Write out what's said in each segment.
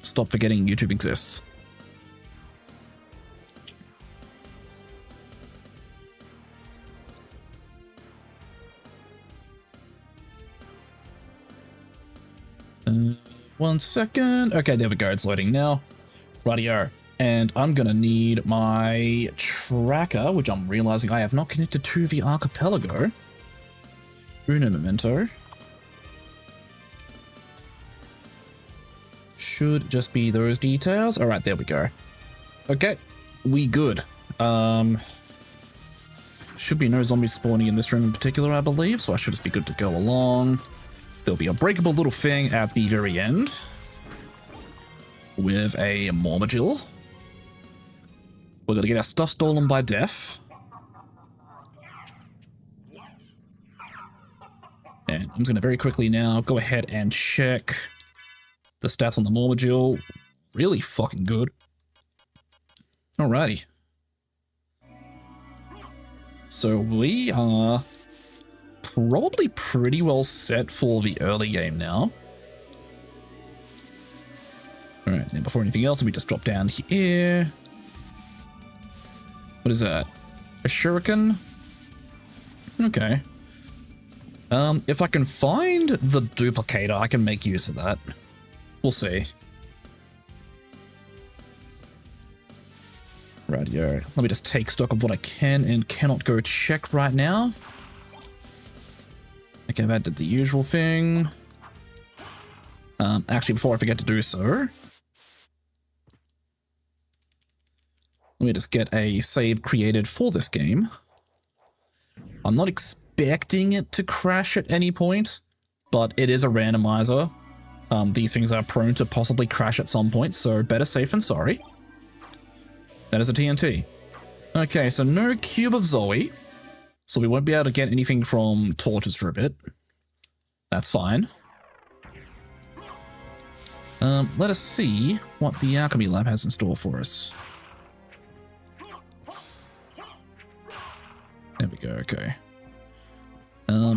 stop forgetting YouTube exists. One second. Okay, there we go. It's loading now. Rightio. And I'm going to need my tracker, which I'm realizing I have not connected to the archipelago. Uno momento. Should just be those details. All right, there we go. Okay, we good. Should be no zombies spawning in this room in particular, I believe, so I should just be good to go along. There'll be a breakable little thing at the very end with a Mormagil. We're going to get our stuff stolen by death. And I'm just going to very quickly now go ahead and check the stats on the Mormagil. Really fucking good. Alrighty. So we are probably pretty well set for the early game now. Alright, now before anything else, let me just drop down here. What is that? A shuriken? Okay. If I can find the duplicator, I can make use of that. We'll see. Rightio. Let me just take stock of what I can and cannot go check right now. Okay, that did the usual thing. Actually, before I forget to do so, let me just get a save created for this game. I'm not expecting it to crash at any point, but it is a randomizer. These things are prone to possibly crash at some point, so better safe than sorry. That is a TNT. Okay, so no cube of Zoe, so we won't be able to get anything from torches for a bit. That's fine. Let us see what the alchemy lab has in store for us. There we go, okay.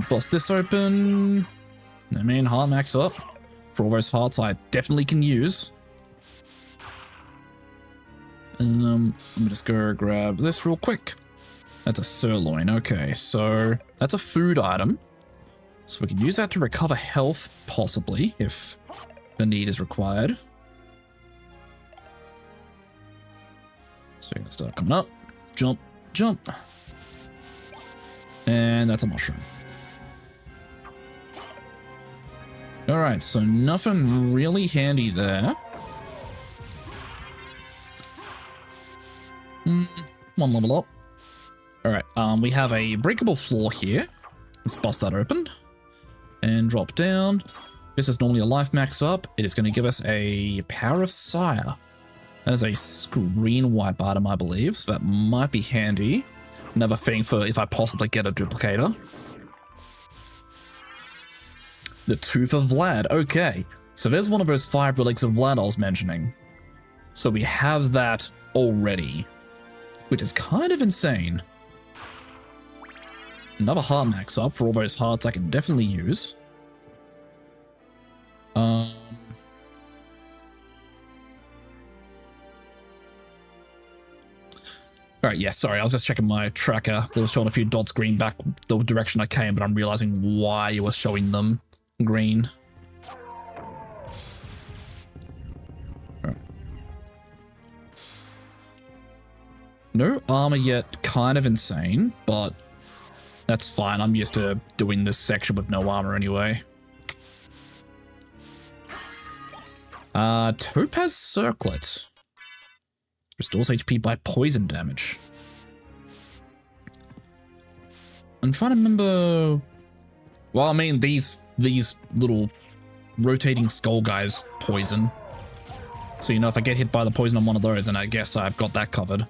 Bust this open. I mean, heart max up. For all those hearts I definitely can use. Let me just go grab this real quick. That's a sirloin, okay. So, that's a food item. So we can use that to recover health, possibly, if the need is required. So we're gonna start coming up. Jump, jump. And that's a mushroom. Alright, so nothing really handy there. One level up. Alright, we have a breakable floor here. Let's bust that open. And drop down. This is normally a life max up. It is going to give us a Power of Sire. That is a screen wipe item, I believe, so that might be handy. Another thing for if I possibly get a duplicator. The Tooth of Vlad. Okay, so there's one of those 5 relics of Vlad I was mentioning. So we have that already, which is kind of insane. Another heart max up for all those hearts I can definitely use. Alright, yeah, sorry, I was just checking my tracker. There was showing a few dots green back the direction I came, but I'm realizing why it was showing them green. Right. No armor yet, kind of insane, but that's fine. I'm used to doing this section with no armor anyway. Topaz Circlet. Restores HP by poison damage. I'm trying to remember... Well, I mean, these little rotating skull guys poison. So, you know, if I get hit by the poison on one of those, then I guess I've got that covered.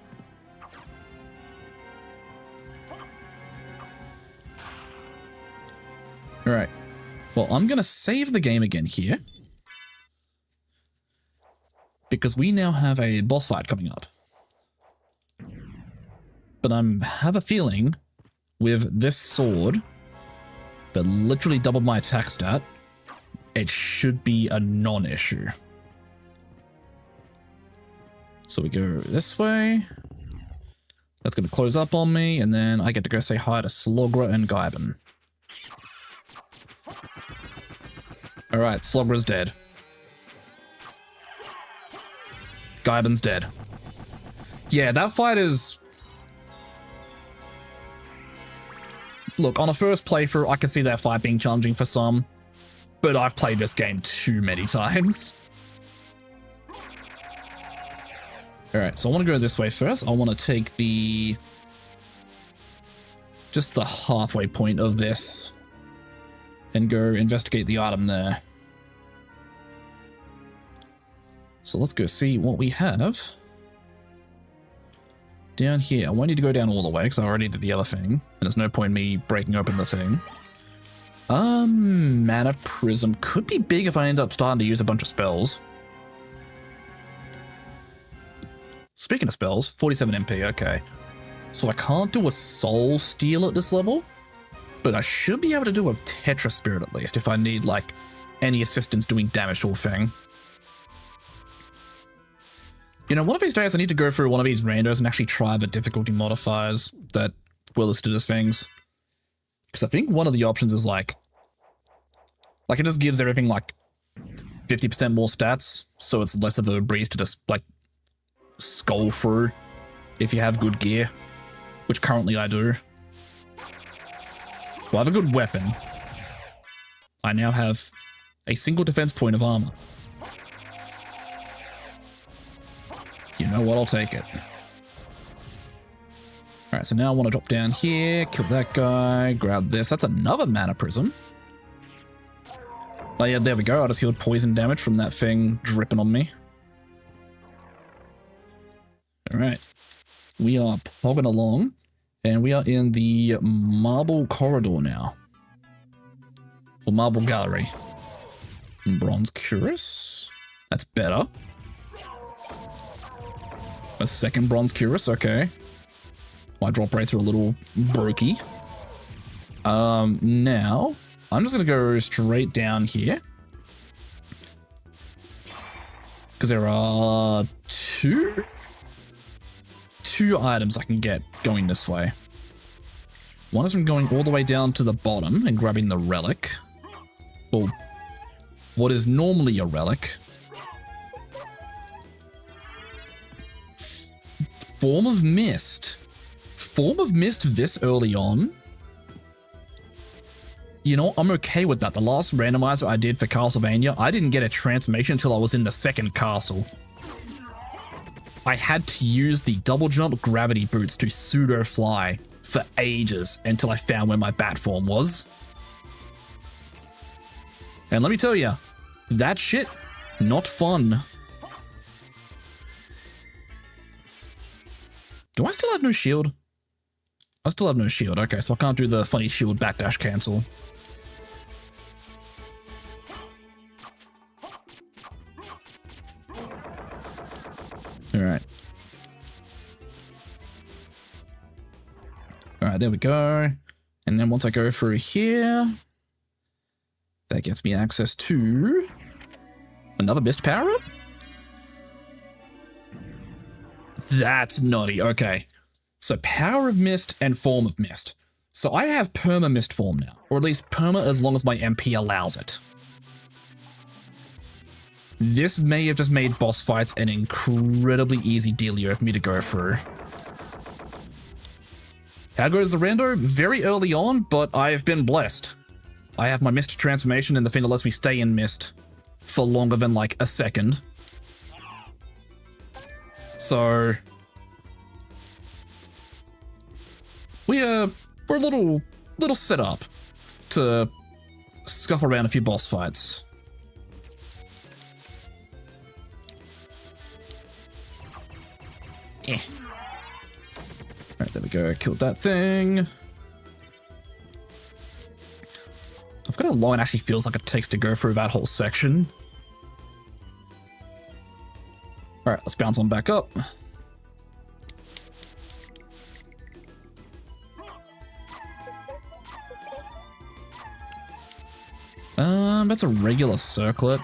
Alright. Well, I'm going to save the game again here. Because we now have a boss fight coming up. But I have a feeling with this sword that literally doubled my attack stat, it should be a non-issue. So we go this way. That's going to close up on me, and then I get to go say hi to Slogra and Gaiben. Alright, Slogra's dead. Gaiben's dead. Yeah, that fight is... Look, on a first playthrough, I can see that fight being challenging for some, but I've played this game too many times. Alright, so I want to go this way first. I want to take the... just the halfway point of this and go investigate the item there. So let's go see what we have. Down here, I won't need to go down all the way because I already did the other thing, and there's no point in me breaking open the thing. Mana Prism could be big if I end up starting to use a bunch of spells. Speaking of spells, 47 MP, okay. So I can't do a Soul Steal at this level, but I should be able to do a Tetra Spirit at least if I need, like, any assistance doing damage to a thing. You know, one of these days I need to go through one of these randos and actually try the difficulty modifiers that were listed as things. Because I think one of the options is like it just gives everything like 50% more stats, so it's less of a breeze to just like skull through if you have good gear, which currently I do. Well, I have a good weapon. I now have a single defense point of armor. You know what, I'll take it. Alright, so now I want to drop down here, kill that guy, grab this. That's another Mana Prism. Oh yeah, there we go. I just healed poison damage from that thing dripping on me. Alright. We are pogging along, and we are in the Marble Corridor now. Or Marble Gallery. Bronze Cuirass. That's better. A second Bronze Cuirass, okay. My drop rates are a little brokey. Now, I'm just going to go straight down here. Because there are two items I can get going this way. One is from going all the way down to the bottom and grabbing the relic. Well, what is normally a relic. Form of Mist. Form of Mist this early on? You know, I'm okay with that. The last randomizer I did for Castlevania, I didn't get a transformation until I was in the second castle. I had to use the double jump gravity boots to pseudo fly for ages until I found where my bat form was. And let me tell you, that shit, not fun. Do I still have no shield? I still have no shield. Okay, so I can't do the funny shield backdash cancel. Alright. Alright, there we go. And then once I go through here, that gets me access to another Mist power-up? That's naughty. Okay. So Power of Mist and Form of Mist. So I have Perma Mist form now. Or at least Perma as long as my MP allows it. This may have just made boss fights an incredibly easy dealio for me to go through. How goes the rando? Very early on, but I've been blessed. I have my Mist transformation and the thing that lets me stay in Mist for longer than like a second. So we're a little set up to scuff around a few boss fights. Eh. Alright, there we go. Killed that thing. I've got how long it actually feels like it takes to go through that whole section. Alright, let's bounce on back up. That's a regular circlet.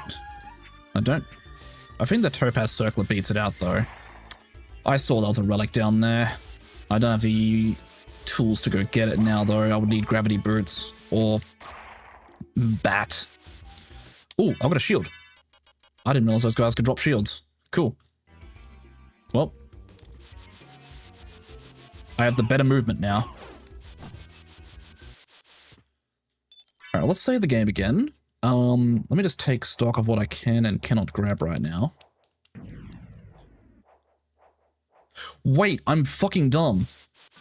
I think the Topaz circlet beats it out though. I saw there was a relic down there. I don't have the tools to go get it now, though. I would need gravity boots or bat. Oh, I've got a shield. I didn't realize those guys could drop shields. Cool. Well, I have the better movement now. Alright, let's save the game again. Let me just take stock of what I can and cannot grab right now. Wait, I'm fucking dumb.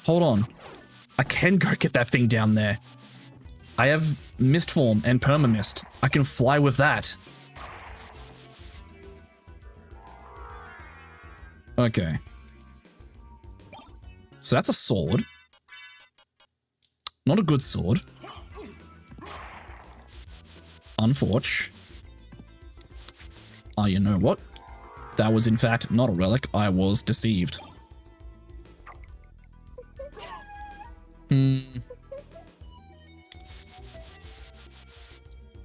Hold on. I can go get that thing down there. I have mist form and perma-mist. I can fly with that. Okay. So that's a sword. Not a good sword. Unfortunate. You know what? That was in fact not a relic. I was deceived.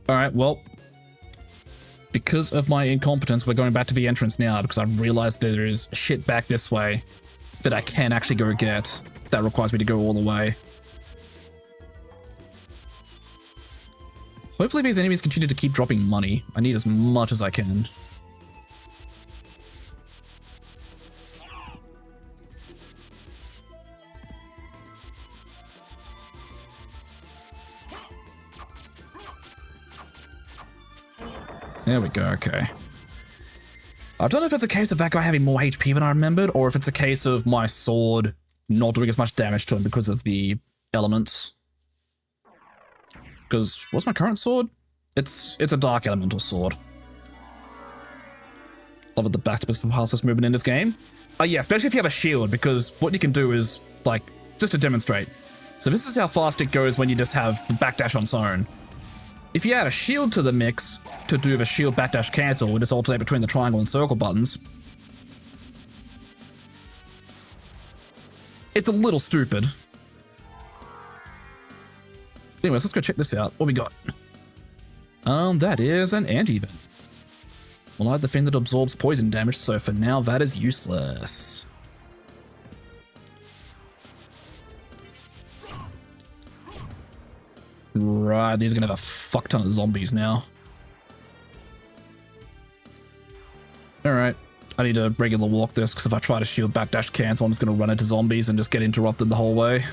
Alright, well. Because of my incompetence, we're going back to the entrance now because I've realized there is shit back this way that I can actually go get. That requires me to go all the way. Hopefully these enemies continue to keep dropping money. I need as much as I can. There we go, okay. I don't know if it's a case of that guy having more HP than I remembered, or if it's a case of my sword not doing as much damage to him because of the elements. Because, what's my current sword? It's a dark elemental sword. Love it, the backstep is for fastest movement in this game. Yeah, especially if you have a shield, because what you can do is, like, just to demonstrate. So this is how fast it goes when you just have the backdash on its own. If you add a shield to the mix to do the shield backdash cancel, we just alternate between the triangle and circle buttons. It's a little stupid. Anyways, let's go check this out. What we got? That is an anti-event. Well, I have the thing that absorbs poison damage, so for now that is useless. Right, these are gonna have a fuck ton of zombies now. Alright, I need to regular walk this, because if I try to shield backdash cancel, I'm just gonna run into zombies and just get interrupted the whole way.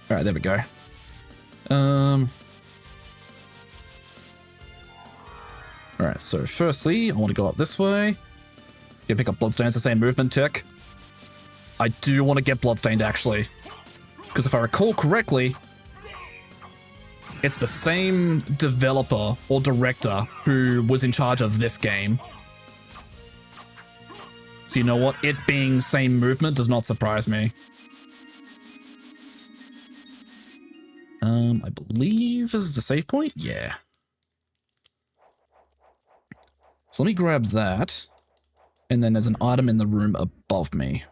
Alright, there we go. Alright, so firstly, I want to go up this way. Yeah, pick up Bloodstained, it's the same movement tick. I do want to get Bloodstained, actually. Because if I recall correctly, it's the same developer or director who was in charge of this game. So you know what? It being same movement does not surprise me. I believe this is the save point? Yeah. So let me grab that. And then there's an item in the room above me.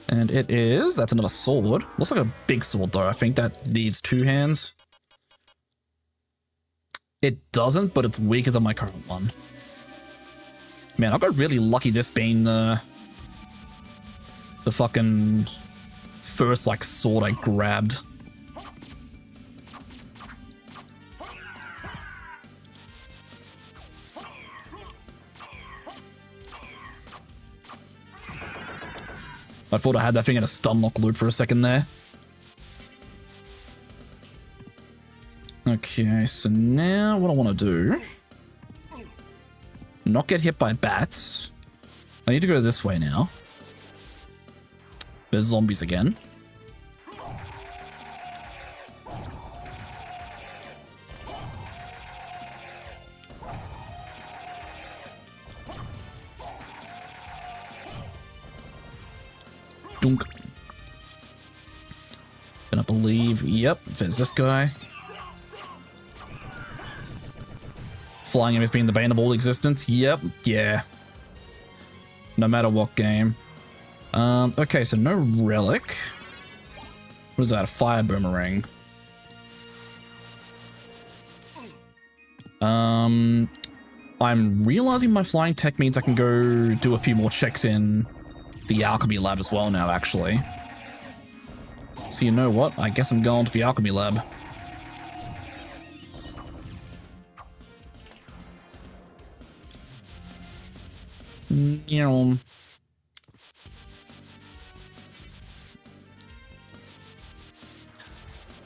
And it is, that's another sword. Looks like a big sword though. I think that needs 2 hands. It doesn't, but it's weaker than my current one. Man, I got really lucky this being the fucking first, like, sword I grabbed. I thought I had that thing in a stun lock loop for a second there. Okay, so now what I want to do... Not get hit by bats. I need to go this way now. There's zombies again. Dunk. And I believe, yep, there's this guy. Flying him as being the bane of all existence. Yep, yeah. No matter what game. Okay, so no relic. What is that? A fire boomerang. I'm realizing my flying tech means I can go do a few more checks in the alchemy lab as well now, actually. So you know what? I guess I'm going to the alchemy lab.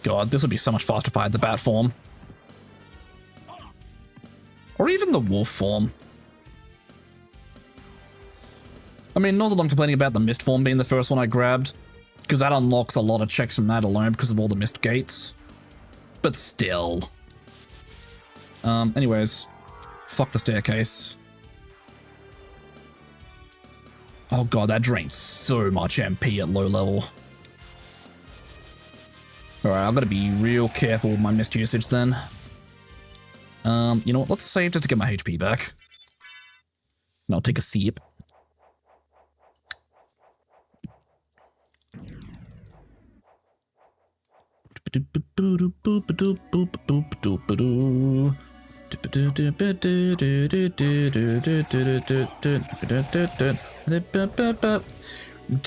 God, this would be so much faster if I had the bat form. Or even the wolf form. I mean, not that I'm complaining about the mist form being the first one I grabbed, because that unlocks a lot of checks from that alone because of all the mist gates. But still. Anyways. Fuck the staircase. Oh god, that drains so much MP at low level. Alright, I've got to be real careful with my mist usage then. You know what, let's save just to get my HP back. And I'll take a sip.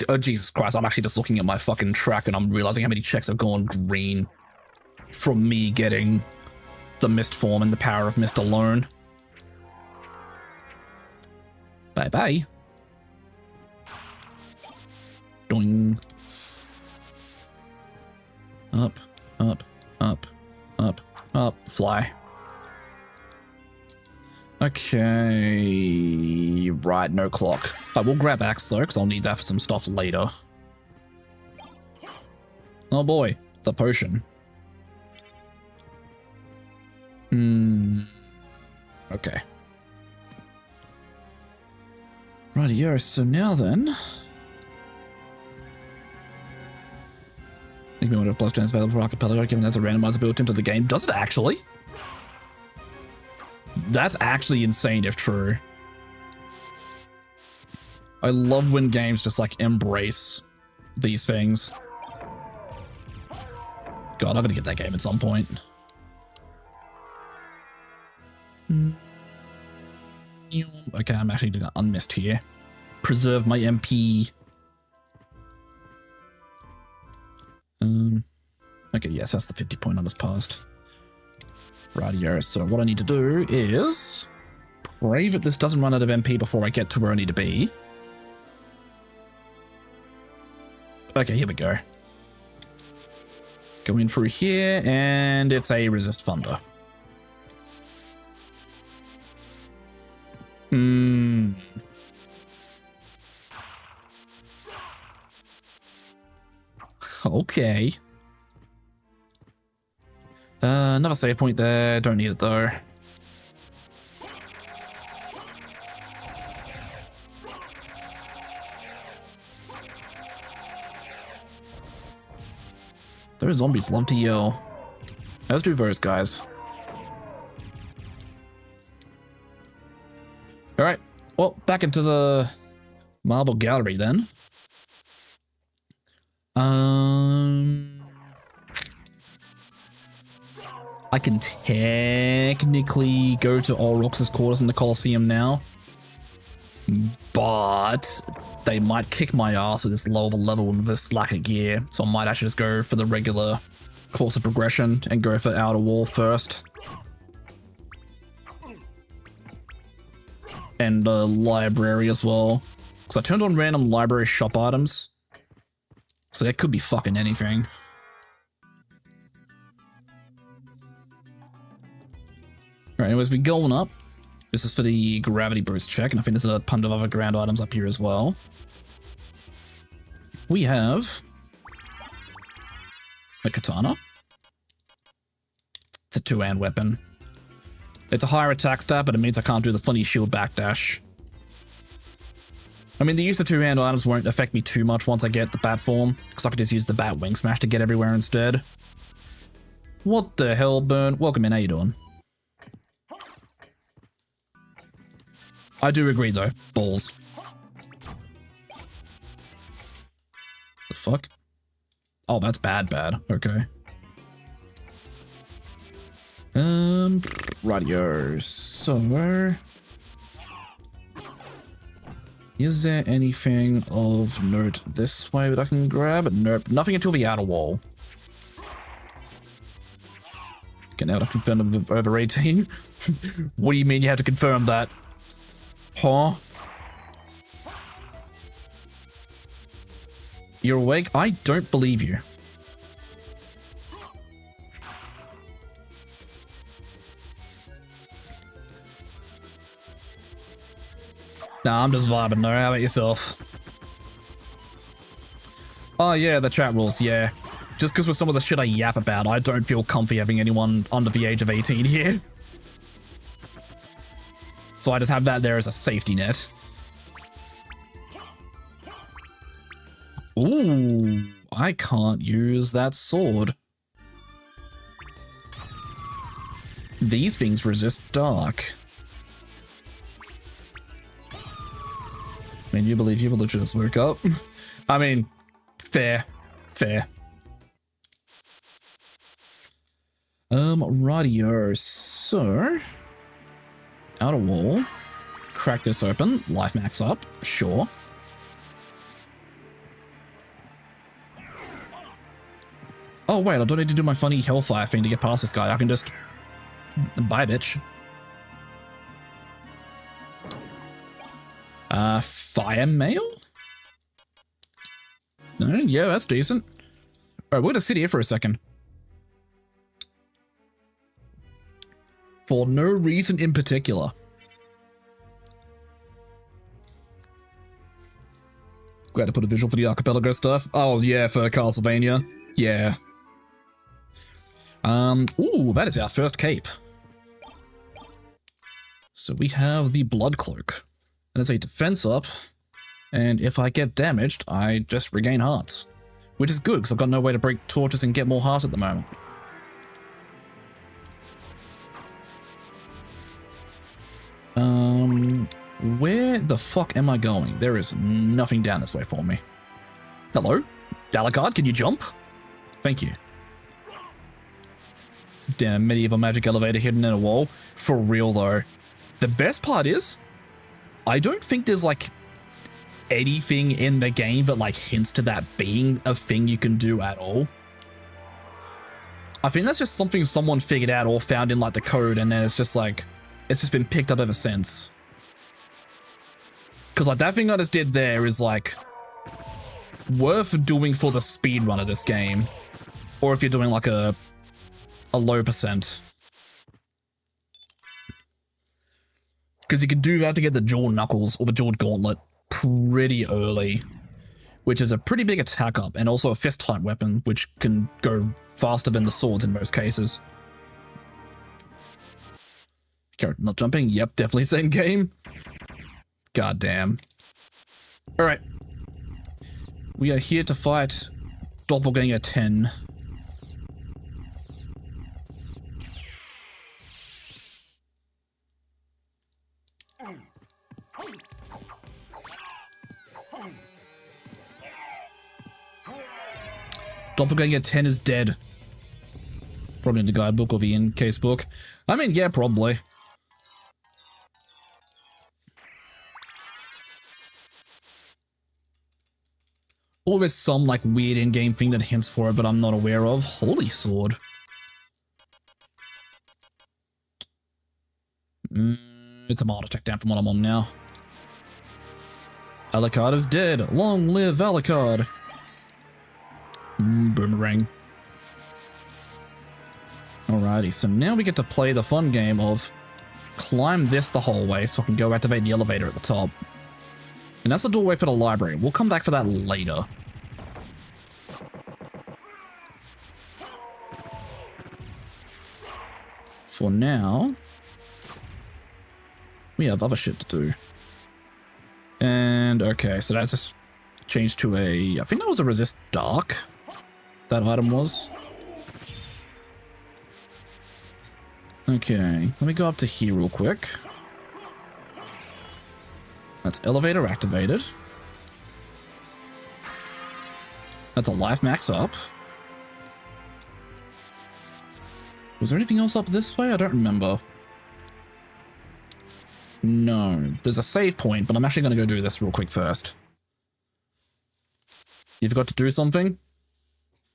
Oh, Jesus Christ, I'm actually just looking at my fucking track and I'm realizing how many checks have gone green from me getting the mist form and the power of mist alone. Bye-bye. Doing. Up, up, up, up, up, fly. Okay, right, no clock. I will grab axe though, because I'll need that for some stuff later. Oh boy, the potion. Okay. Rightio, so now then. Think we want to have plus turns available for Archipelago, given there's a randomizer built into the game. Does it actually? That's actually insane if true. I love when games just like embrace these things. God, I'm gonna get that game at some point. Okay, I'm actually gonna unmist here. Preserve my MP. Okay, yes, that's the 50 point I just passed. Rightio, so what I need to do is pray that this doesn't run out of MP before I get to where I need to be. Okay, here we go. Go in through here, and it's a resist thunder. Okay. Another save point there. Don't need it though. Those zombies love to yell. Let's do those guys. Alright, well, back into the marble gallery then. I can technically go to Olrox's quarters in the Colosseum now, but they might kick my ass at this low of a level with this lack of gear, so I might actually just go for the regular course of progression and go for Outer Wall first. And the library as well, because I turned on random library shop items, so that could be fucking anything. Alright, anyways, we're going up. This is for the gravity boost check, and I think there's a ton of other ground items up here as well. We have a katana. It's a two-hand weapon. It's a higher attack stat, but it means I can't do the funny shield backdash. I mean, the use of two-hand items won't affect me too much once I get the bat form, because I could just use the bat wing smash to get everywhere instead. What the hell, Burn? Welcome in, how you doing? I do agree, though. Balls. The fuck? Oh, that's bad. Okay. Radio. So, is there anything of note this way that I can grab? Nope, nothing until the outer wall. Okay, now I confirm I'm over 18. What do you mean you have to confirm that? Huh? You're awake? I don't believe you. Nah, I'm just vibing though. How about yourself? Oh yeah, the chat rules, yeah. Just because with some of the shit I yap about, I don't feel comfy having anyone under the age of 18 here. So I just have that there as a safety net. Ooh, I can't use that sword. These things resist dark. I mean, you believe this work up. I mean, fair. Radio. So, outer wall. Crack this open. Life max up. Sure. Oh, wait, I don't need to do my funny hellfire thing to get past this guy. I can just... Bye, bitch. Fire mail? No, yeah, that's decent. Alright, we're gonna sit here for a second. For no reason in particular. Glad to put a visual for the archipelago stuff. Oh, yeah, for Castlevania. Yeah. Ooh, that is our first cape. So we have the blood cloak. That is a defense up. And if I get damaged, I just regain hearts. Which is good, because I've got no way to break torches and get more hearts at the moment. Where the fuck am I going? There is nothing down this way for me. Hello? Dalakard, can you jump? Thank you. Damn, medieval magic elevator hidden in a wall. For real, though. The best part is, I don't think there's, like, anything in the game that, like, hints to that being a thing you can do at all. I think that's just something someone figured out or found in, like, the code, and then it's just, like, it's just been picked up ever since. Because, like, that thing I just did there is, like, worth doing for the speedrun of this game. Or if you're doing, like, a low percent. Because you can do that to get the jeweled knuckles or the jeweled gauntlet pretty early. Which is a pretty big attack up, and also a fist type weapon, which can go faster than the swords in most cases. Character not jumping? Yep, definitely same game. God damn. Alright. We are here to fight Doppelganger 10. Doppelganger 10 is dead. Probably in the guidebook or the in-case book. I mean, yeah, probably. Or there's some, like, weird in-game thing that hints for it, but I'm not aware of. Holy sword. It's a mild attack down from what I'm on now. Alucard is dead. Long live Alucard. Boomerang. Alrighty, so now we get to play the fun game of climb this the whole way so I can go activate the elevator at the top. And that's the doorway for the library. We'll come back for that later. For now, we have other shit to do. And, okay, so that's just changed to a... I think that was a resist dark. That item was. Okay, let me go up to here real quick. That's elevator activated. That's a life max up. Was there anything else up this way? I don't remember. No. There's a save point, but I'm actually going to go do this real quick first. You forgot to do something?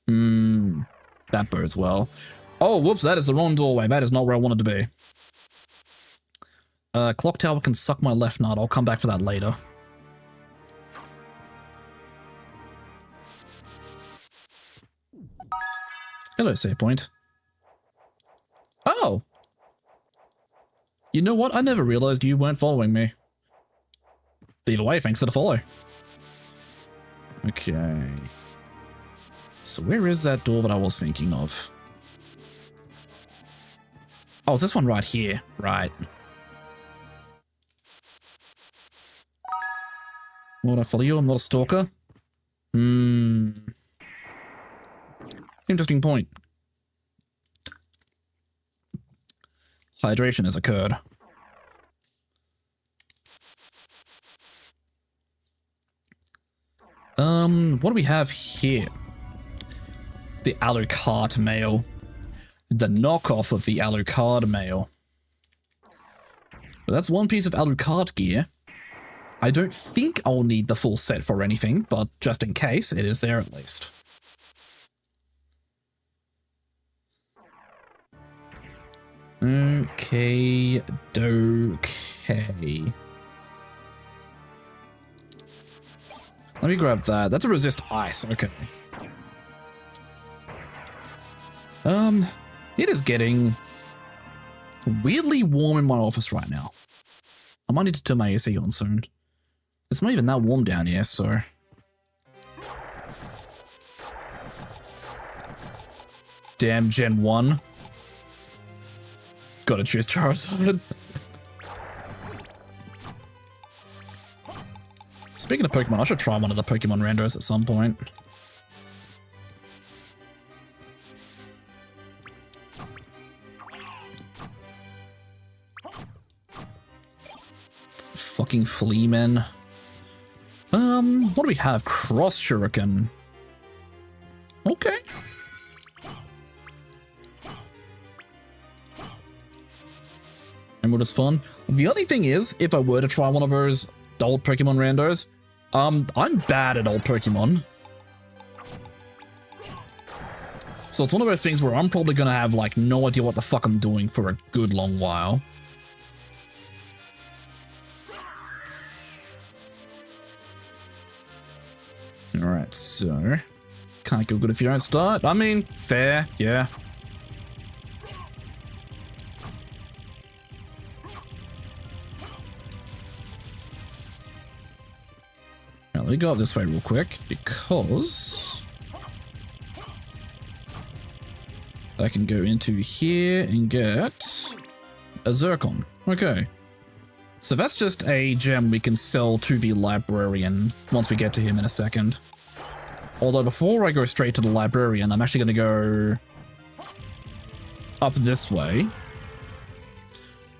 That bodes well. Oh, whoops, that is the wrong doorway. That is not where I wanted to be. Clock tower can suck my left nut. I'll come back for that later. Hello, save point. Oh! You know what? I never realized you weren't following me. Either way, thanks for the follow. Okay. So where is that door that I was thinking of? Oh, it's this one right here. Right. Would I follow you? I'm not a stalker. Interesting point. Hydration has occurred. What do we have here? The Alucard mail. The knockoff of the Alucard mail. But that's one piece of Alucard gear. I don't think I'll need the full set for anything, but just in case, it is there at least. Okay, okay. Let me grab that. That's a resist ice. Okay. It is getting weirdly warm in my office right now. I might need to turn my AC on soon. It's not even that warm down here, so... Damn Gen 1. Gotta choose Charizard. Speaking of Pokemon, I should try one of the Pokemon Randos at some point. Fucking Fleaman. What do we have? Cross Shuriken. Okay. Emerald is fun. The only thing is, if I were to try one of those old Pokemon Randos, I'm bad at old Pokemon. So it's one of those things where I'm probably gonna have, like, no idea what the fuck I'm doing for a good long while. Alright, so... Can't go good if you don't start. I mean, fair, yeah. Now, let me go up this way real quick, because... I can go into here and get... a Zircon. Okay. So that's just a gem we can sell to the librarian once we get to him in a second. Although before I go straight to the librarian, I'm actually going to go up this way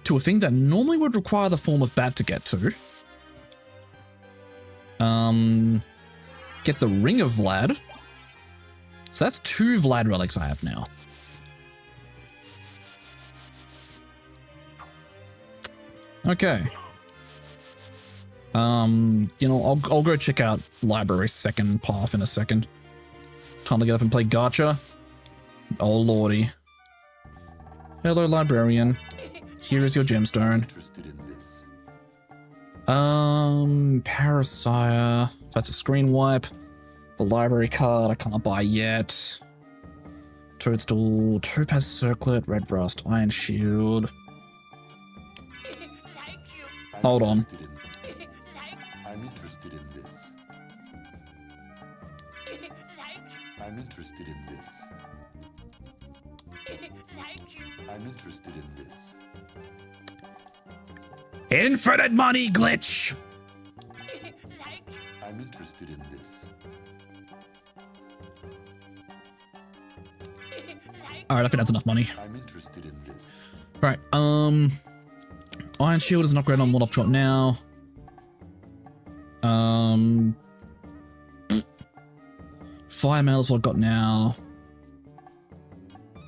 to a thing that normally would require the form of bat to get to. Get the Ring of Vlad. So that's 2 Vlad relics I have now. Okay. You know, I'll go check out library's second path in a second. Time to get up and play gacha. Oh lordy. Hello, librarian. Here is your gemstone. Parasire. That's a screen wipe. The library card I can't buy yet. Toadstool, Topaz Circlet, Red Rust, Iron Shield. Hold on. I'm interested in this. I'm interested in this. I'm interested in this. Infinite money glitch! I'm interested in this. Alright, I think that's enough money. I'm interested in this. Right, Iron Shield is an upgrade on what I've got now. Fire Mail is what I've got now.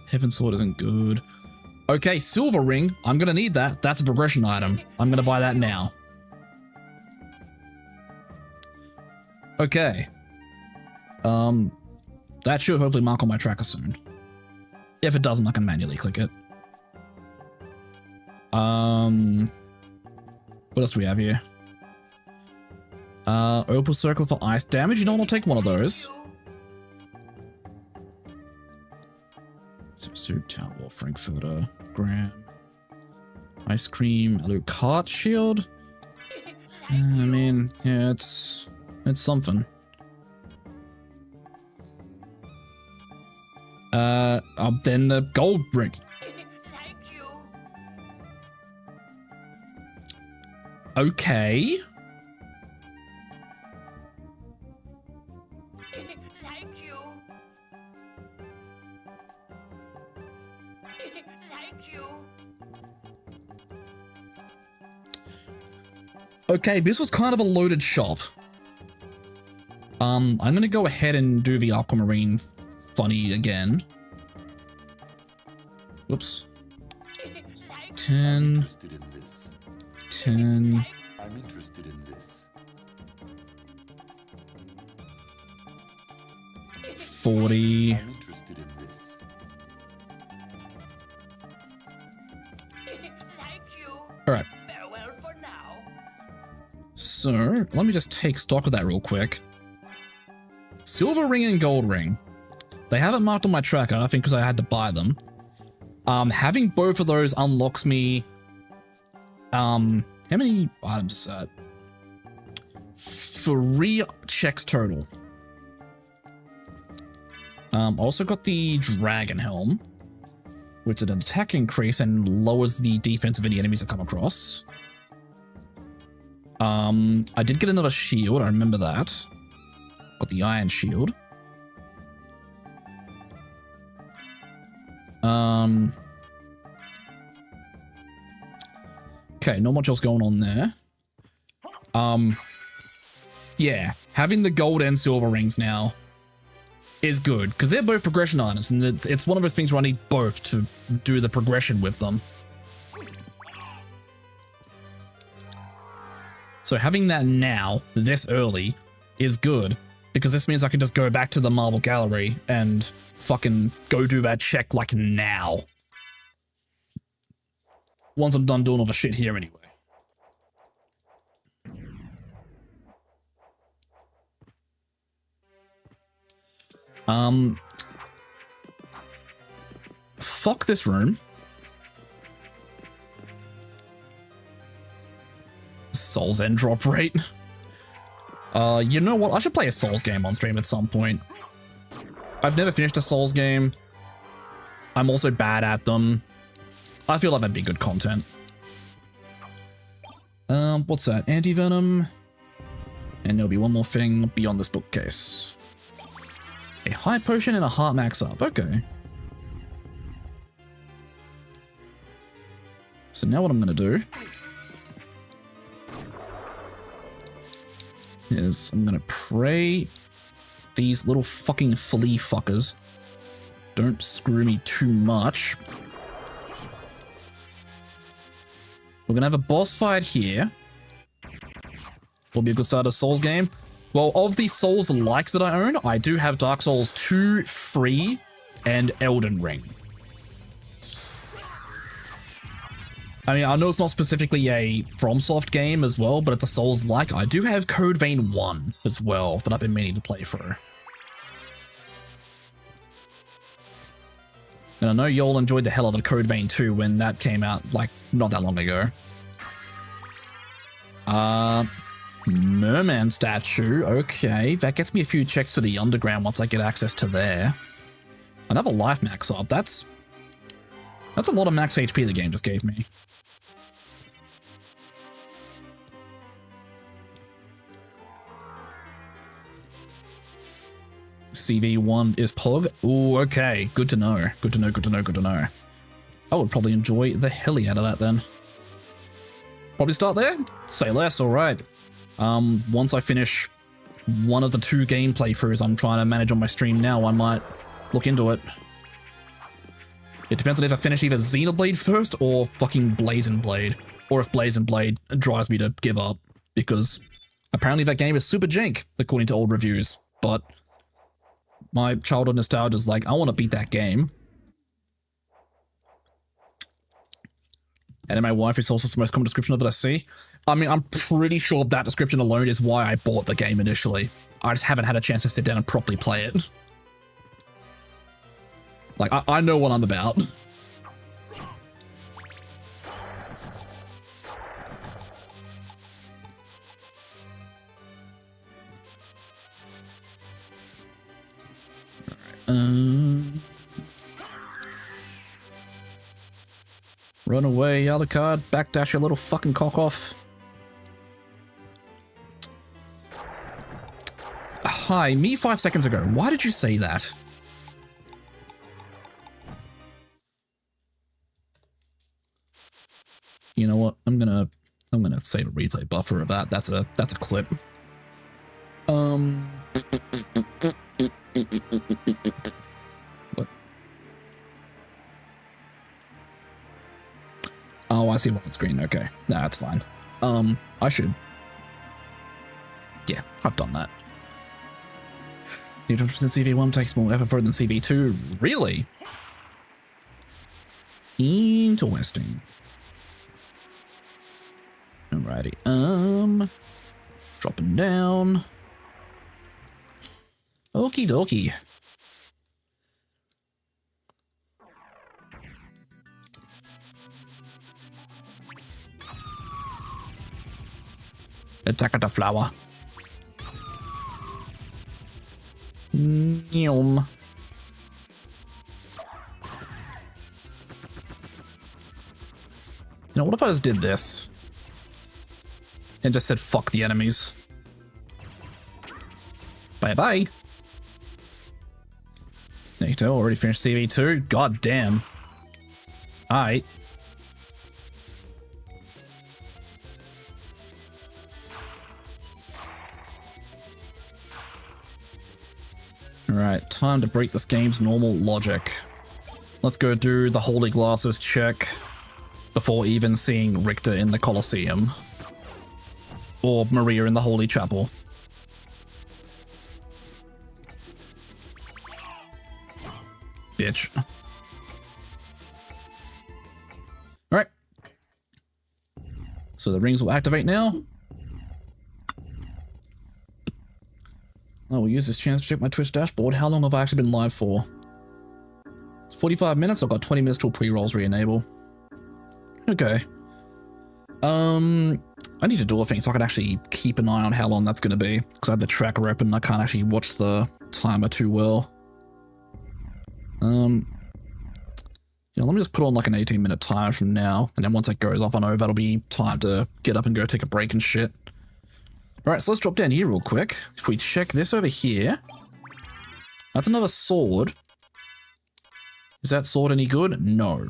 Heaven Sword isn't good. Okay, silver ring. I'm gonna need that. That's a progression item. I'm gonna buy that now. Okay. That should hopefully mark on my tracker soon. If it doesn't, I can manually click it. What else do we have here? Opal circle for ice damage. You know what? I'll take one of those. Suit, towel, Frankfurter, Graham, ice cream, a little cart shield. I mean, yeah, it's something. Then the gold ring. Thank you. Okay. Thank you. Thank you. Okay, this was kind of a loaded shop. I'm gonna go ahead and do the aquamarine funny again. Whoops. 10, Interested in this. 10, I'm interested in this. 40. I'm interested in this. Thank you. All right. Farewell for now. So let me just take stock of that real quick. Silver ring and gold ring. They haven't marked on my tracker, I think because I had to buy them. Having both of those unlocks me. How many items is that? 3 checks total. Also got the dragon helm, which is an attack increase and lowers the defense of any enemies I come across. I did get another shield, I remember that. Got the iron shield. Okay, not much else going on there. Yeah, having the gold and silver rings now is good, because they're both progression items, and it's one of those things where I need both to do the progression with them. So having that now, this early, is good, because this means I can just go back to the marble gallery and fucking go do that check like now. Once I'm done doing all the shit here anyway. Fuck this room. Souls end drop rate. You know what? I should play a Souls game on stream at some point. I've never finished a Souls game. I'm also bad at them. I feel like that'd be good content. What's that? Anti-venom. And there'll be one more thing beyond this bookcase. A high potion and a heart max up. Okay. So now what I'm gonna do is I'm gonna pray these little fucking flea fuckers don't screw me too much. We're gonna have a boss fight here. Will be a good start of Souls game. Well, of the Souls likes that I own, I do have Dark Souls 2, 3, and Elden Ring. I mean, I know it's not specifically a FromSoft game as well, but it's a Souls-like. I do have Code Vein 1 as well that I've been meaning to play through. And I know y'all enjoyed the hell out of Code Vein 2 when that came out, like, not that long ago. Merman statue. Okay, that gets me a few checks for the underground once I get access to there. Another life max up. That's a lot of max HP the game just gave me. CV1 is Pog. Ooh, okay. Good to know. Good to know, good to know, good to know. I would probably enjoy the hell out of that then. Probably start there? Say less, alright. Once I finish one of the 2 gameplay throughs I'm trying to manage on my stream now, I might look into it. It depends on if I finish either Xenoblade first or fucking Blazing Blade. Or if Blazing Blade drives me to give up. Because apparently that game is super jank, according to old reviews. But my childhood nostalgia is like, I want to beat that game. And then my wife is also the most common description of it I see. I mean, I'm pretty sure that description alone is why I bought the game initially. I just haven't had a chance to sit down and properly play it. Like, I know what I'm about. Run away, Alucard. Backdash your little fucking cock off. Hi, me 5 seconds ago. Why did you say that? You know what? I'm gonna save a replay buffer of that. That's a clip. What? Oh, I see one on screen. Okay. Nah, that's fine. I should. Yeah, I've done that. The 100% CV1 takes more effort than CV2. Really? Interesting. Alrighty. Dropping down. Okie dokie. Attack at the flower. Nyom. You know, what if I just did this? And just said, fuck the enemies. Bye-bye. Nato, already finished CV2? God damn. Alright. Alright, time to break this game's normal logic. Let's go do the Holy Glasses check before even seeing Richter in the Colosseum. Or Maria in the Holy Chapel. Bitch. Alright. So the rings will activate now. I will use this chance to check my Twitch dashboard. How long have I actually been live for? 45 minutes? I've got 20 minutes till pre-rolls re-enable. Okay. I need to do a thing so I can actually keep an eye on how long that's going to be. Because I have the tracker open and I can't actually watch the timer too well. Yeah, let me just put on like an 18-minute timer from now. And then once it goes off, I know that'll be time to get up and go take a break and shit. Alright, so let's drop down here real quick. If we check this over here. That's another sword. Is that sword any good? No.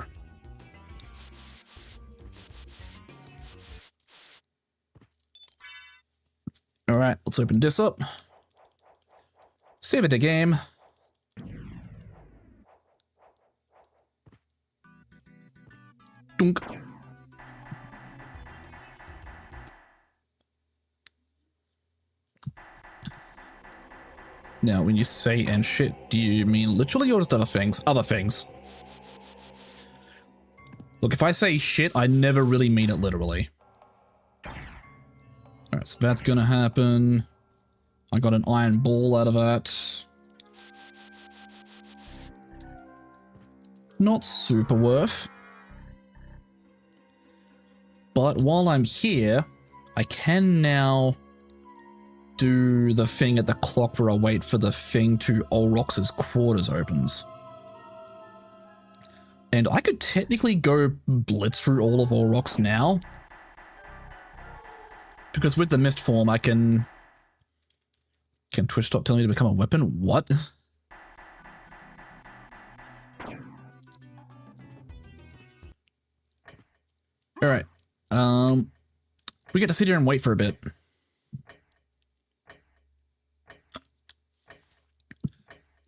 Alright, let's open this up. Save it to game. Dunk. Now, when you say and shit, do you mean literally or just other things? Other things. Look, if I say shit, I never really mean it literally. Alright, so that's gonna happen. I got an iron ball out of that. Not super worth. But while I'm here, I can now do the thing at the clock where I wait for the thing to Olrox's quarters opens. And I could technically go blitz through all of Olrox now. Because with the mist form, I can... Can Twitch stop telling me to become a weapon? What? Alright. We get to sit here and wait for a bit.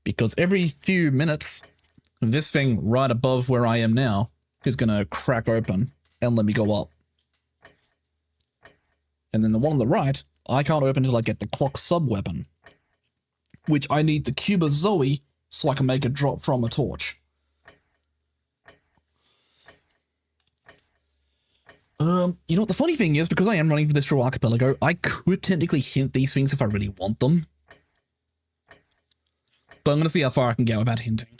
Because every few minutes, This thing right above where I am now is going to crack open and let me go up. And then the one on the right, I can't open until I get the clock sub-weapon, which I need the cube of Zoe so I can make a drop from a torch. You know what the funny thing is, because I am running this through Archipelago, I could technically hint these things if I really want them. But I'm going to see how far I can get without hinting.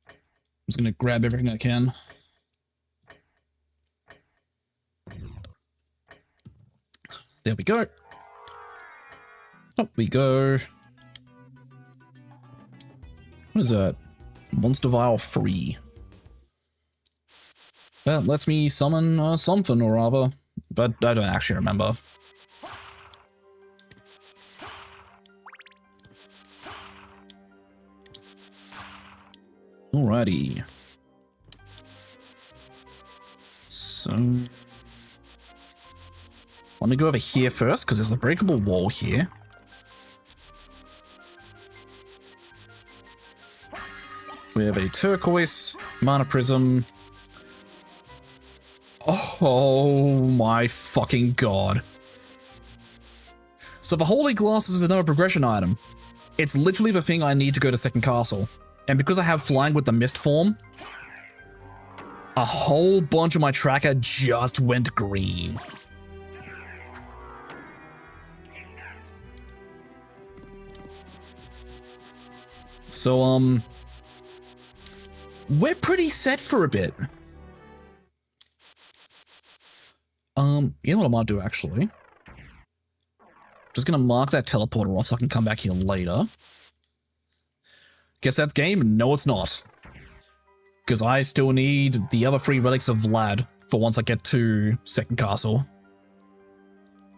I'm just going to grab everything I can. There we go. Up we go. What is that? Monster Vial 3. That lets me summon something or other, but I don't actually remember. Alrighty. So... let me go over here first, because there's a breakable wall here. We have a turquoise, mana prism. Oh my fucking god. So the holy glasses is another progression item. It's literally the thing I need to go to second castle. And because I have flying with the mist form, a whole bunch of my tracker just went green. So, we're pretty set for a bit. You know what I might do, actually? Just gonna mark that teleporter off so I can come back here later. Guess that's game? No, it's not. Because I still need the other 3 relics of Vlad for once I get to second castle.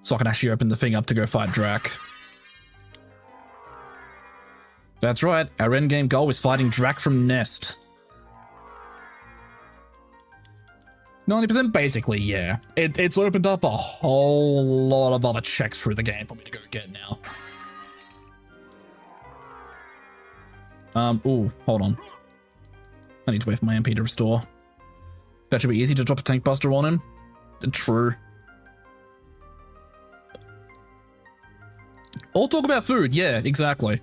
So I can actually open the thing up to go fight Drac. That's right, our endgame goal is fighting Drac from Nest. 90% basically, yeah. It's opened up a whole lot of other checks through the game for me to go get now. Ooh, hold on. I need to wait for my MP to restore. That should be easy to drop a tank buster on him. True. Or talk about food, yeah, exactly.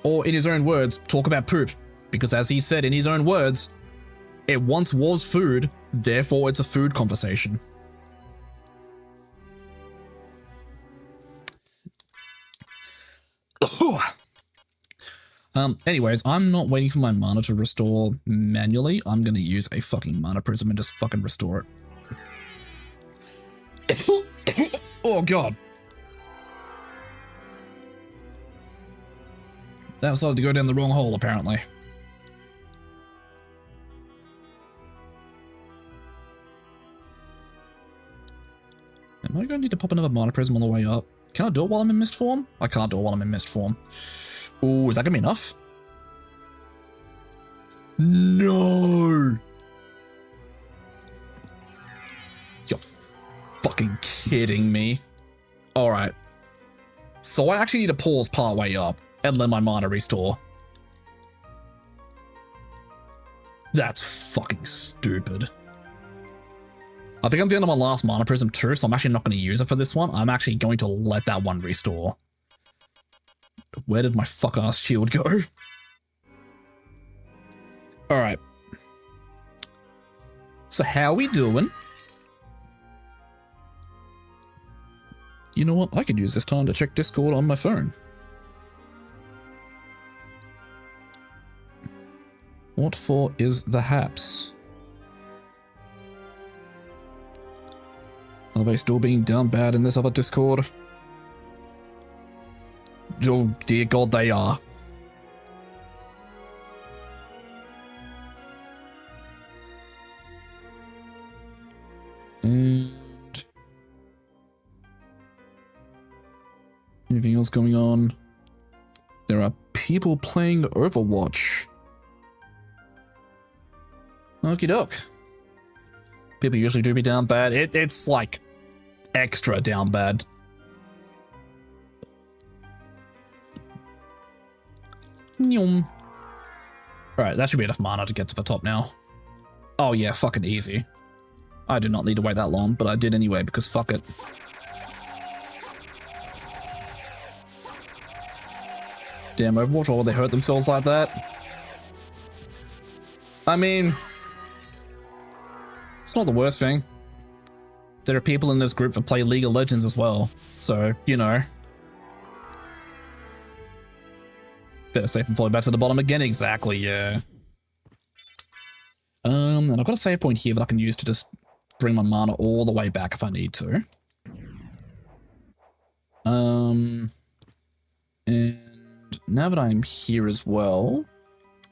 Or in his own words, talk about poop. Because as he said in his own words, it once was food, therefore it's a food conversation. Anyways, I'm not waiting for my mana to restore manually. I'm gonna use a fucking mana prism and just fucking restore it. Oh god. That started to go down the wrong hole, apparently. Am I going to need to pop another mana prism on the way up? Can I do it while I'm in mist form? I can't do it while I'm in mist form. Ooh, is that going to be enough? No! You're fucking kidding me. Alright. So I actually need to pause part way up and let my mana restore. That's fucking stupid. I think I'm down to my last mana prism too, so I'm actually not going to use it for this one. I'm actually going to let that one restore. Where did my fuck-ass shield go? Alright. So how are we doing? You know what? I could use this time to check Discord on my phone. What for is the haps? Are they still being down bad in this other Discord? Oh dear god, they are. And anything else going on? There are people playing Overwatch. Okie doke. People usually do be down bad. It's like extra down bad. Alright, that should be enough mana to get to the top now. Oh yeah, fucking easy. I did not need to wait that long, but I did anyway because fuck it. Damn, Overwatch, or they hurt themselves like that? I mean, it's not the worst thing. There are people in this group that play League of Legends as well, so, you know. Better safe and fall back to the bottom again, exactly, yeah. And I've got a save point here that I can use to just bring my mana all the way back if I need to. And now that I'm here as well...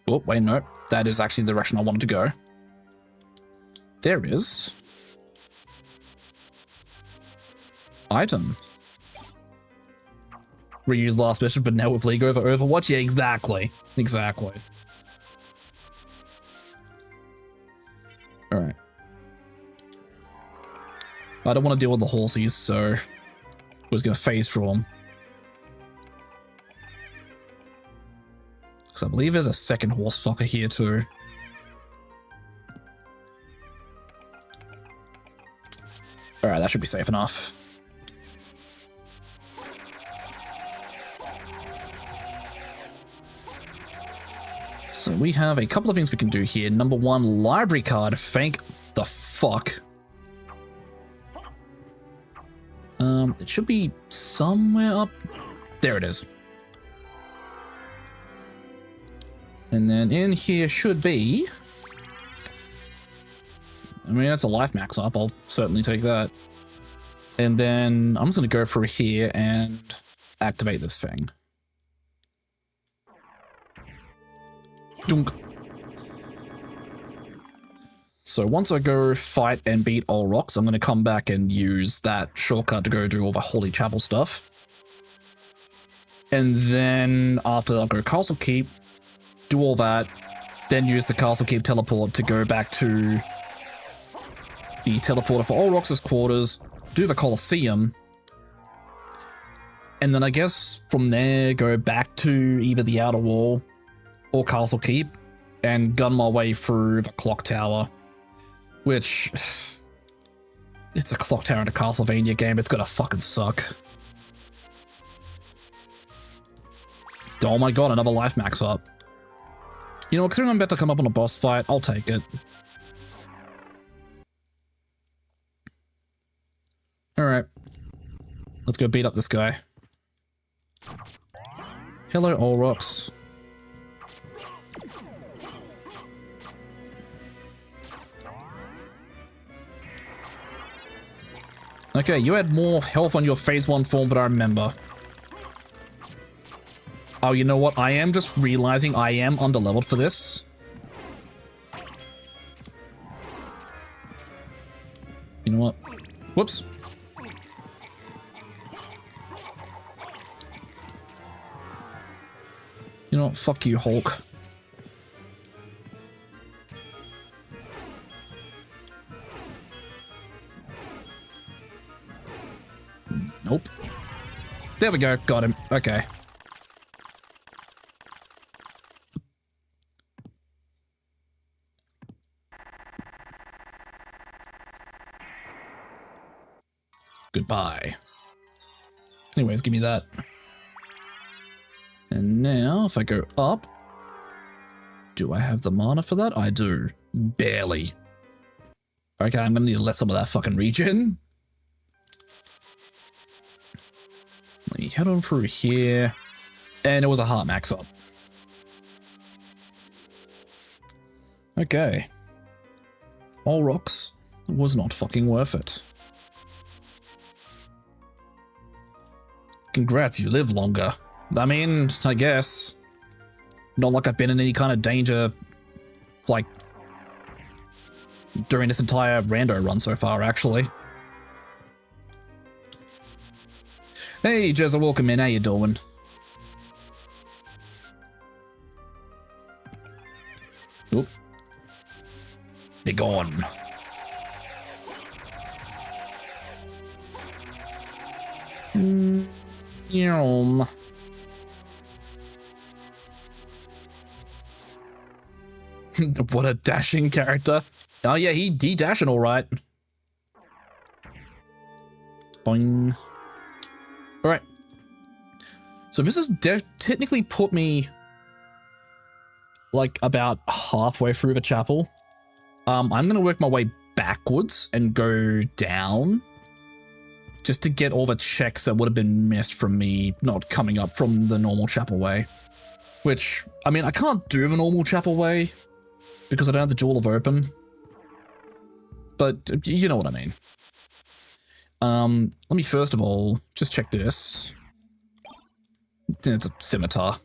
Oh, wait, no. That is actually the direction I wanted to go. There is... Item. Reuse last mission, but now with League over Overwatch? Yeah, exactly. Exactly. Alright. I don't want to deal with the horsies, so... I was going to phase through them. Because I believe there's a second horse fucker here too. Alright, that should be safe enough. So we have a couple of things we can do here. Number one, library card. Thank the fuck. It should be somewhere up. There it is. And then in here should be... I mean, that's a life max up. I'll certainly take that. And then I'm just going to go through here and activate this thing. Dunk. So once I go fight and beat all rocks, I'm going to come back and use that shortcut to go do all the Holy Chapel stuff. And then after I'll go Castle Keep, do all that, then use the Castle Keep teleport to go back to the teleporter for All Rocks' quarters, do the Colosseum, and then I guess from there go back to either the Outer Wall or Castle Keep and gun my way through the Clock Tower, which... it's a Clock Tower in a Castlevania game, it's gonna fucking suck. Oh my god, another life max up. You know, considering I'm about to come up on a boss fight, I'll take it. Alright. Let's go beat up this guy. Hello, all rocks. Okay, you had more health on your phase 1 form than I remember. Oh, you know what? I am just realizing I am underleveled for this. You know what? Whoops. You know what? Fuck you, Hulk. Nope. There we go. Got him. Okay. Goodbye. Anyways, give me that. And now, if I go up, do I have the mana for that? I do. Barely. Okay, I'm gonna need to let some of that fucking regen. Let me head on through here. And it was a heart max up. Okay. All rocks was not fucking worth it. Congrats, you live longer. I mean, I guess. Not like I've been in any kind of danger, like, during this entire Rando run so far, actually. Hey, Jezza, welcome in. How you doing? Oop. Be gone. What a dashing character. Oh yeah, he dashing all right. Boing. All right. So this has technically put me like about halfway through the chapel. I'm gonna work my way backwards and go down just to get all the checks that would have been missed from me not coming up from the normal chapel way. Which, I mean, I can't do the normal chapel way because I don't have the Jewel of Open. But you know what I mean. Let me first of all just check this. It's a scimitar.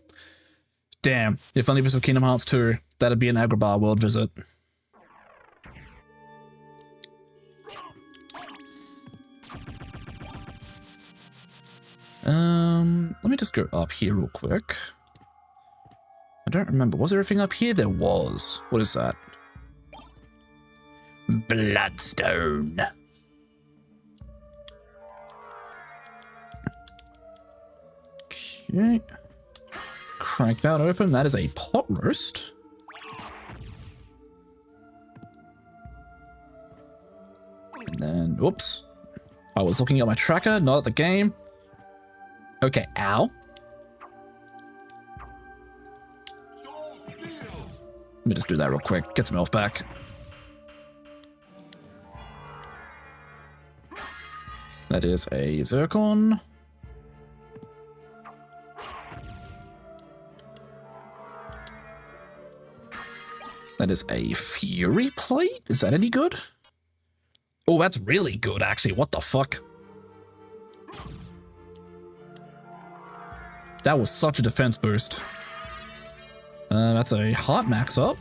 Damn, if only this were Kingdom Hearts 2, that'd be an Agrabah world visit. Let me just go up here real quick. I don't remember. Was there anything up here? There was. What is that? Bloodstone. Okay. Crank that open. That is a pot roast. And then, oops. I was looking at my tracker, not at the game. Okay, ow. Let me just do that real quick. Get some health back. That is a Zircon. That is a Fury Plate? Is that any good? Oh, that's really good, actually. What the fuck? That was such a defense boost. That's a Heart Max up.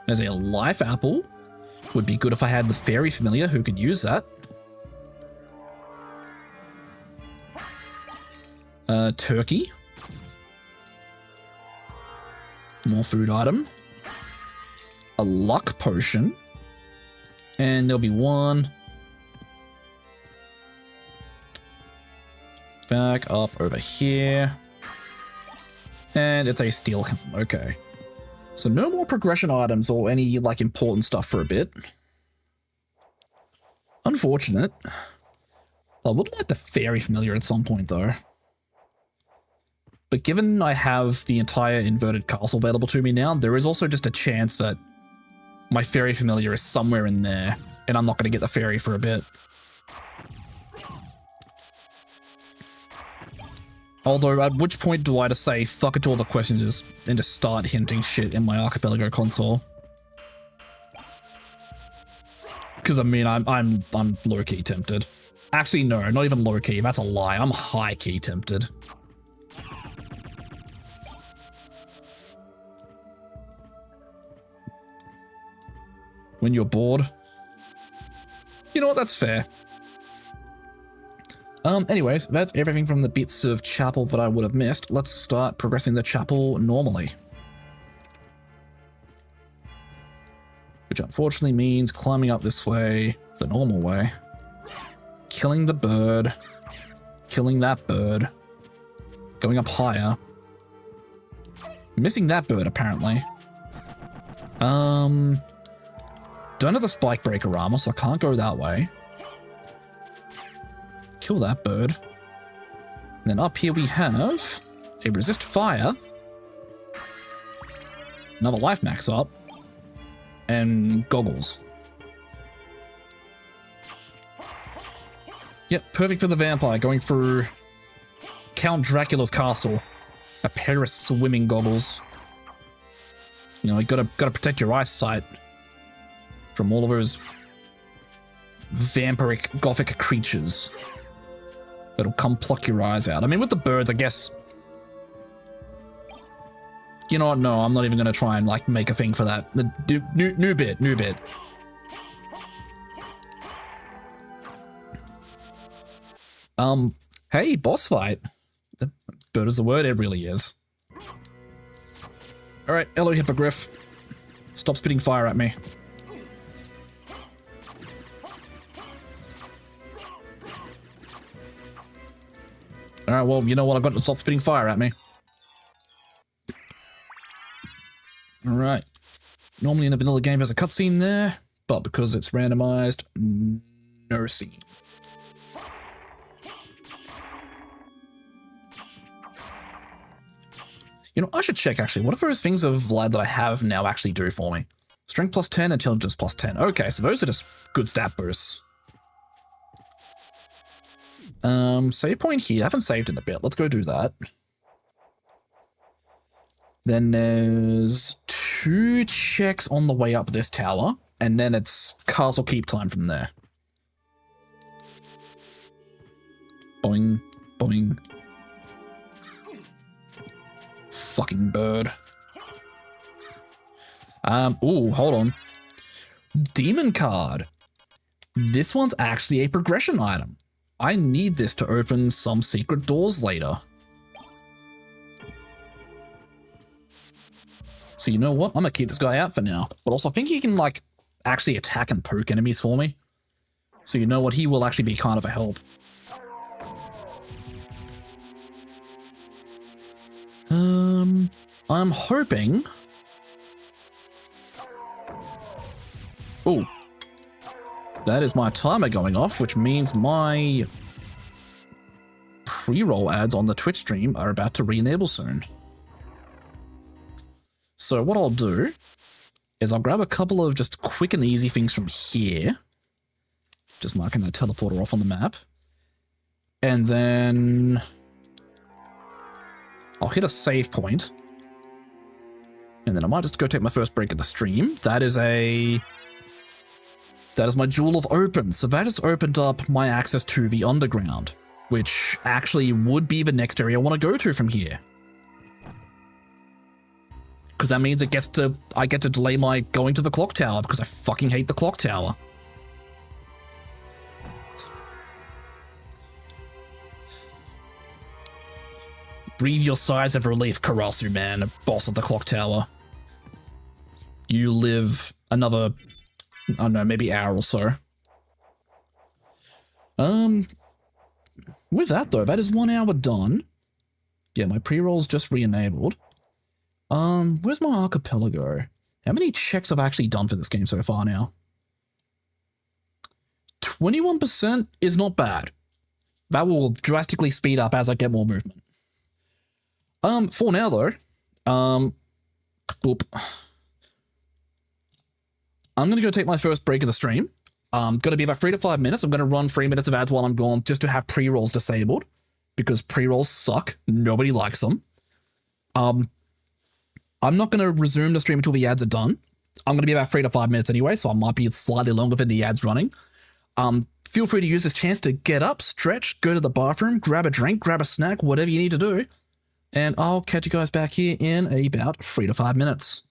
There's a Life Apple. Would be good if I had the Fairy Familiar who could use that. Turkey. More food item. A Luck Potion. And there'll be one. Back up over here. And it's a Steel Helm. Okay. So no more progression items or any, like, important stuff for a bit. Unfortunate. I would like the Fairy Familiar at some point, though. But given I have the entire inverted castle available to me now, there is also just a chance that my Fairy Familiar is somewhere in there, and I'm not going to get the Fairy for a bit. Although, at which point do I just say, fuck it to all the questions and just start hinting shit in my Archipelago console? Because, I mean, I'm low-key tempted. Actually, no, not even low-key. That's a lie. I'm high-key tempted. When you're bored. You know what? That's fair. Anyways, that's everything from the bits of chapel that I would have missed. Let's start progressing the chapel normally. Which unfortunately means climbing up this way, the normal way. Killing the bird. Killing that bird. Going up higher. Missing that bird, apparently. Don't have the spike breaker armor, so I can't go that way. Kill that bird. And then up here we have a resist fire. Another life max up. And goggles. Yep, perfect for the vampire going through Count Dracula's castle. A pair of swimming goggles. You know, you gotta protect your eyesight from all of those vampiric gothic creatures that'll come pluck your eyes out. I mean, with the birds, I guess... You know what? No, I'm not even gonna try and, like, make a thing for that. The new bit. Hey, boss fight. The bird is the word, it really is. Alright, hello, Hippogriff. Stop spitting fire at me. Alright, well, you know what? I've got to stop spitting fire at me. Alright. Normally in a vanilla game there's a cutscene there, but because it's randomized, no scene. You know, I should check actually. What if those things of Vlad that I have now actually do for me? Strength plus 10, intelligence plus 10. Okay, so those are just good stat boosts. Save point here. I haven't saved in a bit. Let's go do that. Then there's 2 checks on the way up this tower, and then it's castle keep time from there. Boing, boing. Fucking bird. Ooh, hold on. Demon card. This one's actually a progression item. I need this to open some secret doors later. So you know what? I'm gonna keep this guy out for now. But also I think he can like actually attack and poke enemies for me. So you know what? He will actually be kind of a help. I'm hoping. Oh, that is my timer going off, which means my pre-roll ads on the Twitch stream are about to re-enable soon. So what I'll do is I'll grab a couple of just quick and easy things from here. Just marking that teleporter off on the map. And then I'll hit a save point. And then I might just go take my first break of the stream. That is my Jewel of Open. So that just opened up my access to the underground, which actually would be the next area I want to go to from here. Because that means I get to delay my going to the clock tower because I fucking hate the clock tower. Breathe your sighs of relief, Karasu, man, boss of the clock tower. You live another, I don't know, maybe hour or so. With that though, that is 1 hour done. Yeah, my pre-roll's just re-enabled. Where's my archipelago? How many checks have I actually done for this game so far now? 21% is not bad. That will drastically speed up as I get more movement. For now though, boop. I'm gonna go take my first break of the stream. Gonna be about 3 to 5 minutes. I'm gonna run 3 minutes of ads while I'm gone just to have pre-rolls disabled because pre-rolls suck. Nobody likes them. I'm not gonna resume the stream until the ads are done. I'm gonna be about 3 to 5 minutes anyway, so I might be slightly longer than the ads running. Feel free to use this chance to get up, stretch, go to the bathroom, grab a drink, grab a snack, whatever you need to do. And I'll catch you guys back here in about 3 to 5 minutes.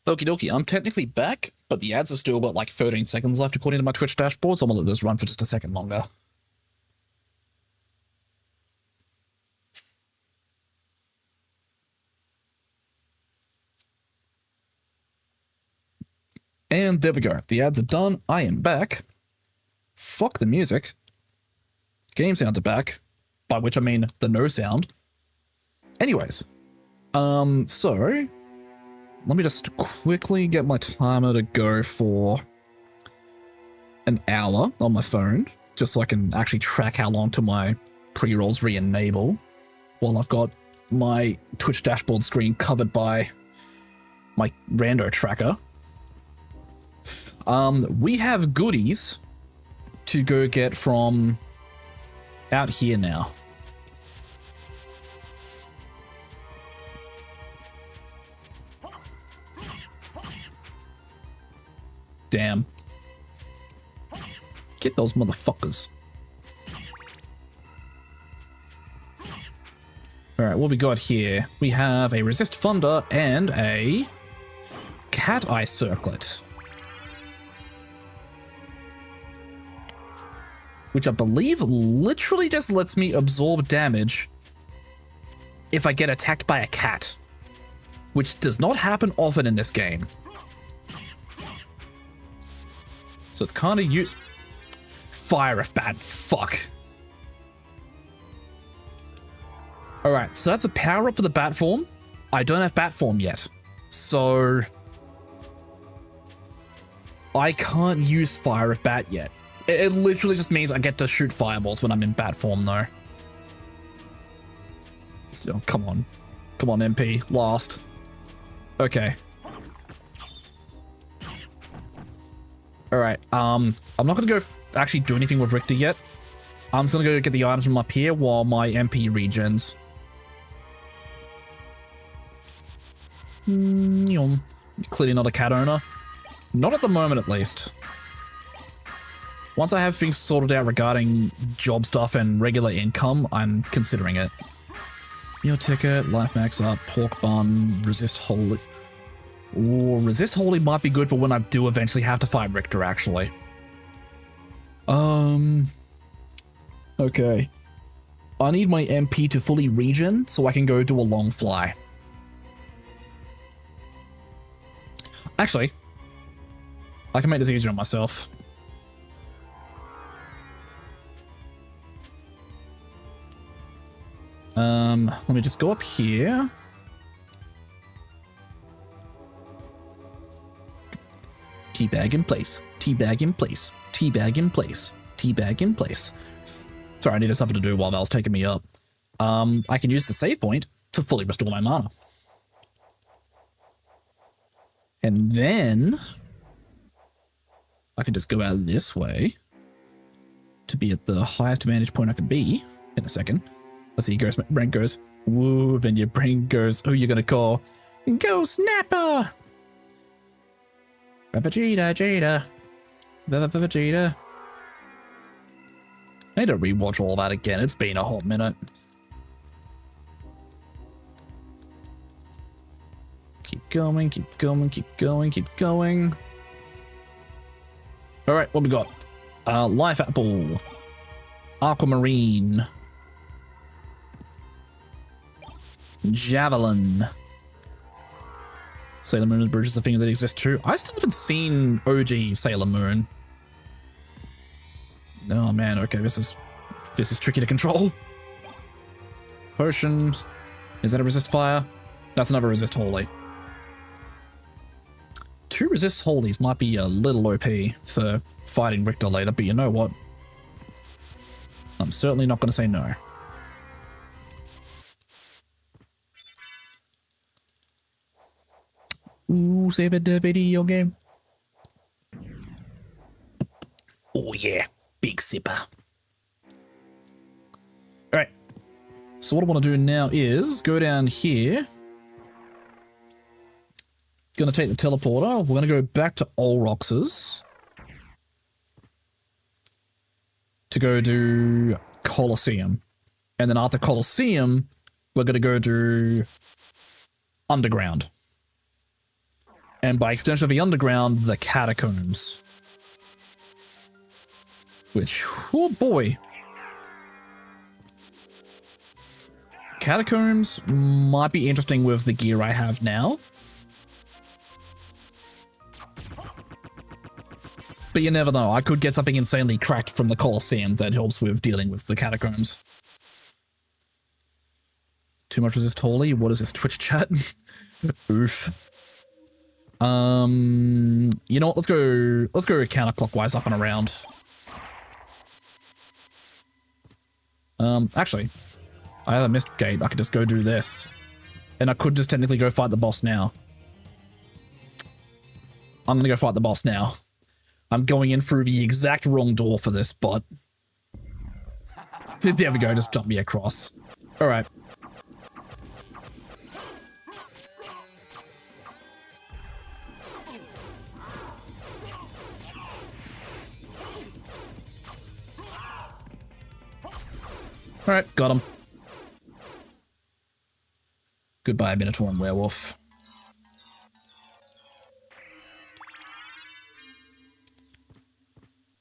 Okie dokie, I'm technically back, but the ads are still got like 13 seconds left according to my Twitch dashboard, so I'm gonna let this run for just a second longer. And there we go. The ads are done. I am back. Fuck the music. Game sounds are back, by which I mean the no sound. Anyways, so let me just quickly get my timer to go for an hour on my phone, just so I can actually track how long till my pre-rolls re-enable, while I've got my Twitch dashboard screen covered by my Rando tracker. We have goodies to go get from out here now. Damn. Get those motherfuckers. Alright, what we got here? We have a resist funder and a cat eye circlet, which I believe literally just lets me absorb damage if I get attacked by a cat, which does not happen often in this game. So it's kind of use fire of bat. Fuck. Alright, so that's a power up for the bat form. I don't have bat form yet, so I can't use fire of bat yet. It literally just means I get to shoot fireballs when I'm in bat form, though. Oh, come on. Come on, MP. Last. Okay. Alright, I'm not gonna go actually do anything with Richter yet. I'm just gonna go get the items from up here while my MP regens. Clearly not a cat owner. Not at the moment, at least. Once I have things sorted out regarding job stuff and regular income, I'm considering it. Meal ticket, life max up, pork bun, resist holy. Ooh, resist holy might be good for when I do eventually have to fight Richter, actually. Okay. I need my MP to fully regen so I can go do a long fly. Actually, I can make this easier on myself. Let me just go up here. Teabag in place. Teabag in place. Teabag in place. Teabag in place. Sorry, I needed something to do while Val's taking me up. I can use the save point to fully restore my mana. And then I can just go out this way to be at the highest vantage point I can be in a second. Let's see, your brain goes, woo, then your brain goes, who you gonna call? Go Snapper! Vegeta, Jada. Vegeta. I need to rewatch all that again. It's been a hot minute. Keep going, keep going, keep going, keep going. Alright, what we got? Life Apple. Aquamarine. Javelin. Sailor Moon Bridge is a thing that exists too. I still haven't seen OG Sailor Moon. Oh man, okay, this is tricky to control. Potion. Is that a resist fire? That's another resist holy. 2 resist holies might be a little OP for fighting Richter later, but you know what? I'm certainly not going to say no. Ooh, save it the video game. Oh yeah, big sipper. Alright. So what I want to do now is go down here. Gonna take the teleporter. We're gonna go back to Olrox's to go do Colosseum. And then after Colosseum, we're gonna go do Underground. And by extension of the underground, the catacombs. Which, oh boy. Catacombs might be interesting with the gear I have now. But you never know, I could get something insanely cracked from the Colosseum that helps with dealing with the catacombs. Too much resist holy? What is this, Twitch chat? Oof. You know what, let's go counterclockwise up and around. Actually, I have a missed gate. I could just go do this. And I could just technically go fight the boss now. I'm gonna go fight the boss now. I'm going in through the exact wrong door for this, but... There we go, just jump me across. Alright. Alright, got him. Goodbye, Minotaur and Werewolf.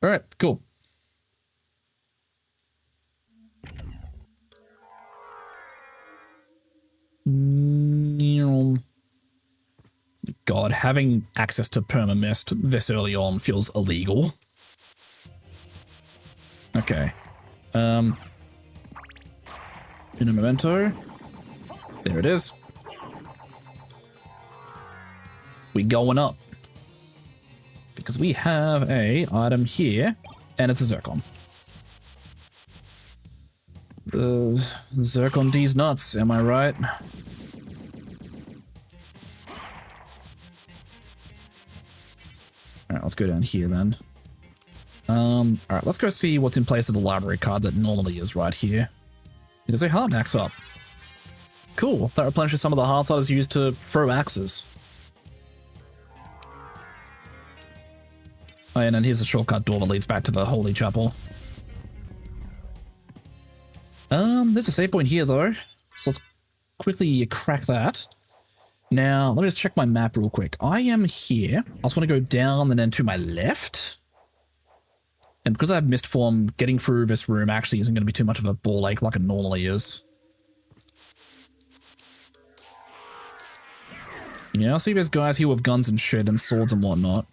Alright, cool. God, having access to permamist this early on feels illegal. Okay. In a memento. There it is. We going up. Because we have a item here, and it's a Zircon. Zircon D's nuts, am I right? Alright, let's go down here then. Alright, let's go see what's in place of the library card that normally is right here. It is a heart max up. Cool, that replenishes some of the hearts I was used to throw axes. Oh, and then here's a shortcut door that leads back to the Holy Chapel. There's a save point here though, so let's quickly crack that. Now, let me just check my map real quick. I am here. I just want to go down and then to my left. And because I have mist form, getting through this room actually isn't going to be too much of a ball ache like it normally is. Yeah, I see there's guys here with guns and shit and swords and whatnot.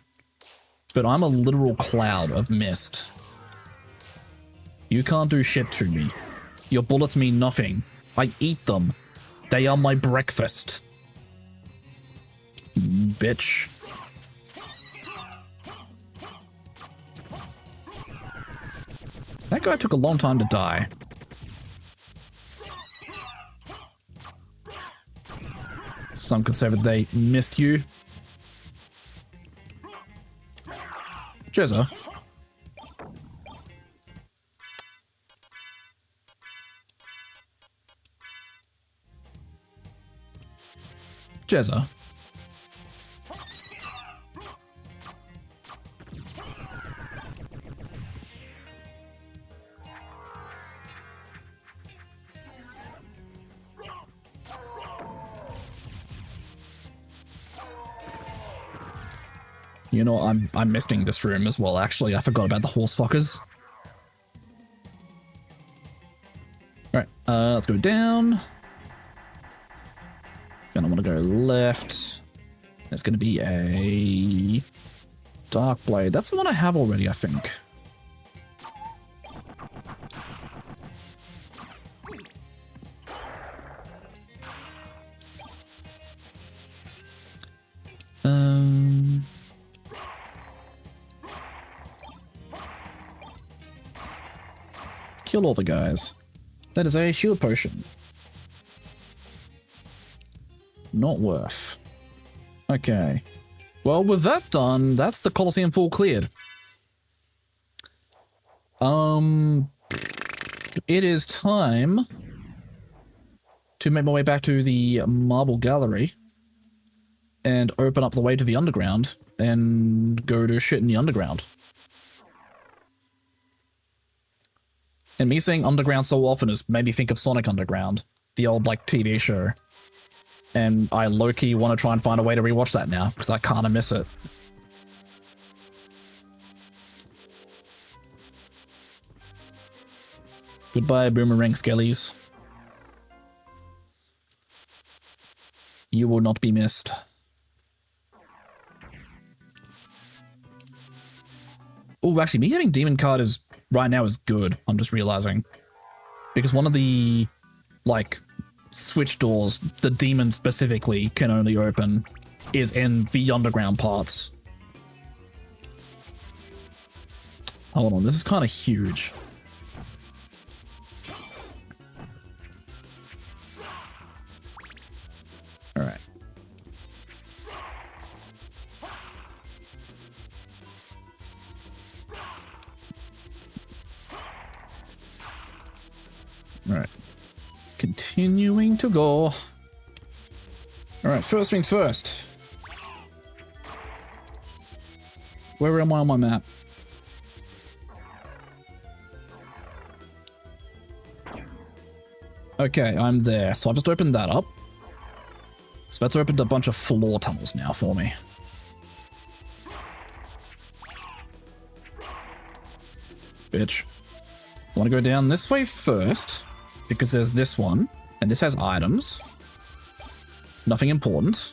But I'm a literal cloud of mist. You can't do shit to me. Your bullets mean nothing. I eat them. They are my breakfast. Bitch. That guy took a long time to die. Some could say that they missed you. Jezza. Jezza. You know, I'm missing this room as well, actually. I forgot about the horse fuckers. Alright, let's go down. Then I want to go left. There's going to be a Dark Blade. That's the one I have already, I think. Kill all the guys. That is a shield potion. Not worth. Okay. Well, with that done, that's the Colosseum full cleared. It is time to make my way back to the Marble Gallery and open up the way to the underground and go to shit in the underground. And me saying underground so often has made me think of Sonic Underground, the old, like, TV show. And I low-key want to try and find a way to rewatch that now, because I can't miss it. Goodbye, boomerang skellies. You will not be missed. Oh, actually, me having demon card is right now is good. I'm just realizing. Because one of the, like, switch doors, the demon specifically can only open, is in the underground parts. Hold on, this is kind of huge. All right. All right. Continuing to go. All right, first things first. Where am I on my map? Okay, I'm there. So I've just opened that up. So that's opened a bunch of floor tunnels now for me. Bitch. I want to go down this way first, because there's this one, and this has items. Nothing important.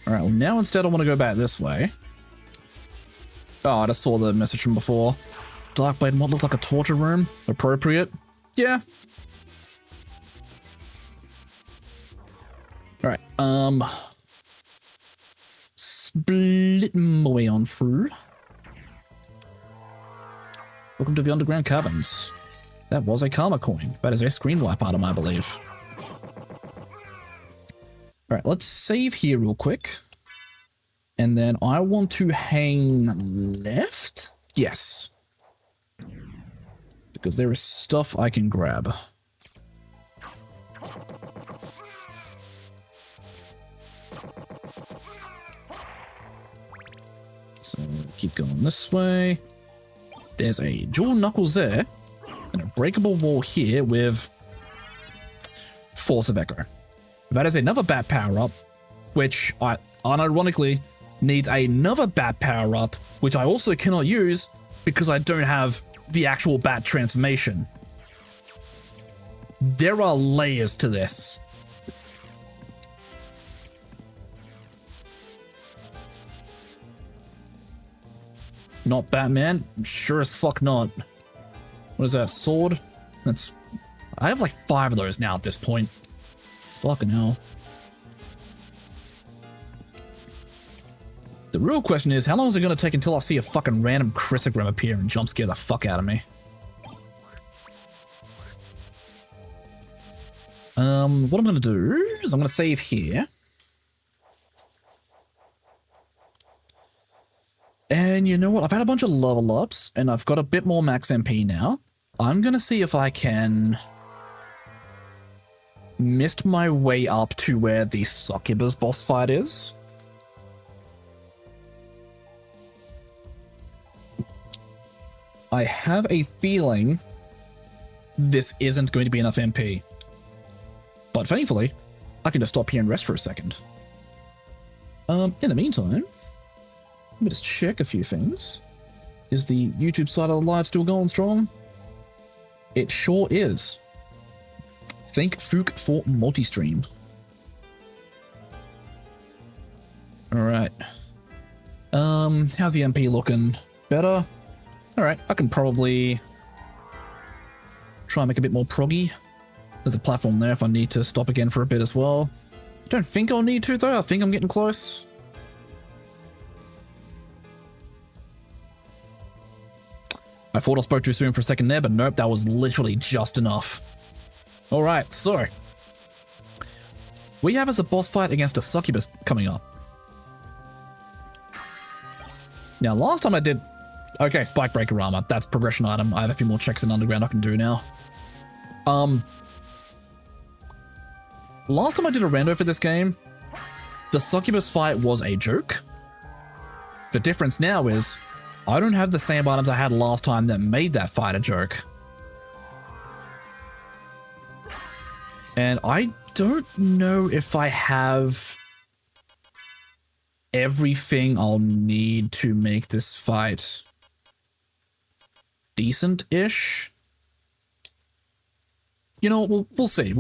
Alright, well now instead I want to go back this way. Oh, I just saw the message from before. Darkblade mod looked like a torture room. Appropriate. Yeah. Alright, split my way on through. Welcome to the underground caverns. That was a karma coin. That is a screen wipe item, I believe. Alright, let's save here real quick. And then I want to hang left? Yes. Because there is stuff I can grab. So, keep going this way. There's a dual knuckles there, and a breakable wall here with Force of Echo. That is another bat power-up, which I, unironically, needs another bat power-up, which I also cannot use because I don't have the actual bat transformation. There are layers to this. Not Batman? Sure as fuck not. What is that, sword? That's... I have like 5 of those now at this point. Fucking hell. The real question is, how long is it going to take until I see a fucking random Chrysogram appear and jump scare the fuck out of me? What I'm going to do is I'm going to save here. And you know what? I've had a bunch of level ups, and I've got a bit more max MP now. I'm going to see if I can mist my way up to where the Succubus boss fight is. I have a feeling this isn't going to be enough MP. But thankfully, I can just stop here and rest for a second. In the meantime, let me just check a few things. Is the YouTube side of the live still going strong? It sure is. Thank Fook for multi-stream. Alright. How's the MP looking? Better? Alright, I can probably try and make a bit more proggy. There's a platform there if I need to stop again for a bit as well. Don't think I'll need to though, I think I'm getting close. I thought I spoke too soon for a second there, but nope, that was literally just enough. Alright, so we have as a boss fight against a Succubus coming up. Now, last time I did... Okay, Spike Breaker Armor. That's progression item. I have a few more checks in Underground I can do now. Last time I did a rando for this game, the Succubus fight was a joke. The difference now is I don't have the same items I had last time that made that fight a joke. And I don't know if I have everything I'll need to make this fight decent-ish. You know, we'll see.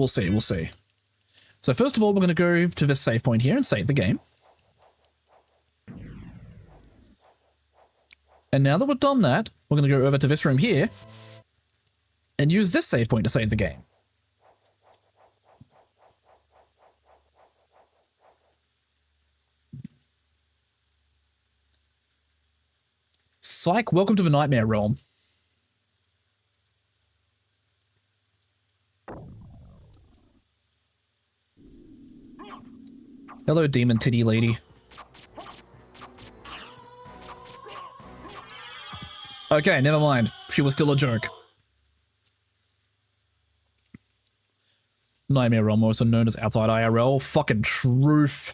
So first of all, we're going to go to this save point here and save the game. And now that we've done that, we're going to go over to this room here and use this save point to save the game. Psych, welcome to the Nightmare Realm. Hello, demon titty lady. Okay, never mind. She was still a joke. Nightmare Realm, also known as Outside IRL. Fucking truth.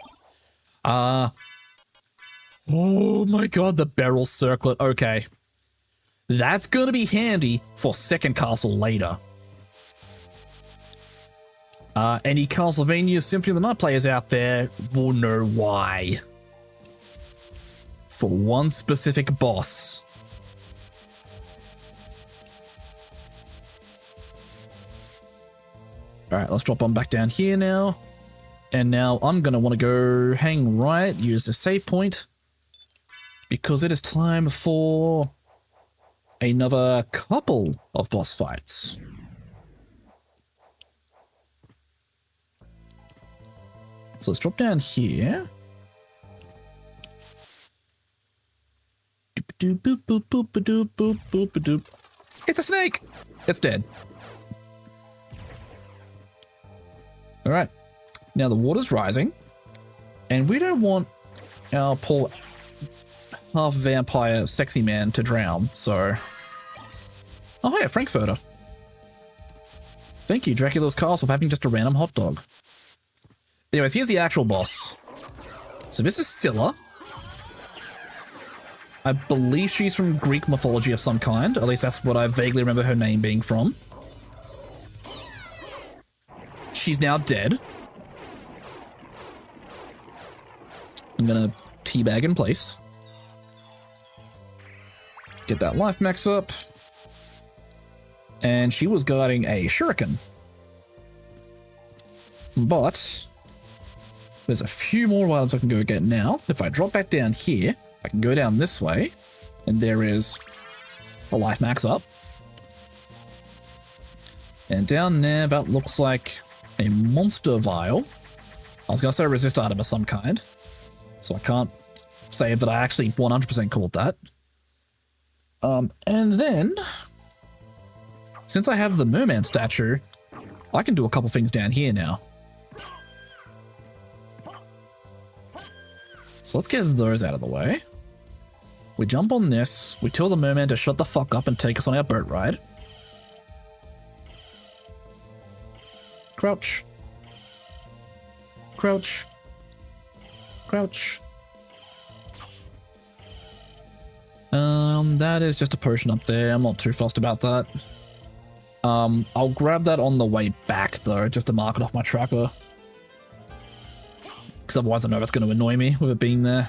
Oh my god, the barrel circlet. Okay. That's gonna be handy for second castle later. Any Castlevania Symphony of the Night players out there will know why. For one specific boss. Alright, let's drop on back down here now. And now I'm going to want to go hang right, use the save point. Because it is time for another couple of boss fights. So let's drop down here. It's a snake! It's dead. Alright, now the water's rising, and we don't want our poor half-vampire sexy man to drown, so... Oh, hiya, Frankfurter. Thank you, Dracula's Castle, for having just a random hot dog. Anyways, here's the actual boss. So this is Scylla. I believe she's from Greek mythology of some kind, at least that's what I vaguely remember her name being from. She's now dead. I'm gonna teabag in place. Get that life max up. And she was guarding a shuriken. But there's a few more items I can go get now. If I drop back down here, I can go down this way. And there is a life max up. And down there, that looks like a monster vial. I was going to say a resist item of some kind. So I can't say that I actually 100% called that. And then, since I have the merman statue, I can do a couple things down here now. So let's get those out of the way. We jump on this, we tell the merman to shut the fuck up and take us on our boat ride. Crouch. Crouch. Crouch. That is just a potion up there. I'm not too fussed about that. I'll grab that on the way back though, just to mark it off my tracker. Because otherwise I know it's going to annoy me with it being there.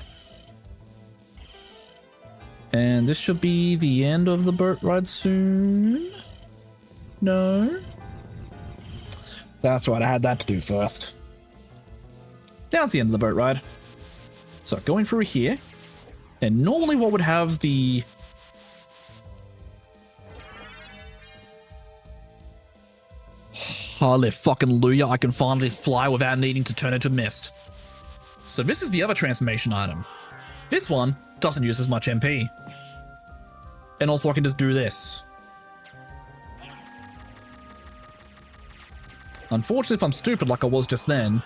And this should be the end of the boat ride soon. No? That's right, I had that to do first. That's the end of the boat ride. So going through here, and normally what would have the... Hallelujah, I can finally fly without needing to turn into mist. So this is the other transformation item. This one doesn't use as much MP. And also I can just do this. Unfortunately, if I'm stupid like I was just then,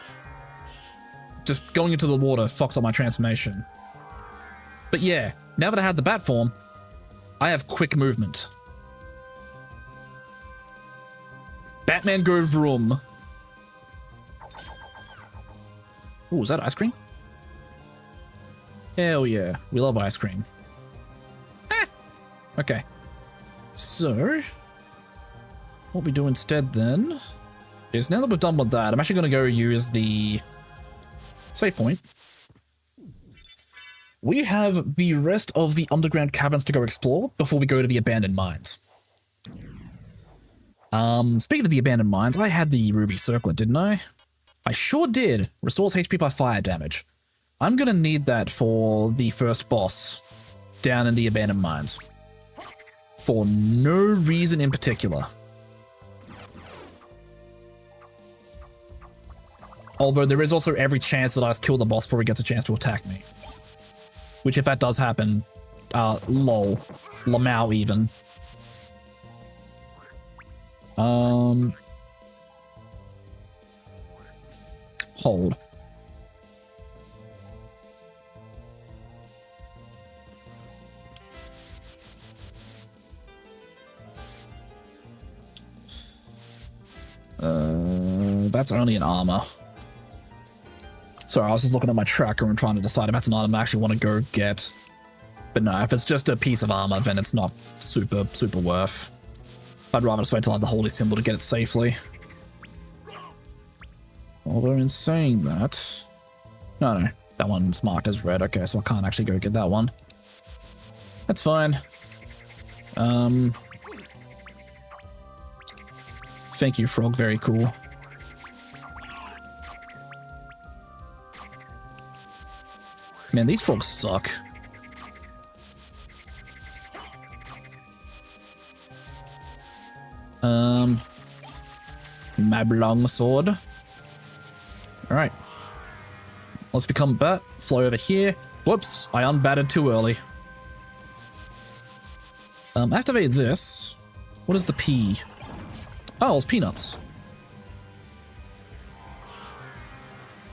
just going into the water fucks up my transformation. But yeah, now that I have the bat form, I have quick movement. Batman go vroom. Ooh, is that ice cream? Hell yeah, we love ice cream. Ah! Okay. So, what we do instead then is now that we've done with that, I'm actually going to go use the save point. We have the rest of the underground caverns to go explore before we go to the abandoned mines. Speaking of the abandoned mines, I had the ruby circlet, didn't I? I sure did. Restores HP by fire damage. I'm going to need that for the first boss down in the abandoned mines. For no reason in particular. Although there is also every chance that I kill the boss before he gets a chance to attack me. Which, if that does happen, lol. Lamau even. Hold. That's only an armor. Sorry, I was just looking at my tracker and trying to decide if that's an item I actually want to go get. But no, if it's just a piece of armor, then it's not super worth. I'd rather just wait till I have the holy symbol to get it safely. Although in saying that... No, that one's marked as red. Okay, so I can't actually go get that one. That's fine. Thank you, frog. Very cool. Man, these frogs suck. Mablong sword. Alright. Let's become bat. Fly over here. Whoops, I unbatted too early. Activate this. What is the P? Oh, it's peanuts.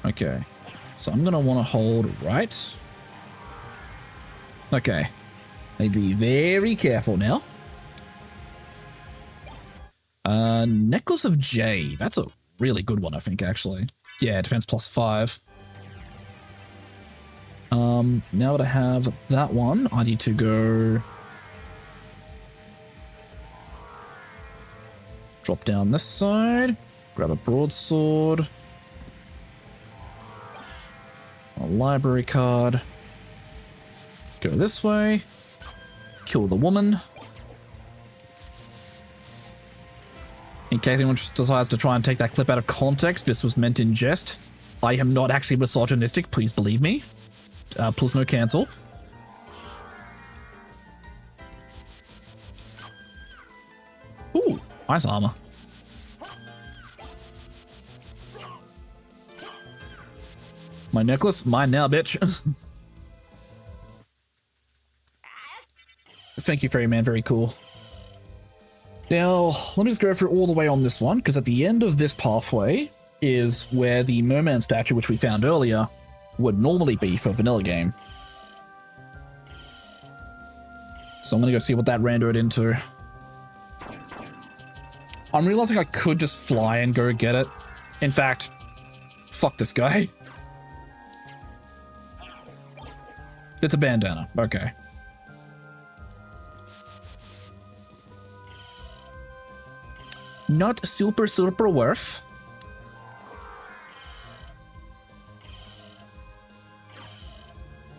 Okay. So I'm gonna want to hold right. Okay. Need to be very careful now. Necklace of J. That's a really good one, I think, actually. Yeah, defense +5. Now that I have that one, I need to go... drop down this side. Grab a broadsword. A library card. Go this way. Kill the woman. In case anyone decides to try and take that clip out of context, this was meant in jest. I am not actually misogynistic, please believe me. Please no cancel. Ooh, nice armor. My necklace? Mine now, bitch. Thank you, Ferryman. Very cool. Now, let me just go through all the way on this one, because at the end of this pathway is where the merman statue, which we found earlier, would normally be for a vanilla game. So I'm going to go see what that randoed into. I'm realizing I could just fly and go get it. In fact, fuck this guy. It's a bandana. Okay. Not super worth.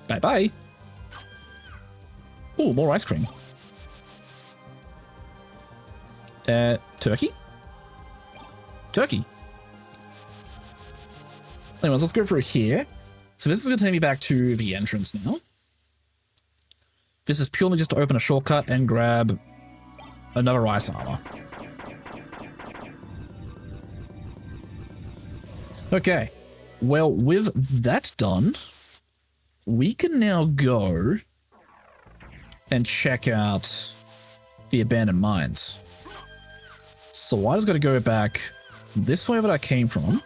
Bye-bye. Ooh, more ice cream. Turkey? Turkey. Anyways, let's go through here. So this is going to take me back to the entrance now. This is purely just to open a shortcut and grab another ice armor. Okay, well, with that done, we can now go and check out the abandoned mines. So I just got to go back this way that I came from.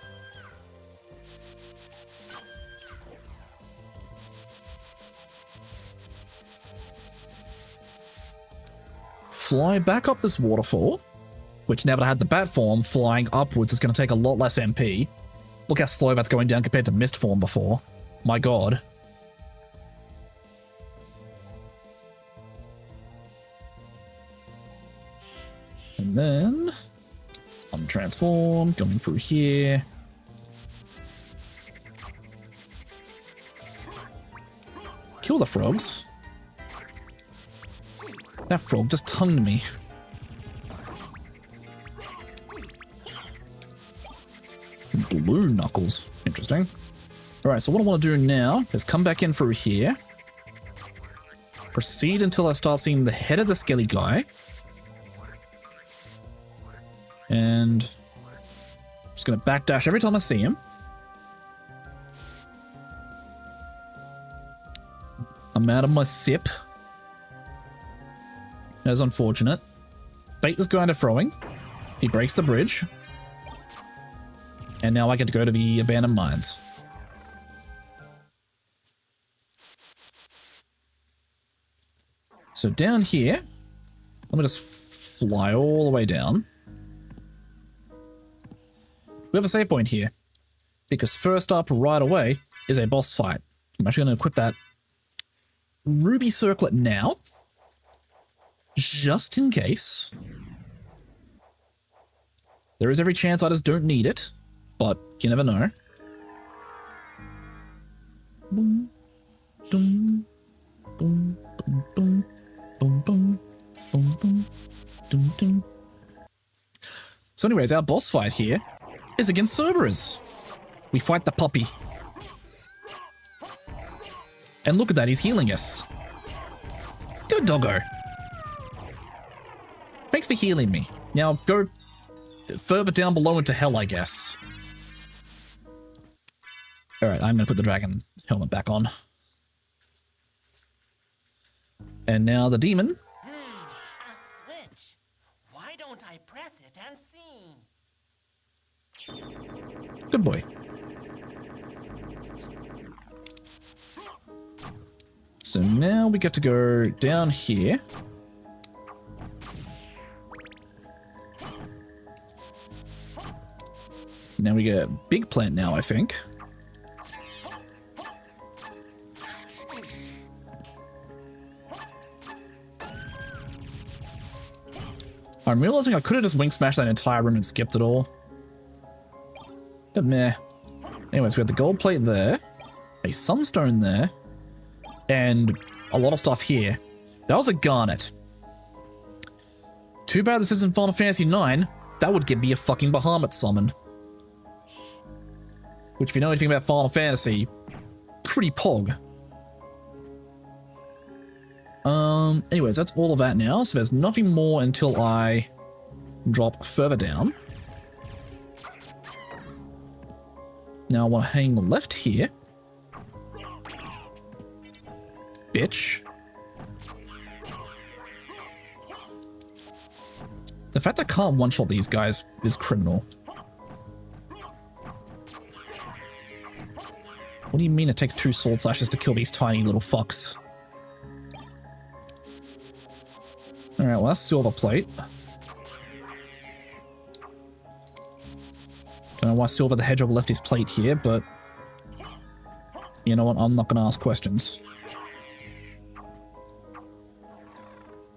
Fly back up this waterfall, which now that I had the bat form, flying upwards is going to take a lot less MP. Look how slow that's going down compared to mist form before. My god. And then... Untransform, going through here. Kill the frogs. That frog just tongued me. Blue knuckles. Interesting. Alright, so what I want to do now is come back in through here. Proceed until I start seeing the head of the skelly guy. And I'm just going to backdash every time I see him. I'm out of my sip. That's unfortunate. Bait this guy into throwing. He breaks the bridge. And now I get to go to the abandoned mines. So down here, let me just fly all the way down. We have a save point here, because first up right away is a boss fight. I'm actually going to equip that ruby circlet now, just in case. There is every chance I just don't need it, but you never know. Boom, boom, boom, boom, boom, boom, boom, boom, boom, boom, boom. So anyways, our boss fight here is against Cerberus. We fight the puppy. And look at that, he's healing us. Good doggo. Thanks for healing me. Now go further down below into hell, I guess. Alright, I'm going to put the dragon helmet back on. And now the demon. A switch. Why don't I press it and see? Good boy. So now we get to go down here. Now we get a big plant now, I think. I'm realizing I could have just wing smashed that entire room and skipped it all. But meh. Anyways, we have the gold plate there, a sunstone there, and a lot of stuff here. That was a garnet. Too bad this isn't Final Fantasy IX. That would give me a fucking Bahamut summon. Which, if you know anything about Final Fantasy, pretty pog. Anyways, that's all of that now. So there's nothing more until I drop further down. Now I want to hang left here. Bitch. The fact that I can't one-shot these guys is criminal. What do you mean it takes 2 sword slashes to kill these tiny little fucks? Alright, well that's silver plate. Don't know why Silver the Hedgehog left his plate here, but you know what, I'm not gonna ask questions.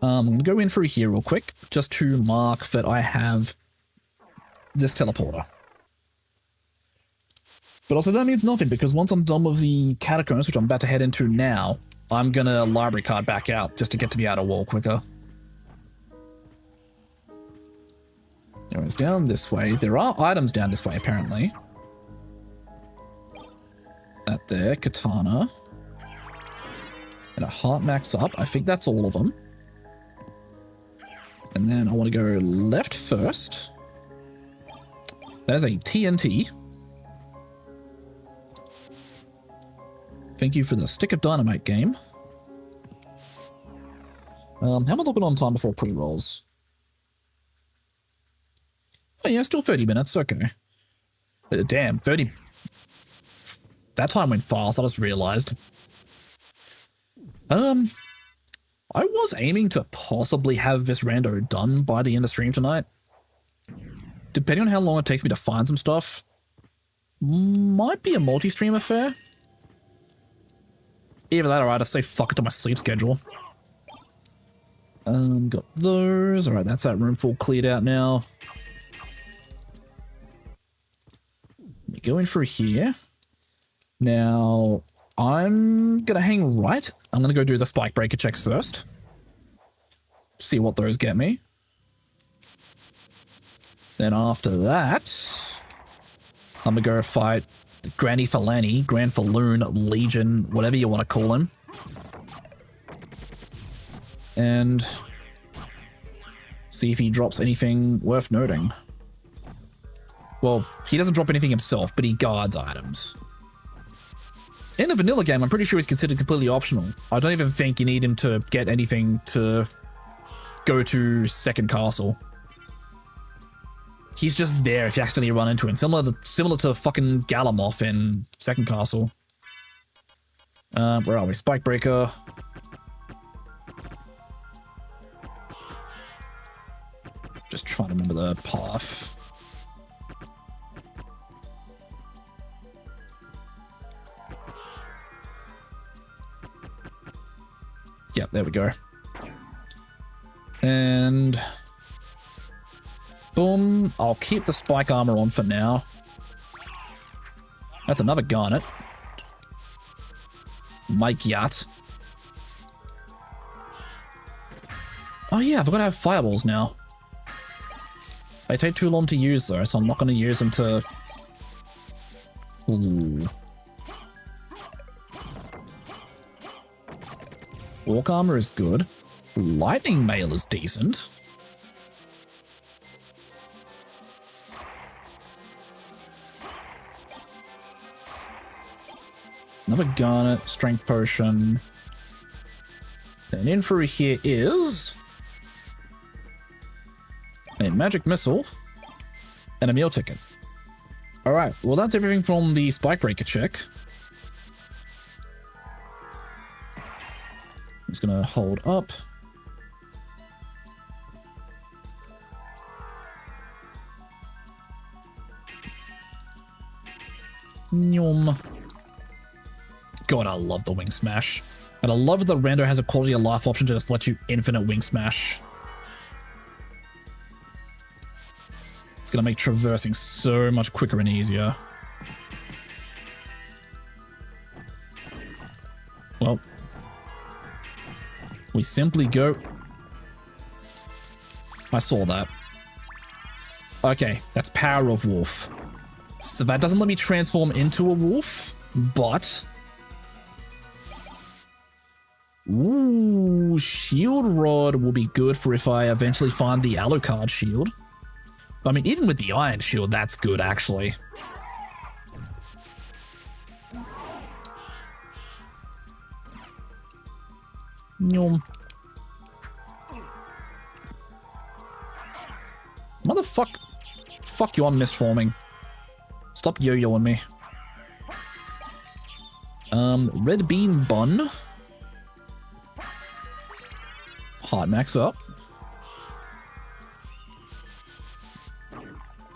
I'm gonna go in through here real quick, just to mark that I have this teleporter. But also that means nothing, because once I'm done with the catacombs, which I'm about to head into now, I'm gonna library card back out, just to get to the outer wall quicker. Anyways, down this way. There are items down this way, apparently. That there, katana. And a heart max up. I think that's all of them. And then I want to go left first. That is a TNT. Thank you for the stick of dynamite game. How am I looking on time before pre-rolls? Oh yeah, still 30 minutes, okay. Damn, 30... That time went fast, I just realized. I was aiming to possibly have this rando done by the end of stream tonight. Depending on how long it takes me to find some stuff, might be a multi-stream affair. Either that or I just say fuck it to my sleep schedule. Got those. Alright, that's that room full cleared out now. go in through here. Now, I'm going to hang right. I'm going to go do the spike breaker checks first. See what those get me. Then after that, I'm going to go fight Granny Falani, Grand Falloon, Legion, whatever you want to call him. And see if he drops anything worth noting. Well, he doesn't drop anything himself, but he guards items. In a vanilla game, I'm pretty sure he's considered completely optional. I don't even think you need him to get anything to go to second castle. He's just there if you accidentally run into him. Similar to fucking Galamoth in second castle. Where are we? Spike breaker. Just trying to remember the path. Yep, there we go. And boom. I'll keep the spike armor on for now. That's another garnet. Mike Yacht. Oh yeah, I've got to have fireballs now. They take too long to use though, so I'm not going to use them to... Ooh. Orc armor is good. Lightning mail is decent. Another garnet, strength potion. And in through here is a magic missile and a meal ticket. Alright, well that's everything from the spike breaker check. I'm just gonna hold up. Nyum. God, I love the wing smash. And I love that Rando has a quality of life option to just let you infinite wing smash. It's gonna make traversing so much quicker and easier. Well, we simply go... I saw that. Okay, that's Power of Wolf. So that doesn't let me transform into a wolf, but... Ooh, Shield Rod will be good for if I eventually find the Alucard shield. I mean, even with the Iron Shield, that's good, actually. Nyum. Motherfuck. Fuck you, I'm misforming. Stop yo-yoing me. Red Bean Bun. Heart max up.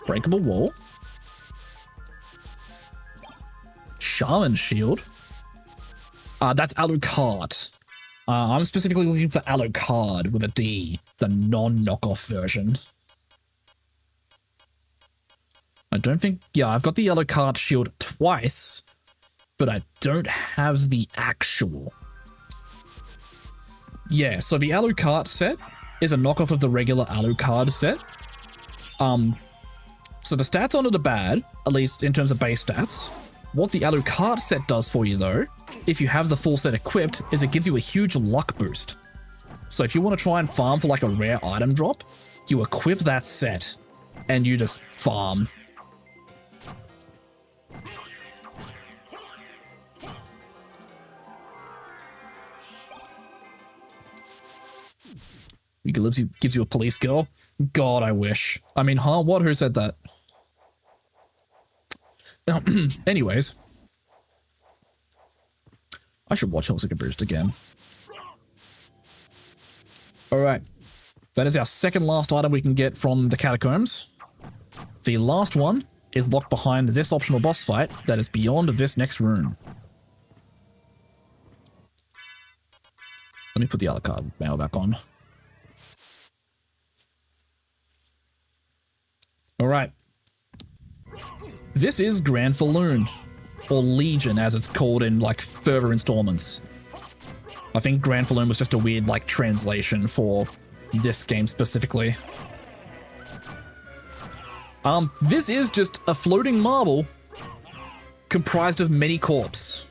Breakable Wall. Shaman Shield. That's Alucard. I'm specifically looking for Alucard with a D, the non-knockoff version. I don't think... Yeah, I've got the Alucard shield twice, but I don't have the actual. Yeah, so the Alucard set is a knockoff of the regular Alucard set. So the stats on it are bad, at least in terms of base stats. What the Alucard set does for you, though, if you have the full set equipped, is it gives you a huge luck boost. So if you want to try and farm for like a rare item drop, you equip that set, and you just farm. He gives you a police girl. God, I wish. I mean, huh? What? Who said that? Anyways. I should watch Hellsinger Boost again. Alright. That is our second last item we can get from the catacombs. The last one is locked behind this optional boss fight that is beyond this next room. Let me put the Alucard mail back on. Alright. This is Grand Falloon, or Legion as it's called in like further installments. I think Grand Falloon was just a weird like translation for this game specifically. This is just a floating marble comprised of many corpses.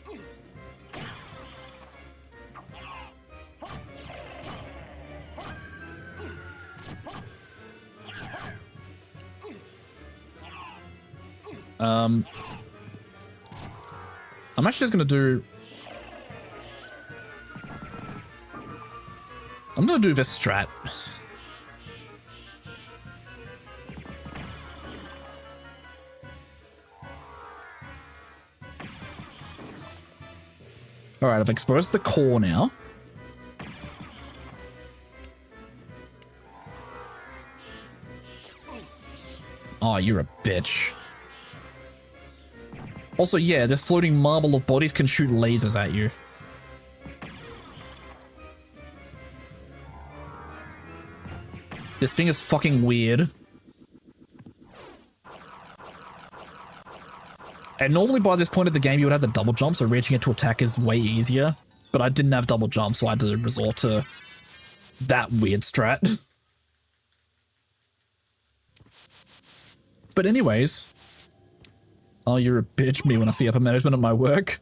I'm actually just gonna do... I'm gonna do this strat. Alright, I've exposed the core now. Oh, you're a bitch. Also, yeah, this floating marble of bodies can shoot lasers at you. This thing is fucking weird. And normally by this point of the game you would have the double jump, so reaching it to attack is way easier. But I didn't have double jump, so I had to resort to that weird strat. But anyways... Oh, you're a bitch. Me when I see upper management at my work.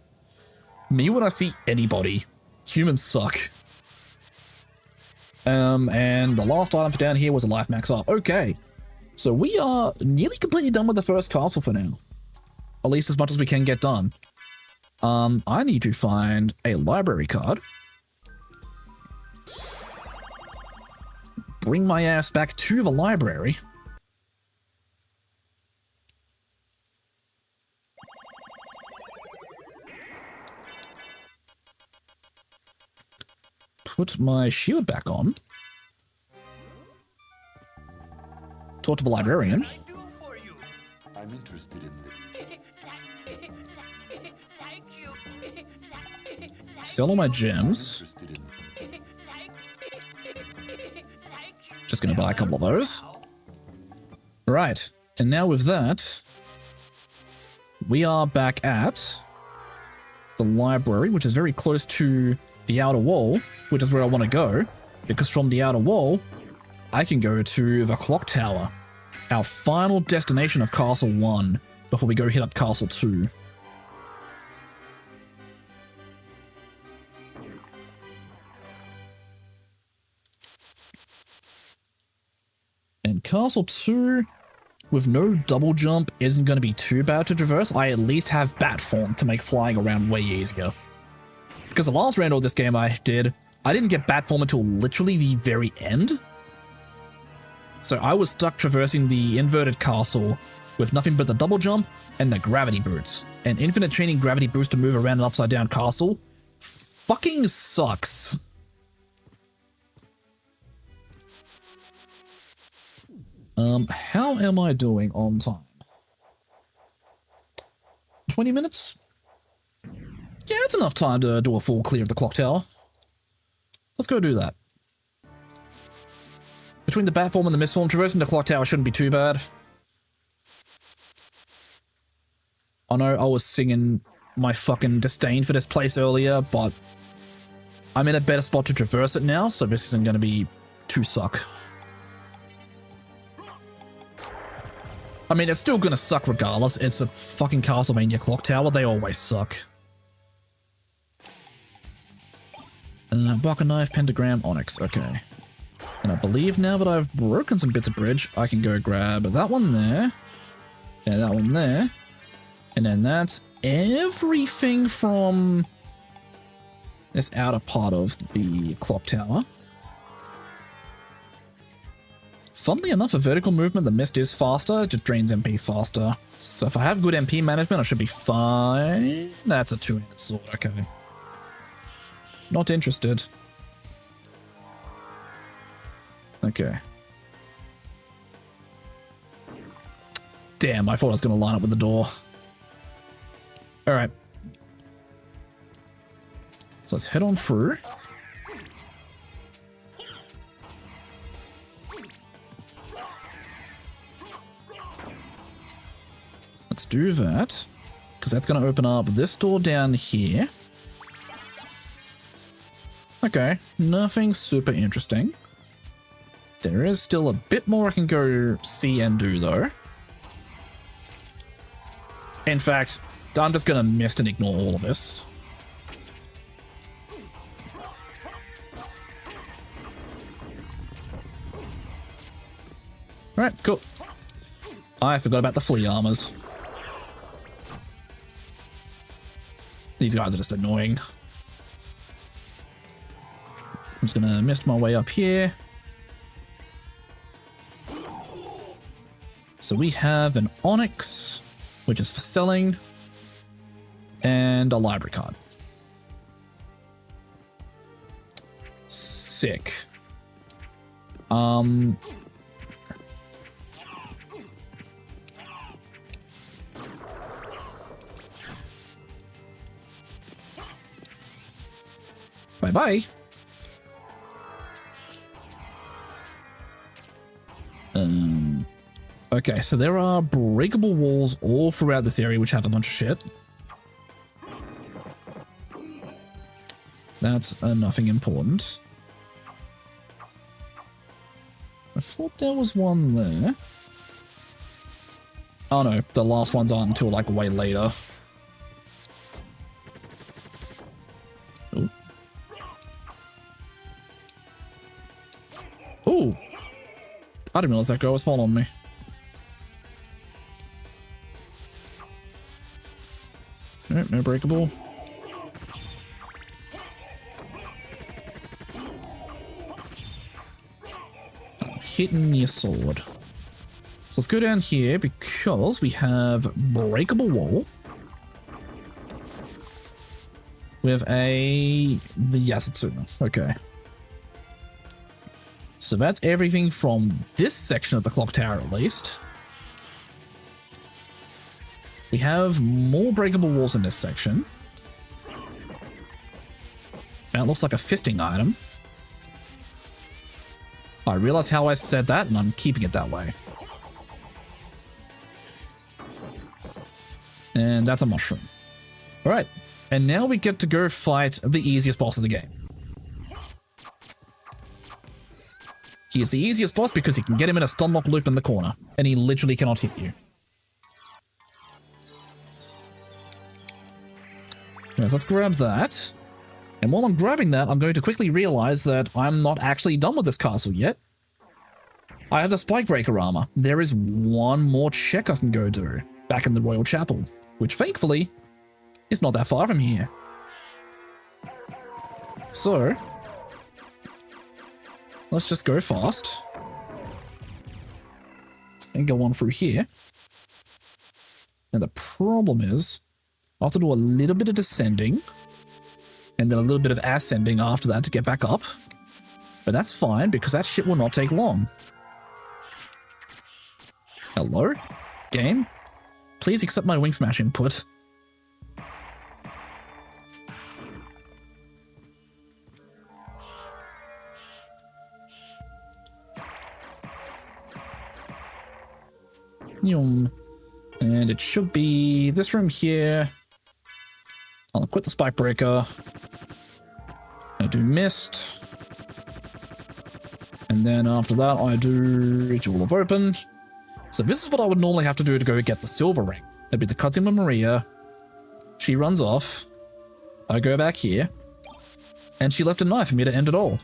Me when I see anybody. Humans suck. And the last item for down here was a life max up. Okay. So we are nearly completely done with the first castle for now. At least as much as we can get done. I need to find a library card. Bring my ass back to the library. Put my shield back on. Talk to the librarian. I'm interested in this. Sell all my gems. Just gonna buy a couple of those. Right, and now with that, we are back at the library, which is very close to the outer wall, which is where I want to go, because from the outer wall, I can go to the clock tower, our final destination of Castle 1, before we go hit up Castle 2. And Castle 2, with no double jump, isn't going to be too bad to traverse. I at least have bat form to make flying around way easier. Because the last Rando of this game I didn't get bat form until literally the very end. So I was stuck traversing the inverted castle with nothing but the double jump and the gravity boots. And infinite chaining gravity boots to move around an upside down castle fucking sucks. How am I doing on time? 20 minutes? Yeah, it's enough time to do a full clear of the clock tower. Let's go do that. Between the bat form and the mist form, traversing the clock tower shouldn't be too bad. I know I was singing my fucking disdain for this place earlier, but I'm in a better spot to traverse it now, so this isn't going to be too suck. I mean, it's still going to suck regardless. It's a fucking Castlevania clock tower. They always suck. Block a knife, pentagram, onyx. Okay. And I believe now that I've broken some bits of bridge, I can go grab that one there. And that one there. And then that's everything from this outer part of the clock tower. Funnily enough, a vertical movement, the mist is faster. It just drains MP faster. So if I have good MP management, I should be fine. That's a two-handed sword. Okay. Not interested. Okay. Damn, I thought I was going to line up with the door. Alright. So let's head on through. Let's do that. Because that's going to open up this door down here. Okay, nothing super interesting. There is still a bit more I can go see and do, though. In fact, I'm just going to mist and ignore all of this. Alright, cool. I forgot about the flea armors. These guys are just annoying. I'm just gonna mist my way up here. So we have an onyx, which is for selling, and a library card. Sick. Bye-bye. Okay, so there are breakable walls all throughout this area which have a bunch of shit. That's nothing important. I thought there was one there. Oh no, the last ones aren't until like way later. Ooh. Ooh! I didn't realize that girl was following me. Alright, no breakable. Hitting your sword. So let's go down here because we have breakable wall. We have the Yasutsuna. Okay. So that's everything from this section of the clock tower at least. We have more breakable walls in this section. That looks like a fisting item. I realize how I said that, and I'm keeping it that way. And that's a mushroom. Alright, and now we get to go fight the easiest boss of the game. He is the easiest boss because you can get him in a stun lock loop in the corner, and he literally cannot hit you. Yes, let's grab that. And while I'm grabbing that, I'm going to quickly realize that I'm not actually done with this castle yet. I have the spike breaker armor. There is one more check I can go do back in the Royal Chapel, which thankfully is not that far from here. So, let's just go fast and go on through here. And the problem is, I have to do a little bit of descending and then a little bit of ascending after that to get back up. But that's fine because that shit will not take long. Hello? Game? Please accept my wing smash input. Yum. And it should be this room here. I'll equip the spike breaker. I do mist. And then after that I do Jewel of Open. So this is what I would normally have to do to go get the silver ring. That'd be the cutscene with Maria. She runs off. I go back here. And she left a knife for me to end it all.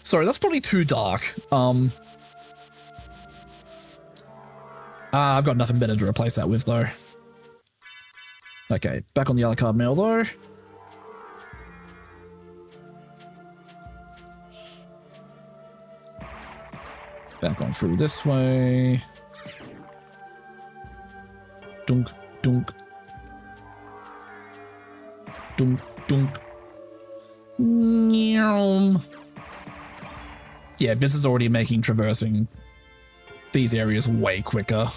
Sorry, that's probably too dark. I've got nothing better to replace that with, though. Okay, back on the Alucard mail, though. Back on through this way. Dunk, dunk. Dunk, dunk. Yeah, this is already making traversing these areas way quicker.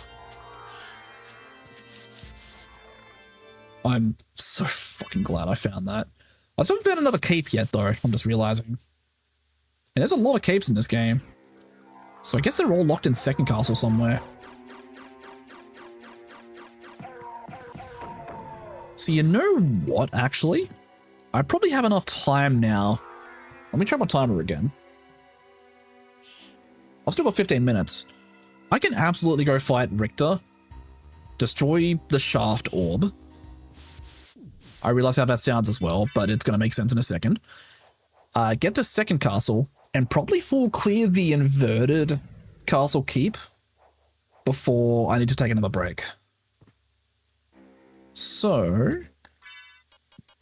I'm so fucking glad I found that. I still haven't found another cape yet, though. I'm just realizing. And there's a lot of capes in this game. So I guess they're all locked in second castle somewhere. So you know what, actually? I probably have enough time now. Let me check my timer again. I've still got 15 minutes. I can absolutely go fight Richter. Destroy the shaft orb. I realize how that sounds as well, but it's going to make sense in a second. Get to second castle and probably full clear the inverted castle keep before I need to take another break. So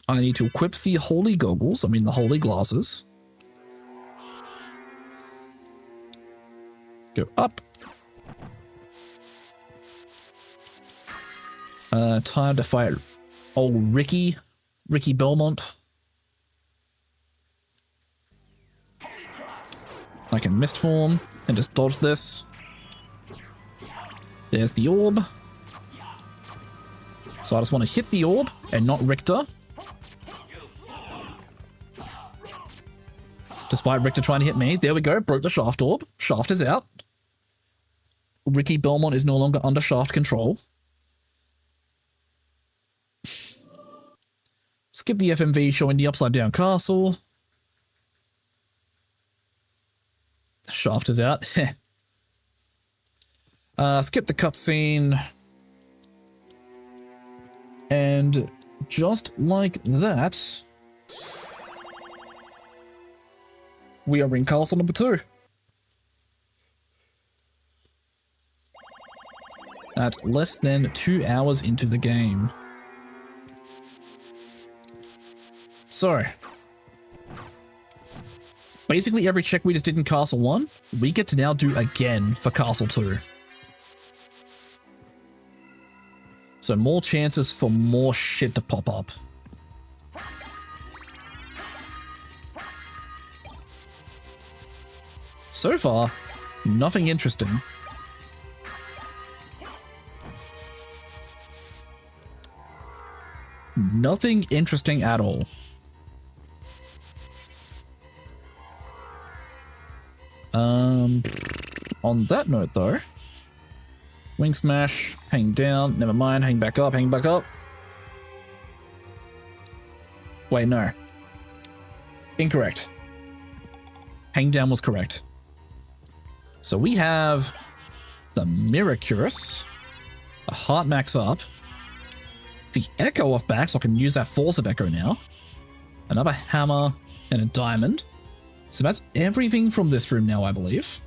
I need to equip the holy goggles, the holy glasses. Go up. Time to fight old Ricky Belmont. I can mist form and just dodge this. There's the orb. So I just want to hit the orb and not Richter. Despite Richter trying to hit me. There we go. Broke the shaft orb. Shaft is out. Ricky Belmont is no longer under shaft control. Skip the FMV showing the upside down castle. Shaft is out. Skip the cutscene. And just like that, we are in castle number 2. At less than 2 hours into the game. So, basically every check we just did in Castle 1, we get to now do again for Castle 2. So more chances for more shit to pop up. So far, nothing interesting. Nothing interesting at all. On that note though, wing smash, hang down, never mind, hang back up, hang back up. Wait, no. Incorrect. Hang down was correct. So we have the Miraculous, a heart max up, the Echo off back, so I can use that Force of Echo now, another hammer, and a diamond. So that's everything from this room now, I believe.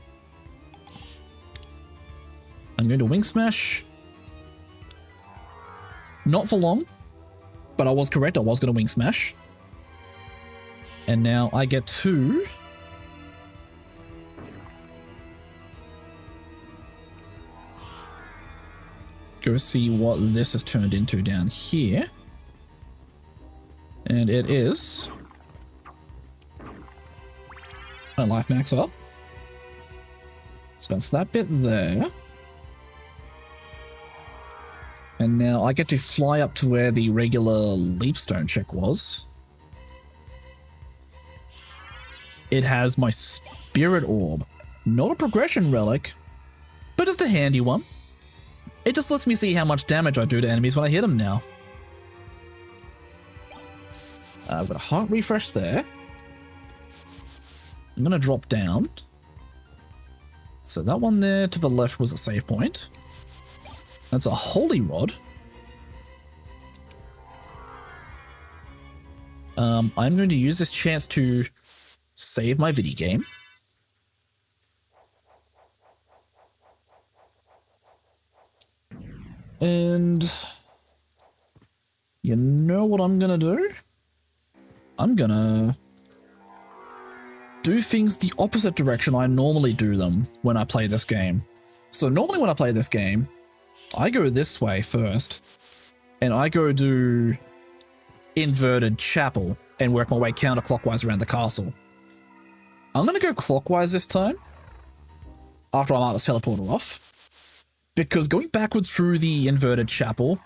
I'm going to wing smash. Not for long, but I was correct. I was going to wing smash. And now I get to go see what this has turned into down here. And it is my life max up. So that's that bit there. And now I get to fly up to where the regular leapstone check was. It has my spirit orb. Not a progression relic, but just a handy one. It just lets me see how much damage I do to enemies when I hit them now. I've got a heart refresh there. I'm going to drop down. So that one there to the left was a save point. That's a holy rod. I'm going to use this chance to save my video game. And you know what I'm gonna do? I'm gonna do things the opposite direction I normally do them when I play this game. So normally when I play this game, I go this way first, and I go do inverted chapel and work my way counterclockwise around the castle. I'm gonna go clockwise this time, after I Artist Teleporter off, because going backwards through the inverted chapel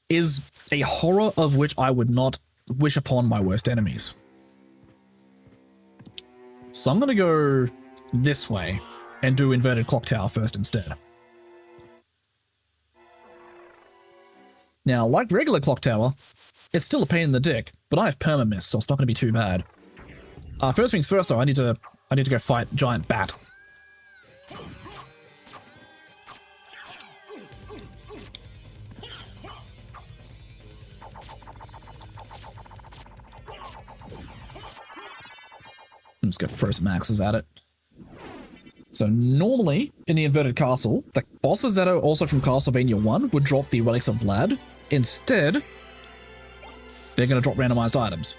is a horror of which I would not wish upon my worst enemies. So I'm gonna go this way and do inverted clock tower first instead. Now, like regular clock tower, it's still a pain in the dick, but I have perma-miss, so it's not going to be too bad. First things first, though, I need to go fight giant bat. I'm just going to throw some axes at it. So normally, in the inverted castle, the bosses that are also from Castlevania 1 would drop the Relics of Vlad. Instead, they're going to drop randomized items.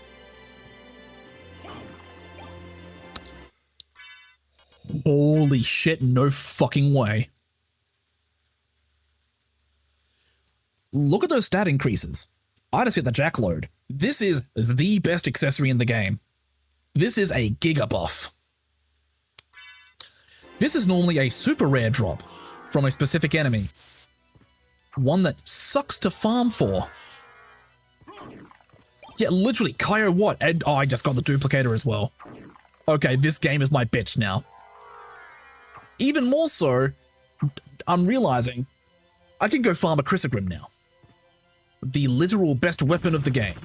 Holy shit, no fucking way. Look at those stat increases. I just hit the jackload. This is the best accessory in the game. This is a giga buff. This is normally a super rare drop from a specific enemy. One that sucks to farm for. Yeah, literally, Kaio what? And oh, I just got the duplicator as well. Okay, this game is my bitch now. Even more so, I'm realizing I can go farm a Chrysogrim now. The literal best weapon of the game.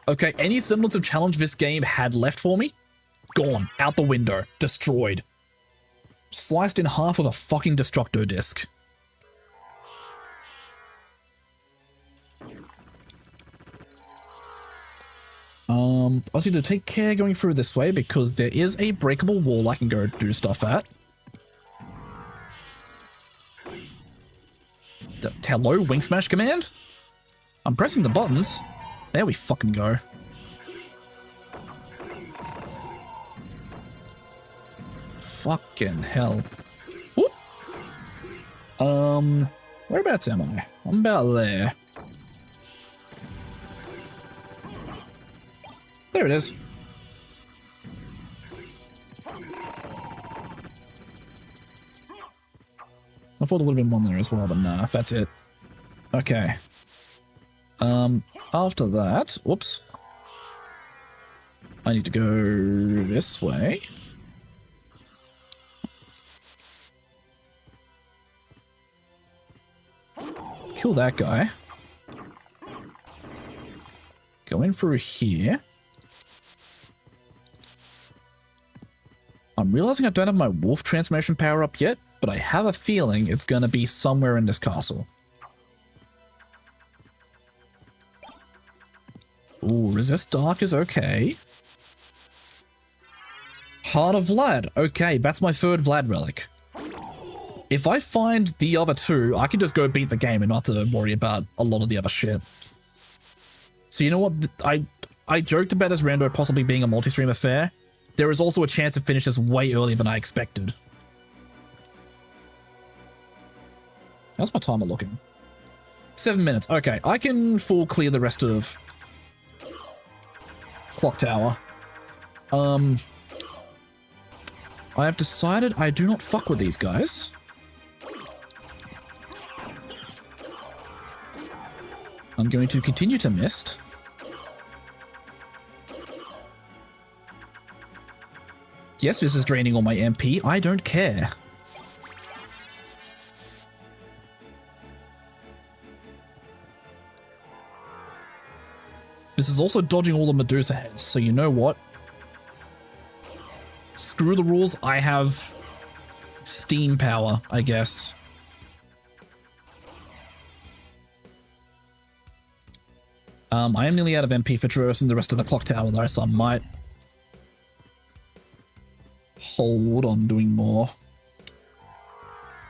Okay, any semblance of challenge this game had left for me? Gone. Out the window. Destroyed. Sliced in half with a fucking Destructo disc. I also need to take care going through this way because there is a breakable wall I can go do stuff at. Hello, Wing Smash command? I'm pressing the buttons. There we fucking go. Fucking hell. Whoop. Whereabouts am I? I'm about there. There it is. I thought there would have been one there as well, but nah, that's it. Okay. After that, whoops. I need to go this way. Kill that guy. Go in through here. I'm realizing I don't have my wolf transformation power up yet, but I have a feeling it's going to be somewhere in this castle. Ooh, resist dark is okay. Heart of Vlad. Okay, that's my third Vlad relic. If I find the other two, I can just go beat the game and not have to worry about a lot of the other shit. So you know what? I joked about this Rando possibly being a multi-stream affair. There is also a chance to finish this way earlier than I expected. How's my timer looking? 7 minutes. Okay, I can full clear the rest of Clock Tower. I have decided I do not fuck with these guys. I'm going to continue to mist. Yes, this is draining all my MP. I don't care. This is also dodging all the Medusa heads, so you know what? Screw the rules, I have steam power, I guess. I am nearly out of MP for traversing the rest of the clock tower though, so I might hold on doing more.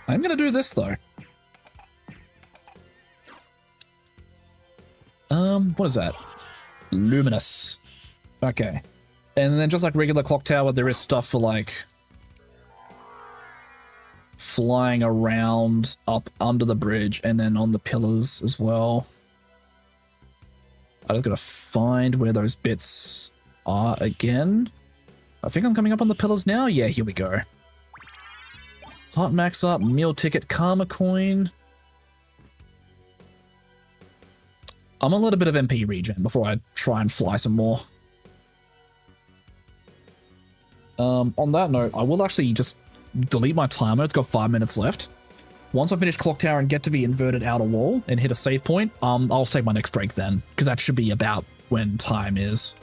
I'm gonna do this though. What is that? Luminous. Okay. And then just like regular clock tower, there is stuff for like flying around up under the bridge and then on the pillars as well. I just gotta find where those bits are again. I think I'm coming up on the pillars now. Yeah, here we go. Heart max up, meal ticket, karma coin. I'm gonna let a bit of MP regen before I try and fly some more. On that note, I will actually just delete my timer. It's got 5 minutes left. Once I finish Clock Tower and get to the inverted outer wall and hit a save point, I'll take my next break then, because that should be about when time is.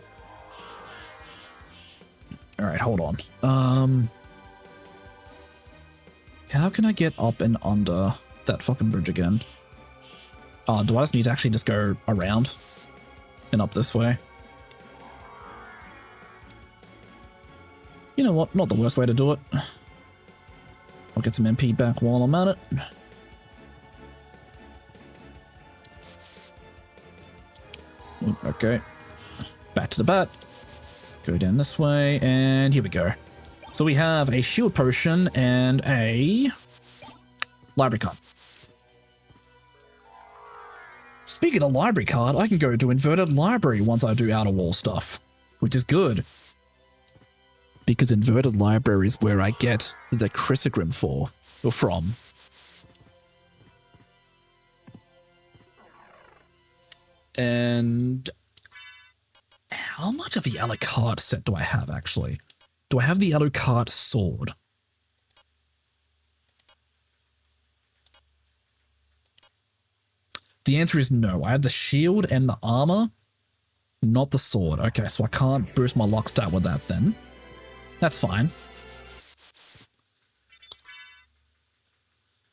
All right, hold on. How can I get up and under that fucking bridge again? Oh, do I just need to actually just go around and up this way? You know what? Not the worst way to do it. I'll get some MP back while I'm at it. Okay. Back to the bat. Go down this way, and here we go. So we have a shield potion and a library card. Speaking of library card, I can go to inverted library once I do outer wall stuff, which is good. Because inverted library is where I get the Chrysogrim from. And how much of the Alucard set do I have, actually? Do I have the Alucard sword? The answer is no. I have the shield and the armor, not the sword. Okay, so I can't boost my lock stat with that then. That's fine.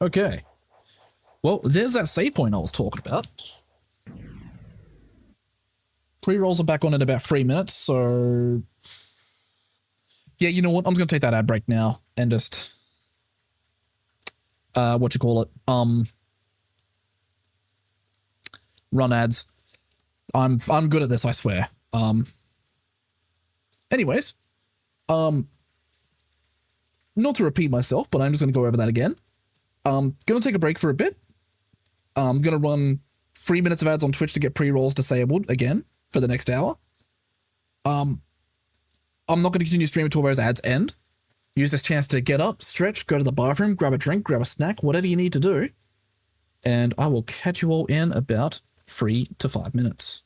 Okay. Well, there's that save point I was talking about. Pre-rolls are back on in about 3 minutes, so... Yeah, you know what? I'm just going to take that ad break now and just... run ads. I'm good at this, I swear. Anyways, not to repeat myself, but I'm just going to go over that again. Going to take a break for a bit. I'm going to run 3 minutes of ads on Twitch to get pre-rolls disabled again for the next hour. I'm not going to continue streaming until those ads end. Use this chance to get up, stretch, go to the bathroom, grab a drink, grab a snack, whatever you need to do. And I will catch you all in about 3 to 5 minutes.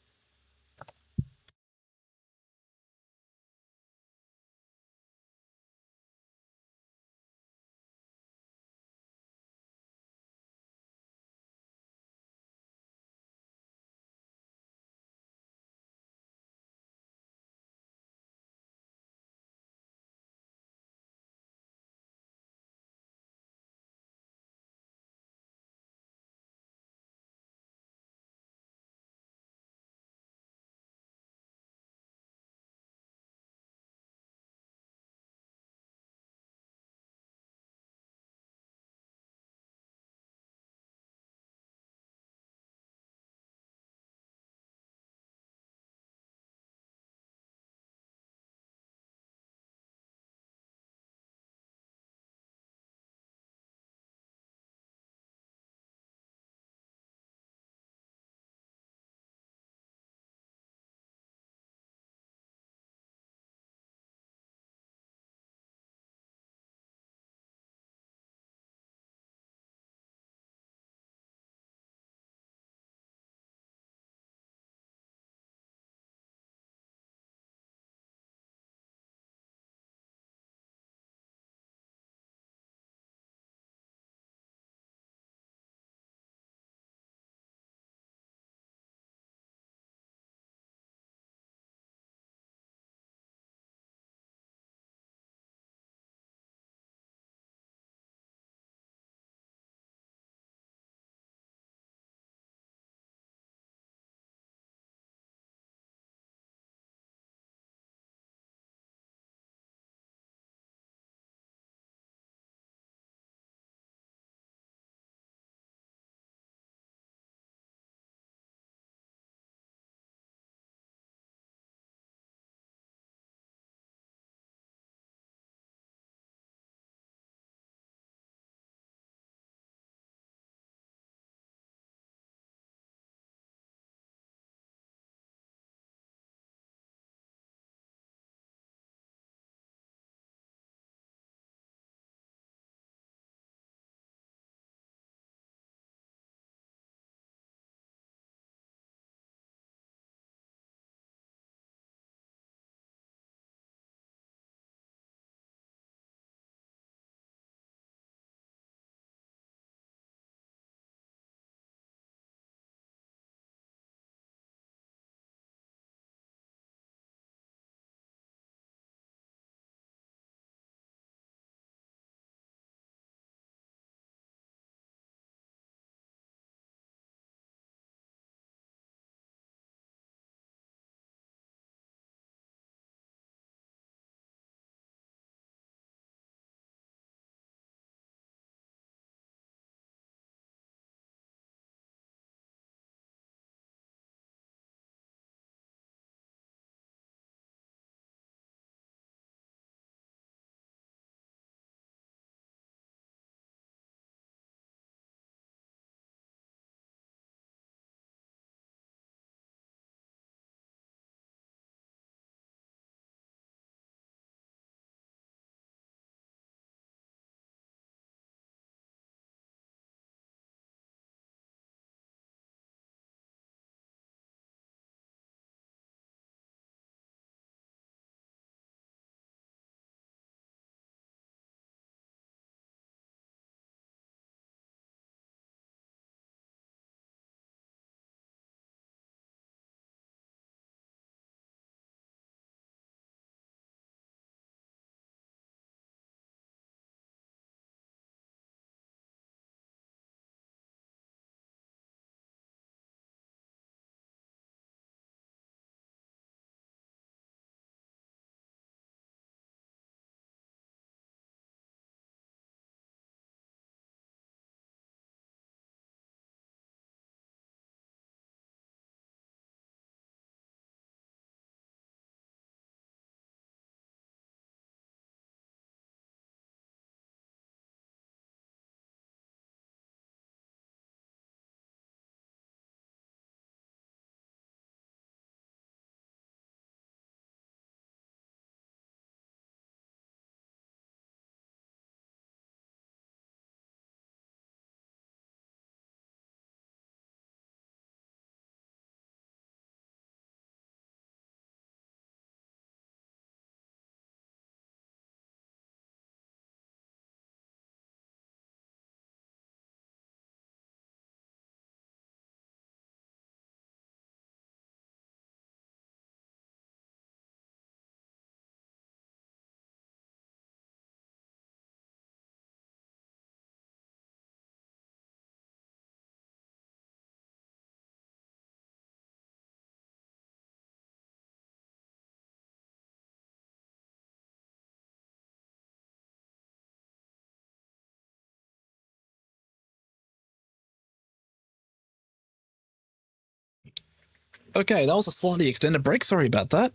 Okay, that was a slightly extended break. Sorry about that.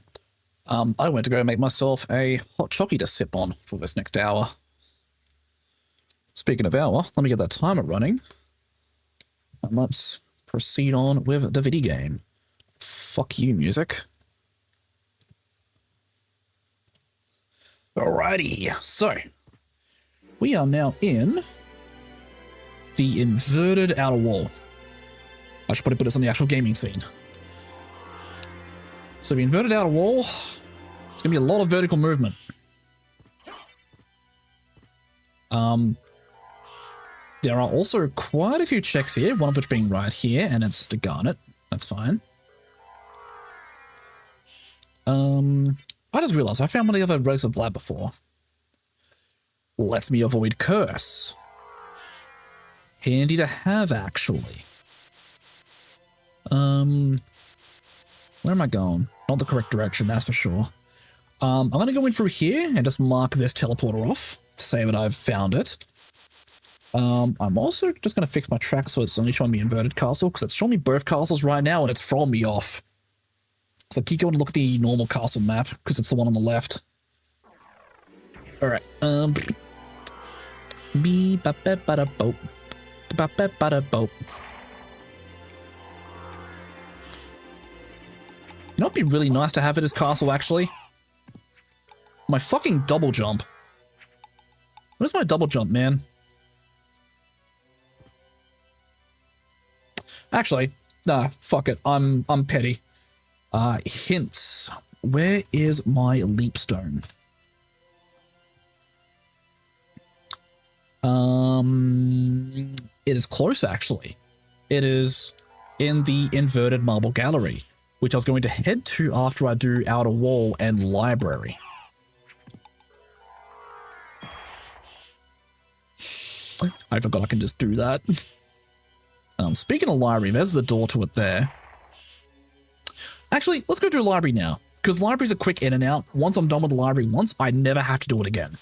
I went to go make myself a hot chockey to sip on for this next hour. Speaking of hour, let me get that timer running. And let's proceed on with the video game. Fuck you, music. Alrighty, so we are now in the inverted outer wall. I should probably put this on the actual gaming scene. So the inverted outer wall, it's gonna be a lot of vertical movement. There are also quite a few checks here, one of which being right here, and it's just a garnet. That's fine. I just realized I found one of the other relics of lab before. Lets me avoid curse. Handy to have, actually. Where am I going? Not the correct direction, that's for sure. I'm gonna go in through here and just mark this teleporter off to say that I've found it. I'm also just gonna fix my track so it's only showing me inverted castle, because it's showing me both castles right now and it's throwing me off. So keep going to look at the normal castle map, because it's the one on the left. Alright, Be-ba-ba-ba-da-boat. Ba-ba-ba-da-boat. You know what'd be really nice to have at his castle, actually? My fucking double jump. Where's my double jump, man? Actually, nah, fuck it. I'm petty. Hints. Where is my leapstone? It is close, actually. It is in the inverted marble gallery, which I was going to head to after I do outer wall and library. I forgot I can just do that. Speaking of library, there's the door to it there. Actually, let's go do library now, because library's a quick in and out. Once I'm done with the library once, I never have to do it again.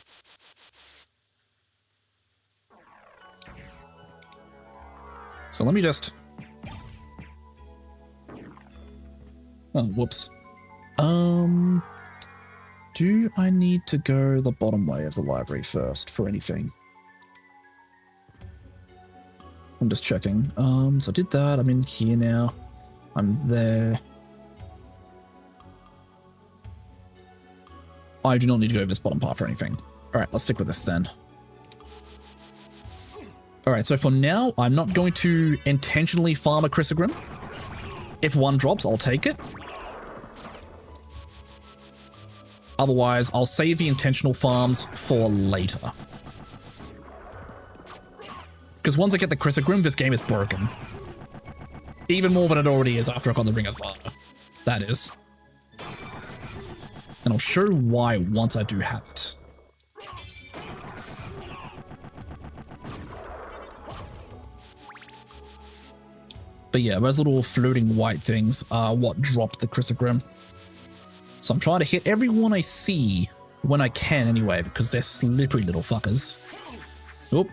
So let me just... Oh, whoops. Do I need to go the bottom way of the library first for anything? I'm just checking. So I did that. I'm in here now. I'm there. I do not need to go over this bottom part for anything. All right, let's stick with this then. All right, so for now, I'm not going to intentionally farm a Chrysogrim. If one drops, I'll take it. Otherwise, I'll save the intentional farms for later. Because once I get the Chrysogrim, this game is broken. Even more than it already is after I got the Ring of Fire. That is. And I'll show why once I do have it. But yeah, those little floating white things are what dropped the Chrysogrim. So I'm trying to hit everyone I see when I can anyway, because they're slippery little fuckers. Oop.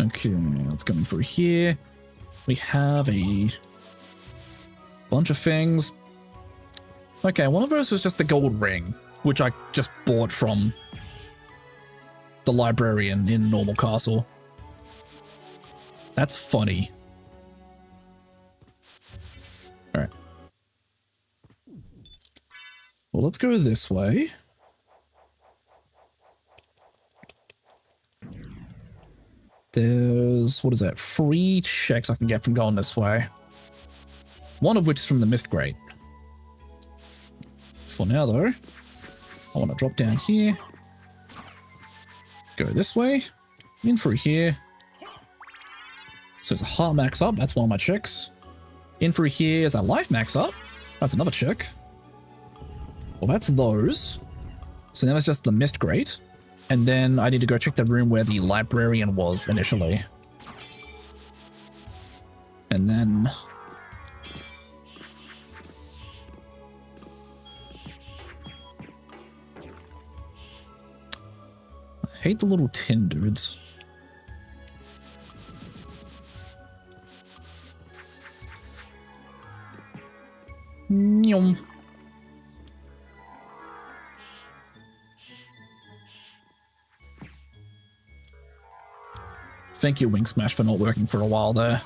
Okay, let's come through here. We have a bunch of things. Okay, one of those was just the gold ring, which I just bought from the librarian in normal castle. That's funny. Alright. Well, let's go this way. There's, what is that, 3 checks I can get from going this way. One of which is from the Mist Grate. For now, though, I want to drop down here. Go this way. In through here. So it's a heart max up. That's one of my checks. In through here is a life max up. That's another check. Well, that's those. So now it's just the Mist Grate. And then I need to go check the room where the librarian was initially. And then... I hate the little tin dudes. Nyum. Thank you, Wing Smash, for not working for a while there.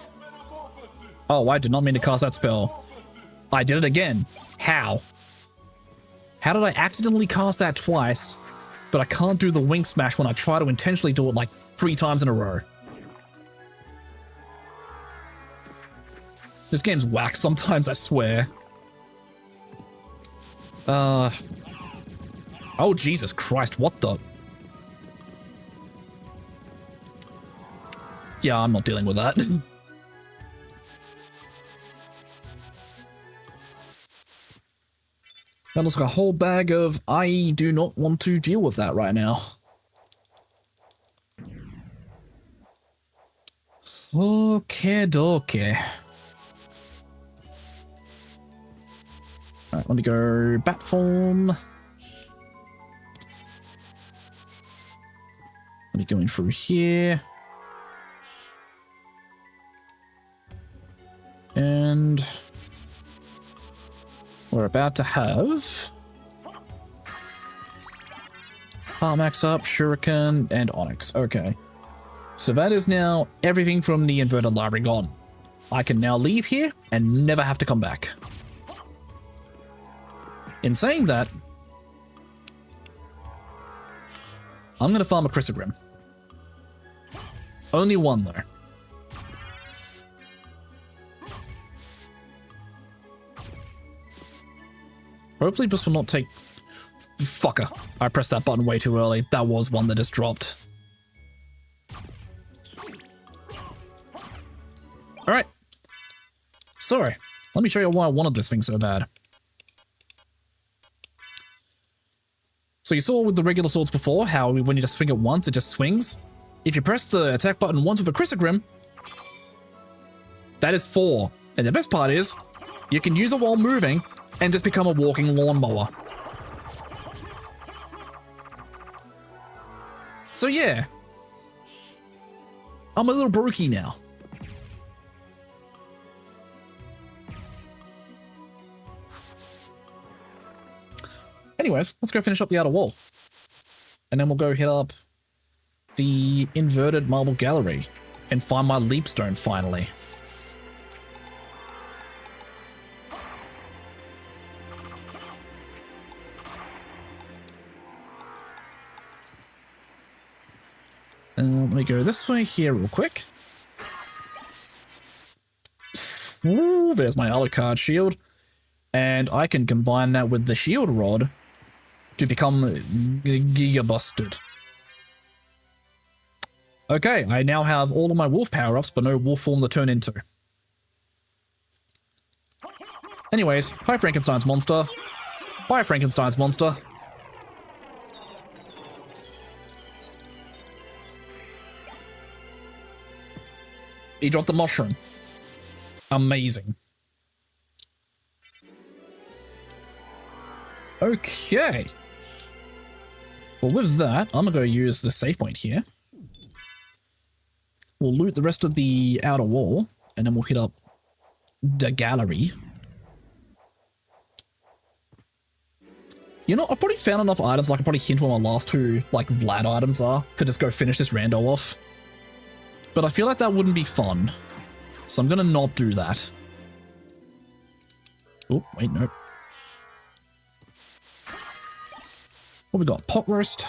Oh, I did not mean to cast that spell. I did it again. How? How did I accidentally cast that twice, but I can't do the Wing Smash when I try to intentionally do it like 3 times in a row? This game's whack sometimes, I swear. Oh, Jesus Christ, what the? Yeah, I'm not dealing with that. That looks like a whole bag of, I do not want to deal with that right now. Okay, dokie. Alright, let me go bat form. Let me go in through here. And we're about to have Max up, Shuriken, and Onyx. Okay. So that is now everything from the inverted library gone. I can now leave here and never have to come back. In saying that, I'm going to farm a Chrysogrim. Only one, though. Hopefully this will not take... Fucker. I pressed that button way too early. That was one that just dropped. Alright. Sorry. Let me show you why I wanted this thing so bad. So you saw with the regular swords before, how when you just swing it once, it just swings. If you press the attack button once with a Chrysogrim, that is 4. And the best part is, you can use it while moving, and just become a walking lawnmower. So yeah. I'm a little brokey now. Anyways, let's go finish up the outer wall. And then we'll go hit up the inverted marble gallery and find my leapstone finally. Let me go this way here real quick. Ooh, there's my Alucard shield. And I can combine that with the shield rod to become Giga Busted. Okay, I now have all of my wolf power-ups, but no wolf form to turn into. Anyways, hi Frankenstein's monster. Bye Frankenstein's monster. He dropped the mushroom. Amazing. Okay. Well, with that, I'm gonna go use the save point here. We'll loot the rest of the outer wall, and then we'll hit up the gallery. You know, I've probably found enough items, like I probably hint where my last 2, like, Vlad items are, to just go finish this rando off. But I feel like that wouldn't be fun. So I'm gonna not do that. Oh, wait, no. What we got? Pot roast.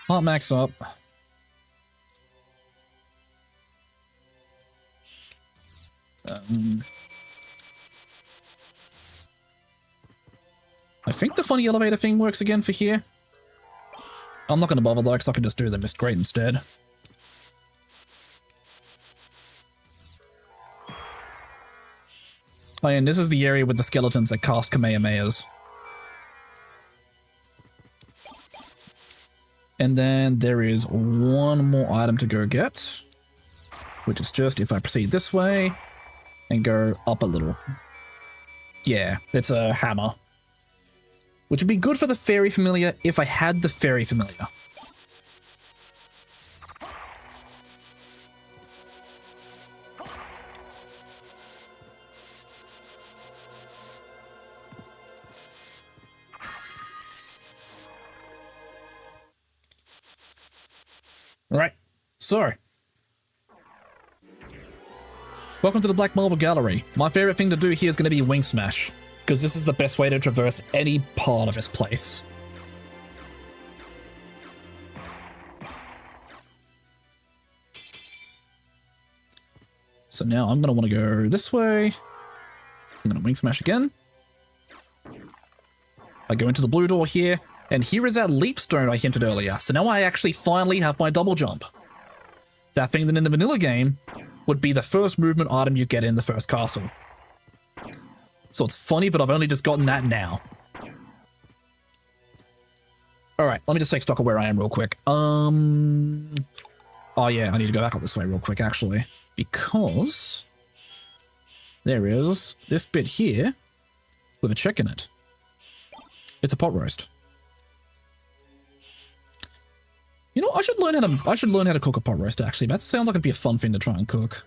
Heart max up. I think the funny elevator thing works again for here. I'm not going to bother though, because I can just do the Mist Grate instead. Oh, and this is the area with the skeletons that cast Kamehamehas. And then there is one more item to go get, which is just if I proceed this way and go up a little. Yeah, it's a hammer. Which would be good for the Fairy Familiar if I had the Fairy Familiar. All right, so welcome to the Black Marble Gallery. My favorite thing to do here is going to be Wing Smash, because this is the best way to traverse any part of this place. So now I'm going to want to go this way. I'm going to Wing Smash again. I go into the blue door here, and here is that leap stone I hinted earlier. So now I actually finally have my double jump. That thing that in the vanilla game would be the first movement item you get in the first castle. So it's funny, but I've only just gotten that now. Alright, let me just take stock of where I am real quick. Oh yeah, I need to go back up this way real quick, actually. Because there is this bit here with a check in it. It's a pot roast. You know, I should learn how to cook a pot roast, actually. That sounds like it'd be a fun thing to try and cook.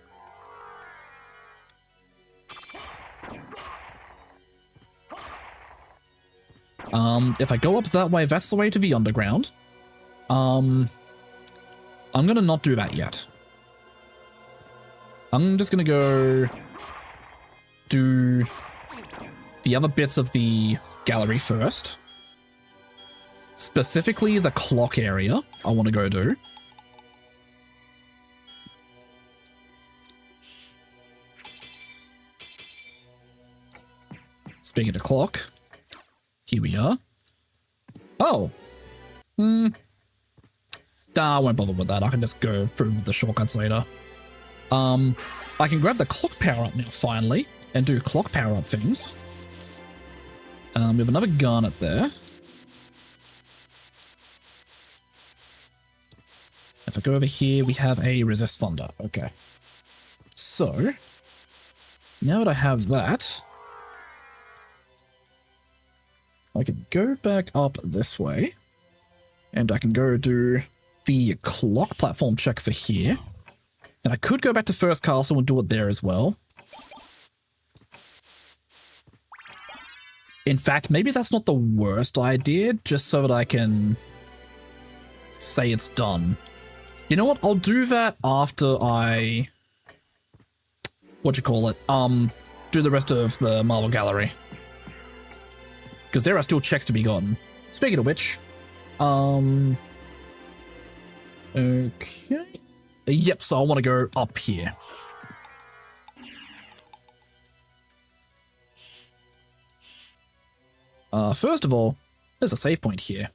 If I go up that way, that's the way to the underground. I'm gonna not do that yet. I'm just gonna go do the other bits of the gallery first. Specifically the clock area I want to go do. Speaking of clock, here we are. Oh. Nah, I won't bother with that. I can just go through the shortcuts later. I can grab the clock power-up now, finally, and do clock power-up things. We have another garnet there. If I go over here, we have a resist thunder. Okay. So, now that I have that, I can go back up this way, and I can go do the clock platform check for here. And I could go back to First Castle and do it there as well. In fact, maybe that's not the worst idea, just so that I can say it's done. You know what? I'll do that after I... do the rest of the Marble Gallery. Because there are still checks to be gotten. Speaking of which, okay. Yep, so I want to go up here. First of all, there's a save point here.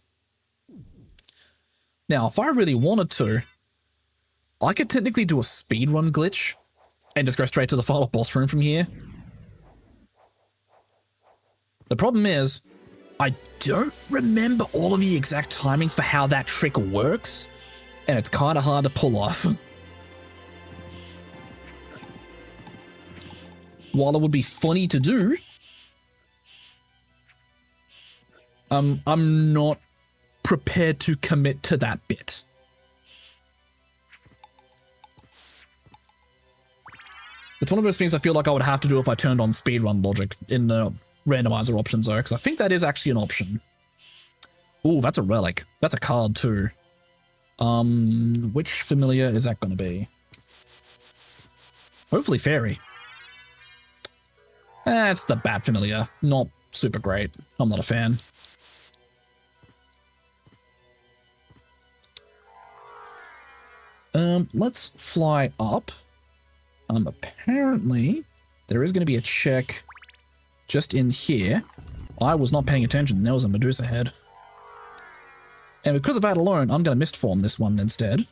Now, if I really wanted to, I could technically do a speedrun glitch and just go straight to the final boss room from here. The problem is, I don't remember all of the exact timings for how that trick works, and it's kind of hard to pull off. While it would be funny to do, I'm not prepared to commit to that bit. It's one of those things I feel like I would have to do if I turned on speedrun logic in the randomizer options though, because I think that is actually an option. Ooh, that's a relic. That's a card too. Which familiar is that going to be? Hopefully fairy. It's the bat familiar. Not super great. I'm not a fan. Let's fly up. Apparently, there is going to be a check just in here. I was not paying attention. There was a Medusa head. And because of that alone, I'm going to mist form this one instead.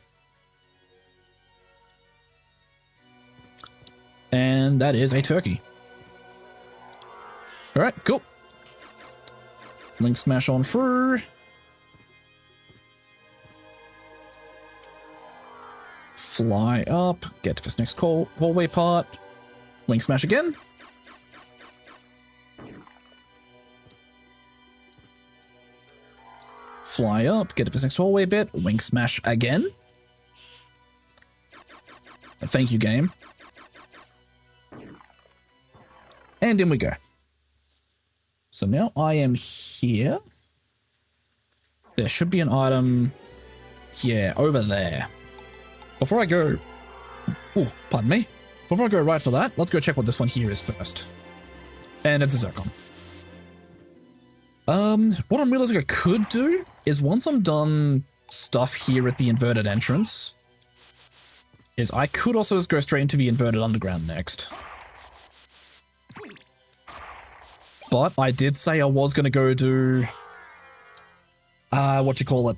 And that is a turkey. Alright, cool. Link smash on through. Fly up, get to this next hallway part. Wing smash again. Fly up, get to this next hallway bit. Wing smash again. Thank you, game. And in we go. So now I am here. There should be an item, yeah, over there. Before I go... Oh, pardon me. Before I go right for that, let's go check what this one here is first. And it's a zircon. What I'm realizing I could do is once I'm done stuff here at the inverted entrance, is I could also just go straight into the inverted underground next. But I did say I was going to go do... what you call it?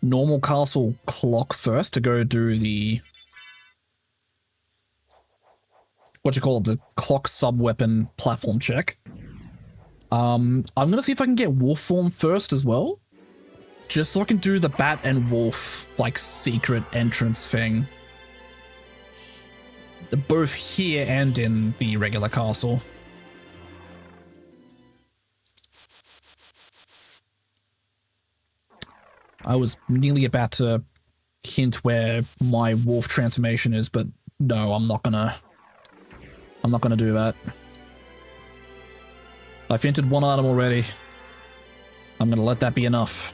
Normal castle clock first to go do the... What you call it? The clock sub-weapon platform check. I'm going to see if I can get wolf form first as well. Just so I can do the bat and wolf, like, secret entrance thing. Both here and in the regular castle. I was nearly about to hint where my wolf transformation is, but no, I'm not gonna do that. I've hinted one item already. I'm gonna let that be enough.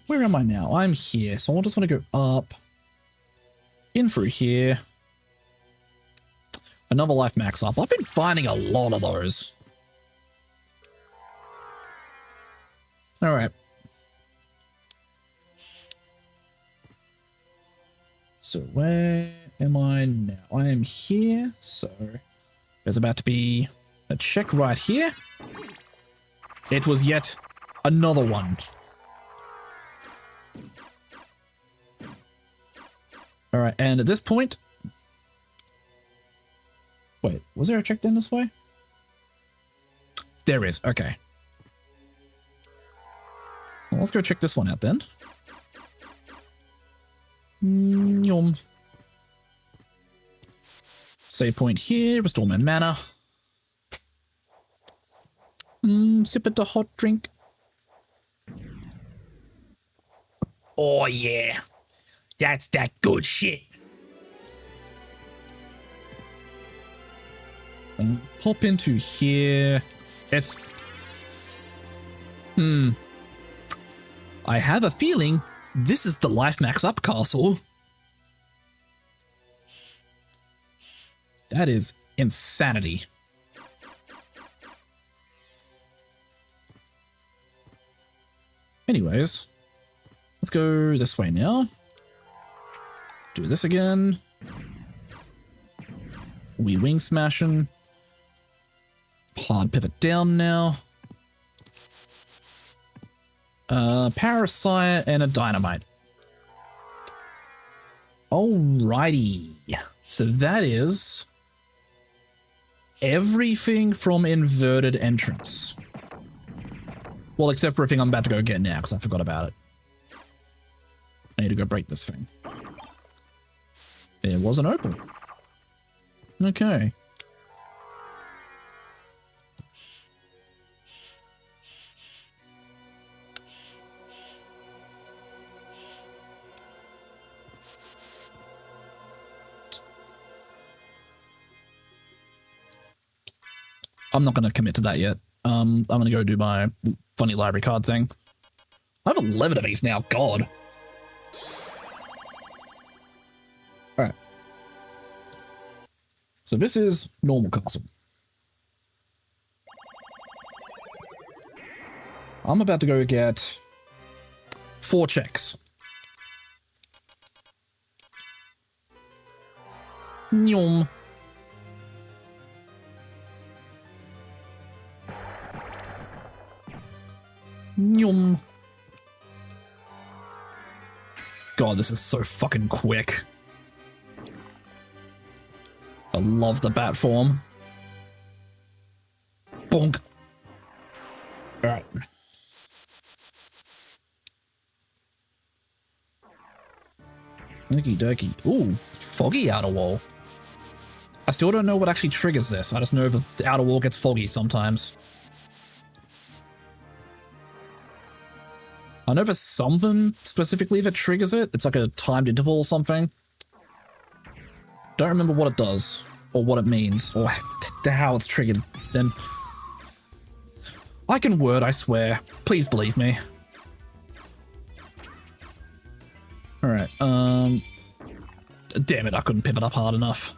Where am I now? I'm here, so I just want to go up. In through here. Another life max up. I've been finding a lot of those. Alright. So where am I now? I am here, so there's about to be a check right here. It was yet another one. Alright, and at this point... Wait, was there a check down this way? There is, okay. Well, let's go check this one out then. Yum. Save point here, restore my mana. Sip it to hot drink. Oh yeah. That's that good shit. Pop into here. It's... I have a feeling this is the life max up castle. That is insanity. Anyways, let's go this way now. Do this again. We wing smashing. Hard pivot down now. Parasite and a dynamite. Alrighty. So that is everything from inverted entrance. Well, except for everything I'm about to go get now, because I forgot about it. I need to go break this thing. There was an opal. Okay. I'm not going to commit to that yet. I'm going to go do my funny library card thing. I have 11 of these now, God. Alright. So this is normal castle. I'm about to go get 4 checks. Nyom. Nyom. God, this is so fucking quick. I love the bat form. Bonk. Alright. Okie dokie. Ooh, foggy outer wall. I still don't know what actually triggers this. I just know the outer wall gets foggy sometimes. I know there's something specifically that triggers it. It's like a timed interval or something. Don't remember what it does, or what it means, or how it's triggered. Then I can word, I swear. Please believe me. Alright, damn it, I couldn't pivot up hard enough.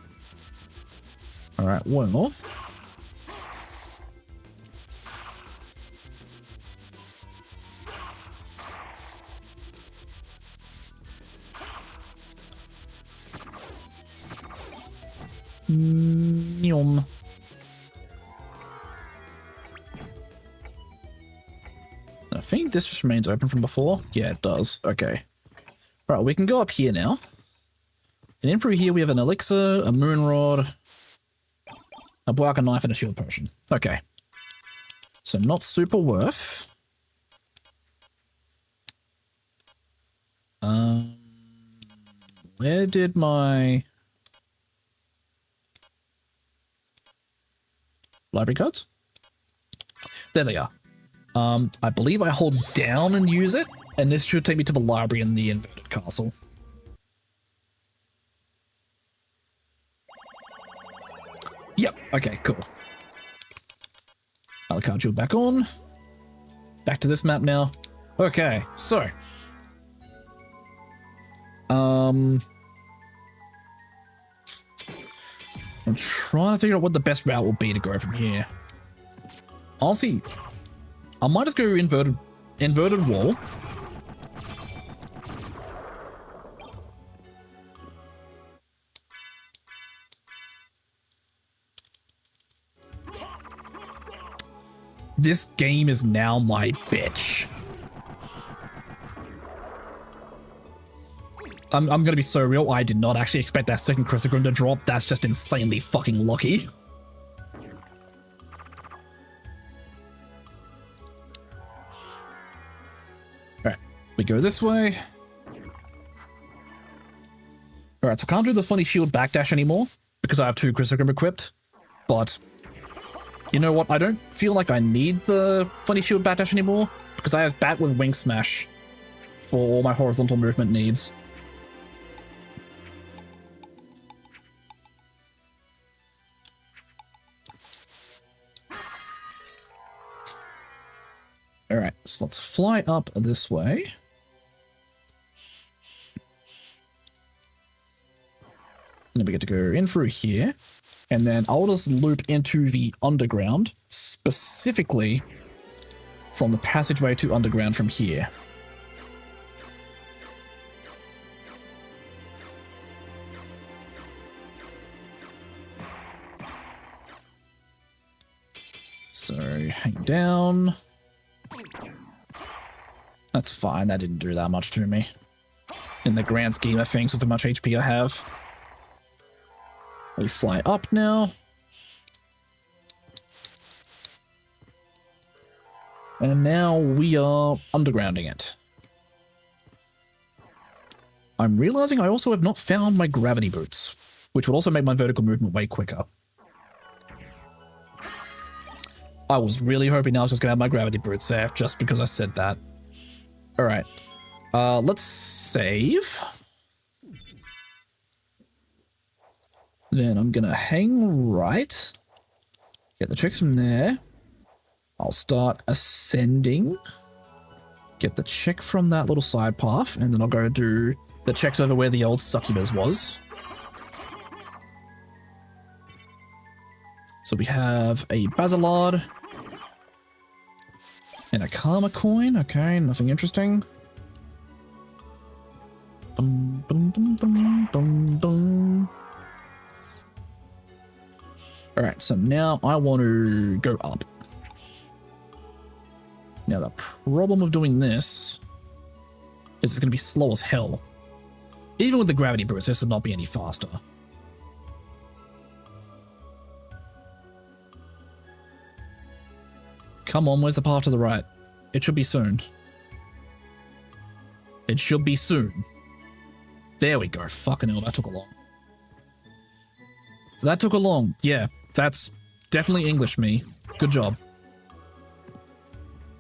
Alright, well... Yum. I think this just remains open from before. Yeah, it does. Okay. Right, we can go up here now. And in through here we have an elixir, a moon rod, a black knife, and a shield potion. Okay. So not super worth. Where did my library cards? There they are. I believe I hold down and use it, and this should take me to the library in the inverted castle. Yep, okay, cool. Alucard shield back on. Back to this map now. Okay, so. I'm trying to figure out what the best route will be to go from here. Honestly, I might just go inverted wall. This game is now my bitch. I'm gonna be so real, I did not actually expect that second Chrysogram to drop. That's just insanely fucking lucky. Alright, we go this way. Alright, so I can't do the funny shield backdash anymore because I have 2 Chrysogram equipped, but you know what? I don't feel like I need the funny shield backdash anymore because I have Bat with Wing Smash for all my horizontal movement needs. Alright, so let's fly up this way. And then we get to go in through here. And then I'll just loop into the underground, specifically from the passageway to underground from here. So, hang down. That's fine, that didn't do that much to me. In the grand scheme of things with how much HP I have. We fly up now. And now we are undergrounding it. I'm realizing I also have not found my gravity boots, which would also make my vertical movement way quicker. I was really hoping I was just gonna have my gravity boots there, just because I said that. Alright. Let's save. Then I'm gonna hang right. Get the checks from there. I'll start ascending. Get the check from that little side path, and then I'll go do the checks over where the old succubus was. So we have a Basilard. And a Karma coin. Okay, nothing interesting. Bum, bum, bum, bum, bum, bum. Alright, so now I want to go up. Now the problem of doing this is it's going to be slow as hell. Even with the gravity boost, this would not be any faster. Come on, where's the path to the right? It should be soon. It should be soon. There we go. Fucking hell, that took a long. That took a long. Yeah, that's definitely English me. Good job.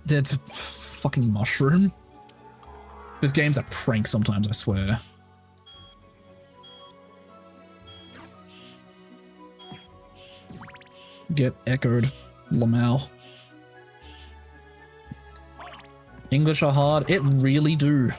That's a fucking mushroom. This game's a prank sometimes, I swear. Get echoed, Lamau. English are hard. It really do.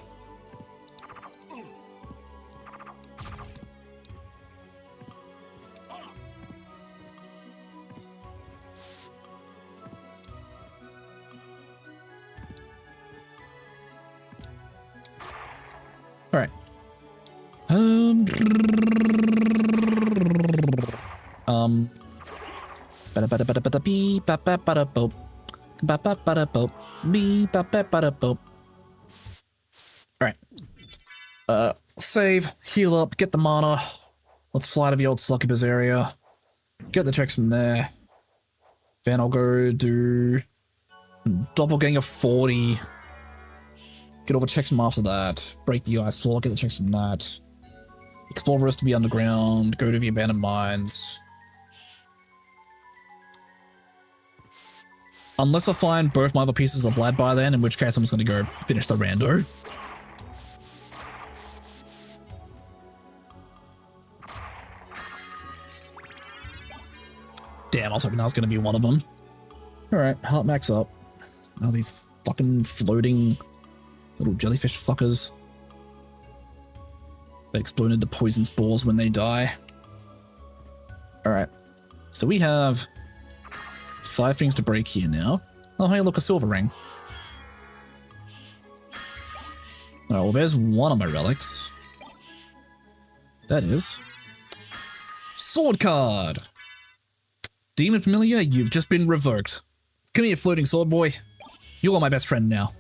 All right. Alright. Save, heal up, get the mana. Let's fly to the old succubus area. Get the checks from there. Then I'll go do doppelganger 40. Get all the checks from after that. Break the ice floor, get the checks from that. Explore the rest of the underground, go to the abandoned mines. Unless I find both my other pieces of blood by then, in which case I'm just going to go finish the rando. Damn, I was hoping that was going to be one of them. Alright, heart max up. Now these fucking floating little jellyfish fuckers. They explode into poison spores when they die. Alright, so we have 5 things to break here now. Oh, hey, look, a silver ring. Alright, well, there's one of my relics. That is... sword card! Demon Familiar, you've just been revoked. Come here, floating sword boy. You are my best friend now.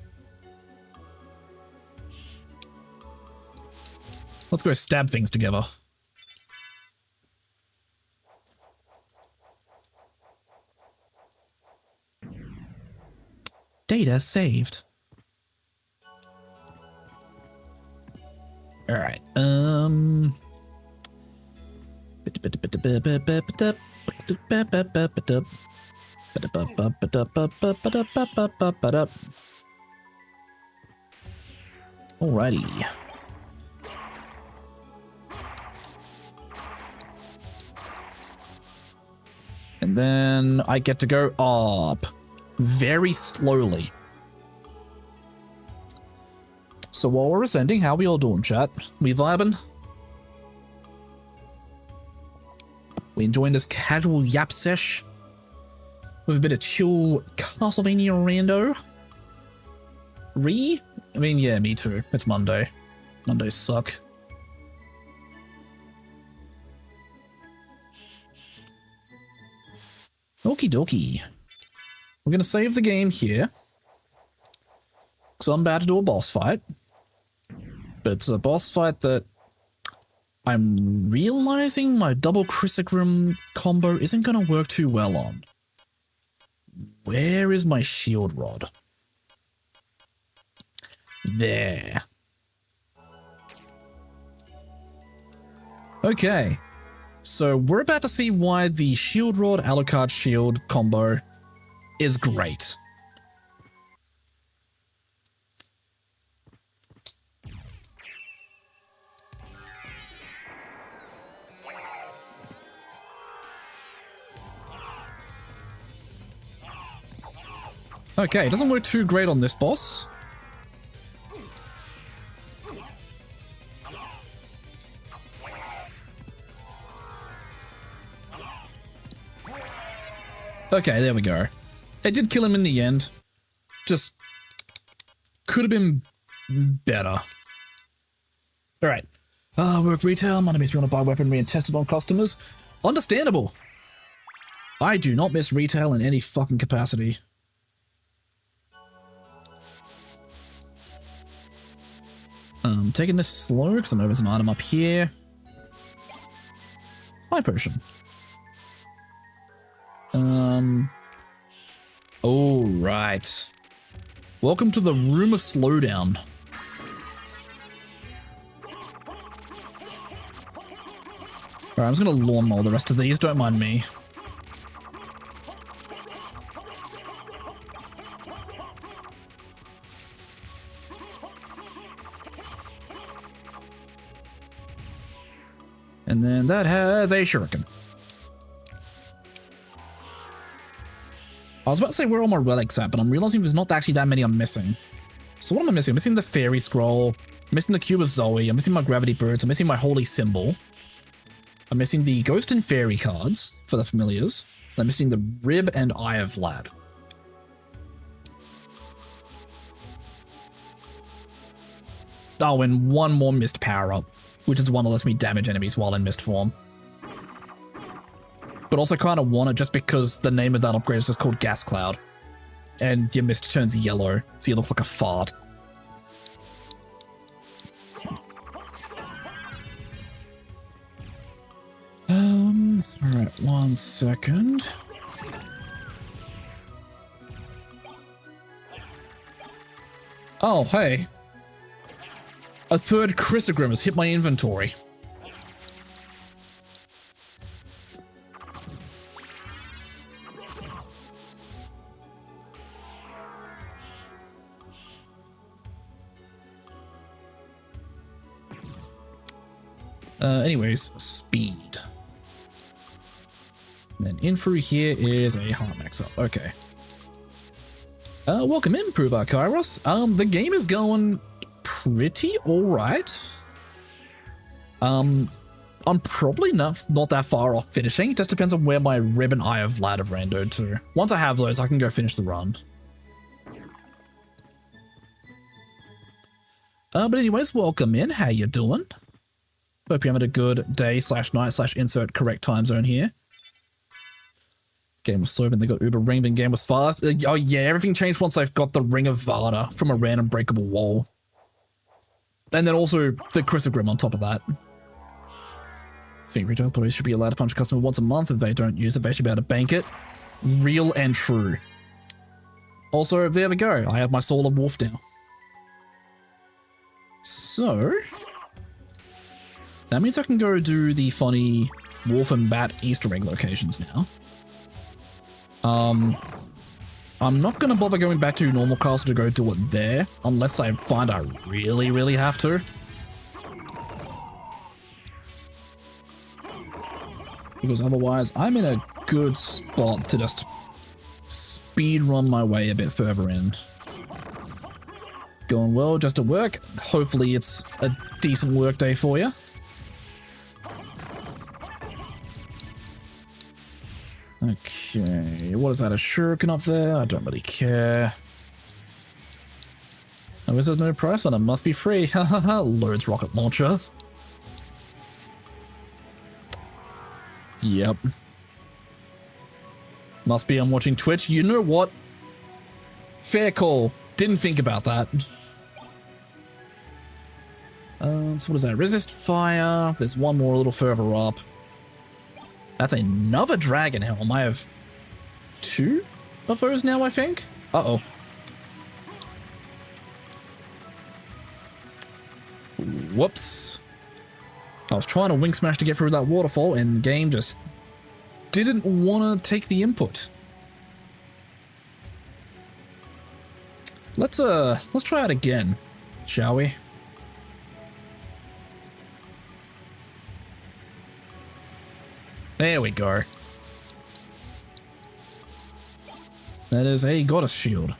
Let's go stab things together. Data saved. Alright, alrighty. And then I get to go up very slowly. So while we're ascending, how we all doing, chat? We vibing? We enjoying this casual yap sesh? With a bit of chill Castlevania rando? I mean, yeah, me too. It's Monday. Mondays suck. Okie dokie. We're going to save the game here. Because I'm about to do a boss fight. But it's a boss fight that I'm realizing my double Chrysogrim combo isn't going to work too well on. Where is my shield rod? There. Okay. So we're about to see why the shield rod Alucard shield combo is great. Okay, it doesn't work too great on this boss. Okay, there we go. It did kill him in the end. Just could have been better. Alright. Work retail, money makes me want to buy weaponry and test it on customers. Understandable. I do not miss retail in any fucking capacity. Taking this slow because I know there's an item up here. High potion. Oh, right. Welcome to the room of slowdown. Alright, I'm just gonna lawnmower the rest of these, don't mind me. And then that has a shuriken. I was about to say where are all my relics at, but I'm realizing there's not actually that many I'm missing. So what am I missing? I'm missing the fairy scroll. I'm missing the cube of Zoe. I'm missing my gravity boots. I'm missing my holy symbol. I'm missing the ghost and fairy cards for the familiars. I'm missing the rib and eye of Vlad. Oh, and one more mist power-up, which is one that lets me damage enemies while in mist form. But also kind of want it just because the name of that upgrade is just called Gas Cloud. And your mist turns yellow, so you look like a fart. Alright, 1 second. Oh, hey. A third Chrysogrim has hit my inventory. Anyways, speed. And then in through here is a heart maxer. Okay. Welcome in, Pruva Kairos. The game is going pretty alright. I'm probably not that far off finishing. It just depends on where my Rib and Eye of Vlad have randoed to. Once I have those, I can go finish the run. But anyways, welcome in. How you doing? Hope you're having a good day /night /insert correct time zone here. Game was slow, but they got Uber Ring, but game was fast. Oh yeah, everything changed once I've got the Ring of Vada from a random breakable wall. And then also the Chrysogrim on top of that. I think retail employees should be allowed to punch a customer once a month. If they don't use it, they should be able to bank it. Real and true. Also, there we go. I have my Soul of Wolf now. So that means I can go do the funny Wolf and Bat Easter egg locations now. I'm not going to bother going back to normal castle to go do it there, unless I find I really, really have to. Because otherwise, I'm in a good spot to just speed run my way a bit further in. Going well just at work. Hopefully it's a decent work day for you. Okay, what is that, a shuriken up there? I don't really care. I guess there's no price on it, must be free. Hahaha, loads rocket launcher. Yep. Must be I'm watching Twitch. You know what? Fair call. Didn't think about that. So what is that? Resist fire. There's one more a little further up. That's another dragon helm. I have 2 of those now, I think. Uh-oh. Whoops. I was trying to wing smash to get through that waterfall, and the game just didn't want to take the input. Let's try it again, shall we? There we go. That is a goddess shield.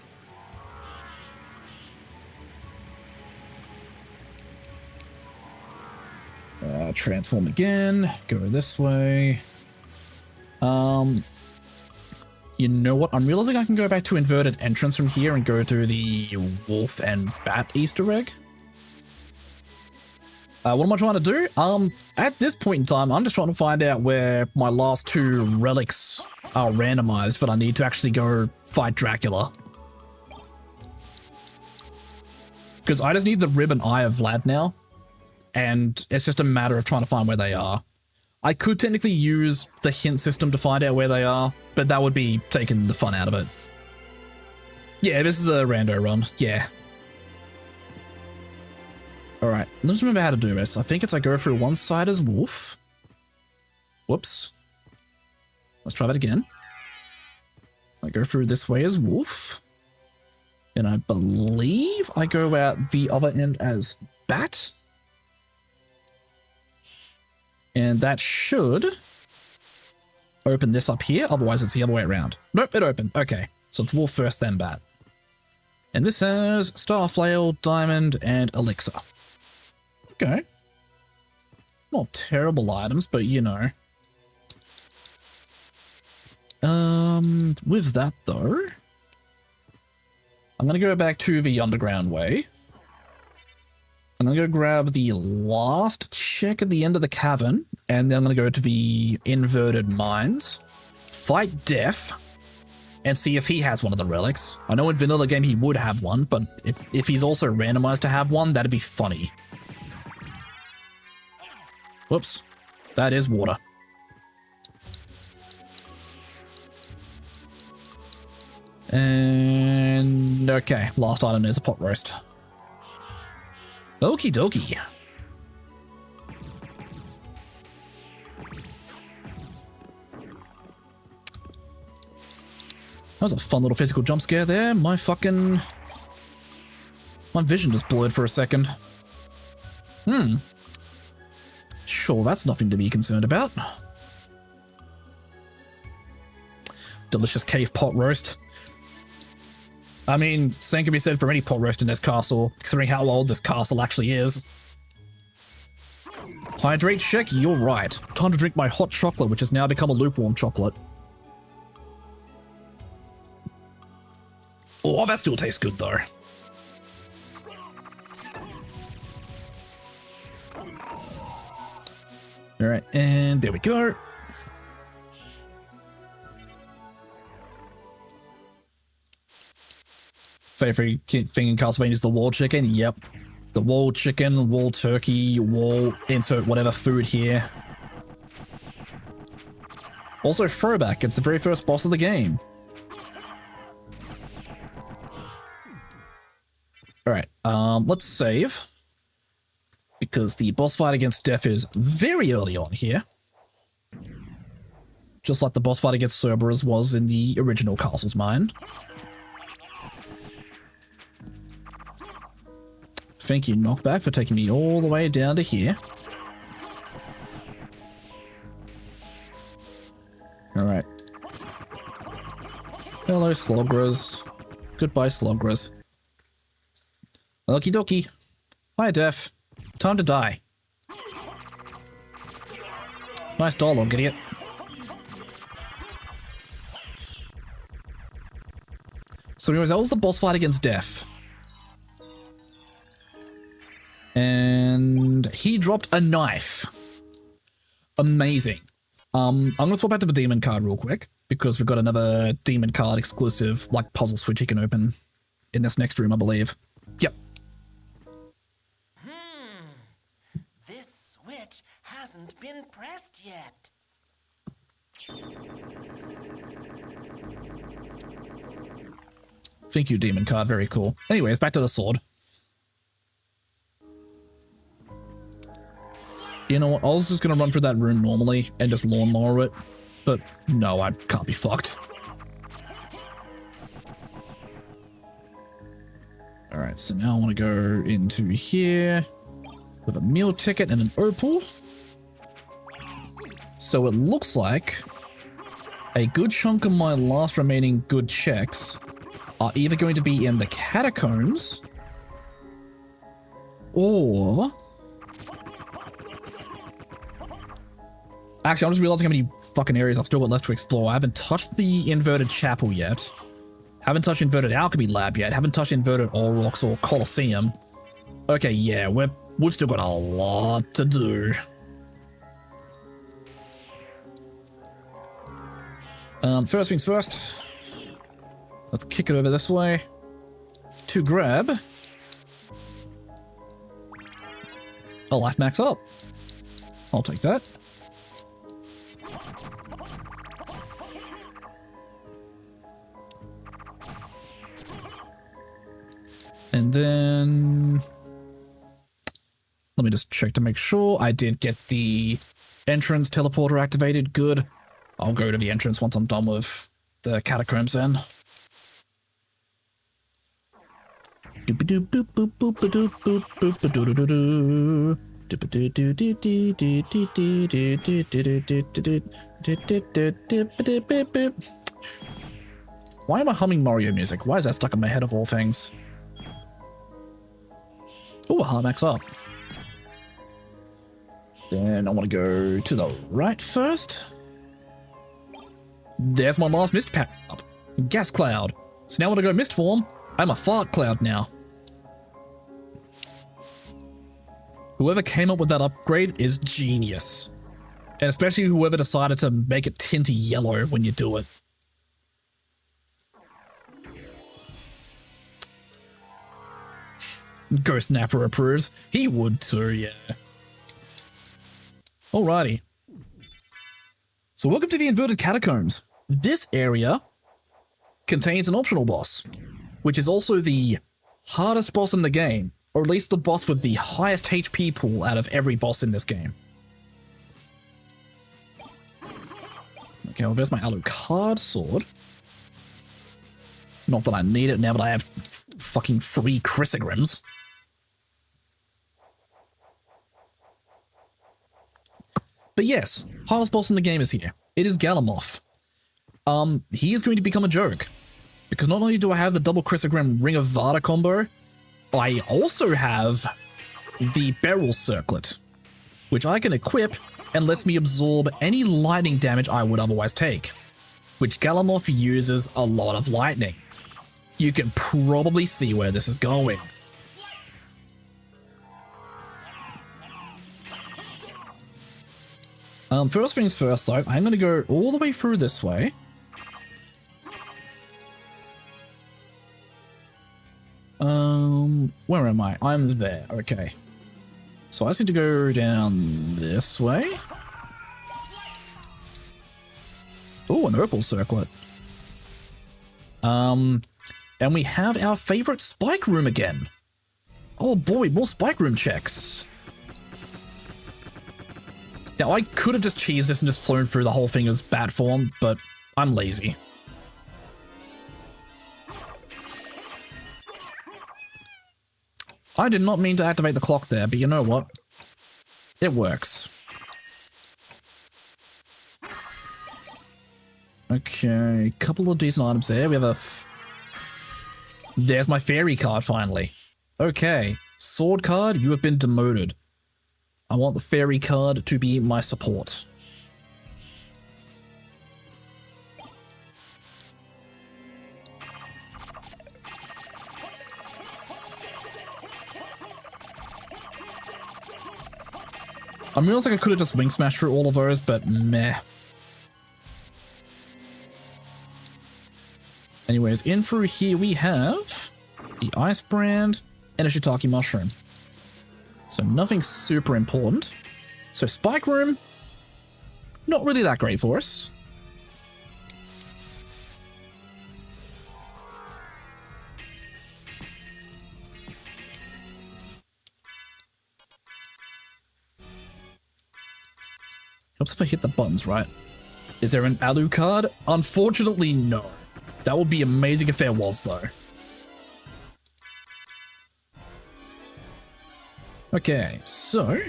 Transform again. Go this way. You know what? I'm realizing I can go back to inverted entrance from here and go to the wolf and bat Easter egg. What am I trying to do? At this point in time, I'm just trying to find out where my last 2 relics are randomized, but I need to actually go fight Dracula. Because I just need the Rib and Eye of Vlad now, and it's just a matter of trying to find where they are. I could technically use the hint system to find out where they are, but that would be taking the fun out of it. Yeah, this is a rando run. Yeah. Alright, let's remember how to do this. I think it's I go through one side as wolf. Whoops. Let's try that again. I go through this way as wolf. And I believe I go out the other end as bat. And that should open this up here. Otherwise, it's the other way around. Nope, it opened. Okay, so it's wolf first, then bat. And this has Star Flail, Diamond, and Elixir. Okay. Not terrible items, but you know. With that though, I'm gonna go back to the underground way. I'm gonna go grab the last check at the end of the cavern, and then I'm gonna go to the inverted mines, fight Def, and see if he has one of the relics. I know in vanilla game he would have one, but if he's also randomized to have one, that'd be funny. Whoops. That is water. And okay, last item is a pot roast. Okie dokie. That was a fun little physical jump scare there. My vision just blurred for a second. Sure, that's nothing to be concerned about. Delicious cave pot roast. I mean, same can be said for any pot roast in this castle, considering how old this castle actually is. Hydrate check, you're right. Time to drink my hot chocolate, which has now become a lukewarm chocolate. Oh, that still tastes good though. Alright, and there we go. Favorite thing in Castlevania is the wall chicken. Yep. The wall chicken, wall turkey, wall insert whatever food here. Also throwback, it's the very first boss of the game. Alright, let's save. Because the boss fight against Def is very early on here. Just like the boss fight against Cerberus was in the original Castle's Mine. Thank you, Knockback, for taking me all the way down to here. Alright. Hello, Slogras. Goodbye, Slogras. Okie dokie. Hi, Def. Time to die. Nice dialogue, idiot. So anyways, that was the boss fight against Def. And he dropped a knife. Amazing. I'm gonna swap back to the demon card real quick, because we've got another demon card exclusive, like, puzzle switch he can open in this next room, I believe. Yep. This switch hasn't been pressed yet. Thank you, demon card. Very cool. Anyways, back to the sword. You know what? I was just going to run through that room normally and just lawnmower it. But no, I can't be fucked. Alright, so now I want to go into here with a meal ticket and an opal. So it looks like a good chunk of my last remaining good checks are either going to be in the catacombs or... Actually, I'm just realizing how many fucking areas I've still got left to explore. I haven't touched the inverted chapel yet. Haven't touched inverted alchemy lab yet. Haven't touched inverted Aurochs or Colosseum. Okay, yeah, we've still got a lot to do. First things first. Let's kick it over this way. To grab a life max up. I'll take that. And then let me just check to make sure I did get the entrance teleporter activated. Good. I'll go to the entrance once I'm done with the catacombs then. Why am I humming Mario music? Why is that stuck in my head of all things? Oh, a hard max up. Then I want to go to the right first. There's my last mist pack up. Gas cloud. So now when I go mist form, I'm a fart cloud now. Whoever came up with that upgrade is genius. And especially whoever decided to make it tint yellow when you do it. Ghost Napper approves. He would too, yeah. Alrighty. So welcome to the Inverted Catacombs. This area contains an optional boss, which is also the hardest boss in the game, or at least the boss with the highest HP pool out of every boss in this game. Okay, well, there's my Alucard sword. Not that I need it now that I have fucking 3 Chrysogrims. But yes, hardest boss in the game is here. It is Galamoth. He is going to become a joke. Because not only do I have the double Chrysogrim Ring of Vada combo, I also have the Beryl Circlet, which I can equip and lets me absorb any lightning damage I would otherwise take, which Galamoth uses a lot of lightning. You can probably see where this is going. First things first though, I'm going to go all the way through this way. Where am I? I'm there, okay. So I just need to go down this way. Oh, an opal circlet. And we have our favorite spike room again. Oh boy, more spike room checks. Now, I could have just cheesed this and just flown through the whole thing as bat form, but I'm lazy. I did not mean to activate the clock there, but you know what? It works. Okay, couple of decent items there. We have a... There's my fairy card, finally. Okay, sword card, you have been demoted. I want the fairy card to be my support. I realized like I could have just wing smashed through all of those, but meh. Anyways, in through here we have the Ice Brand and a Shiitake Mushroom. So nothing super important. So Spike Room, not really that great for us. Helps if I hit the buttons right. Is there an Alucard? Unfortunately, no. That would be amazing if there was, though. Okay, so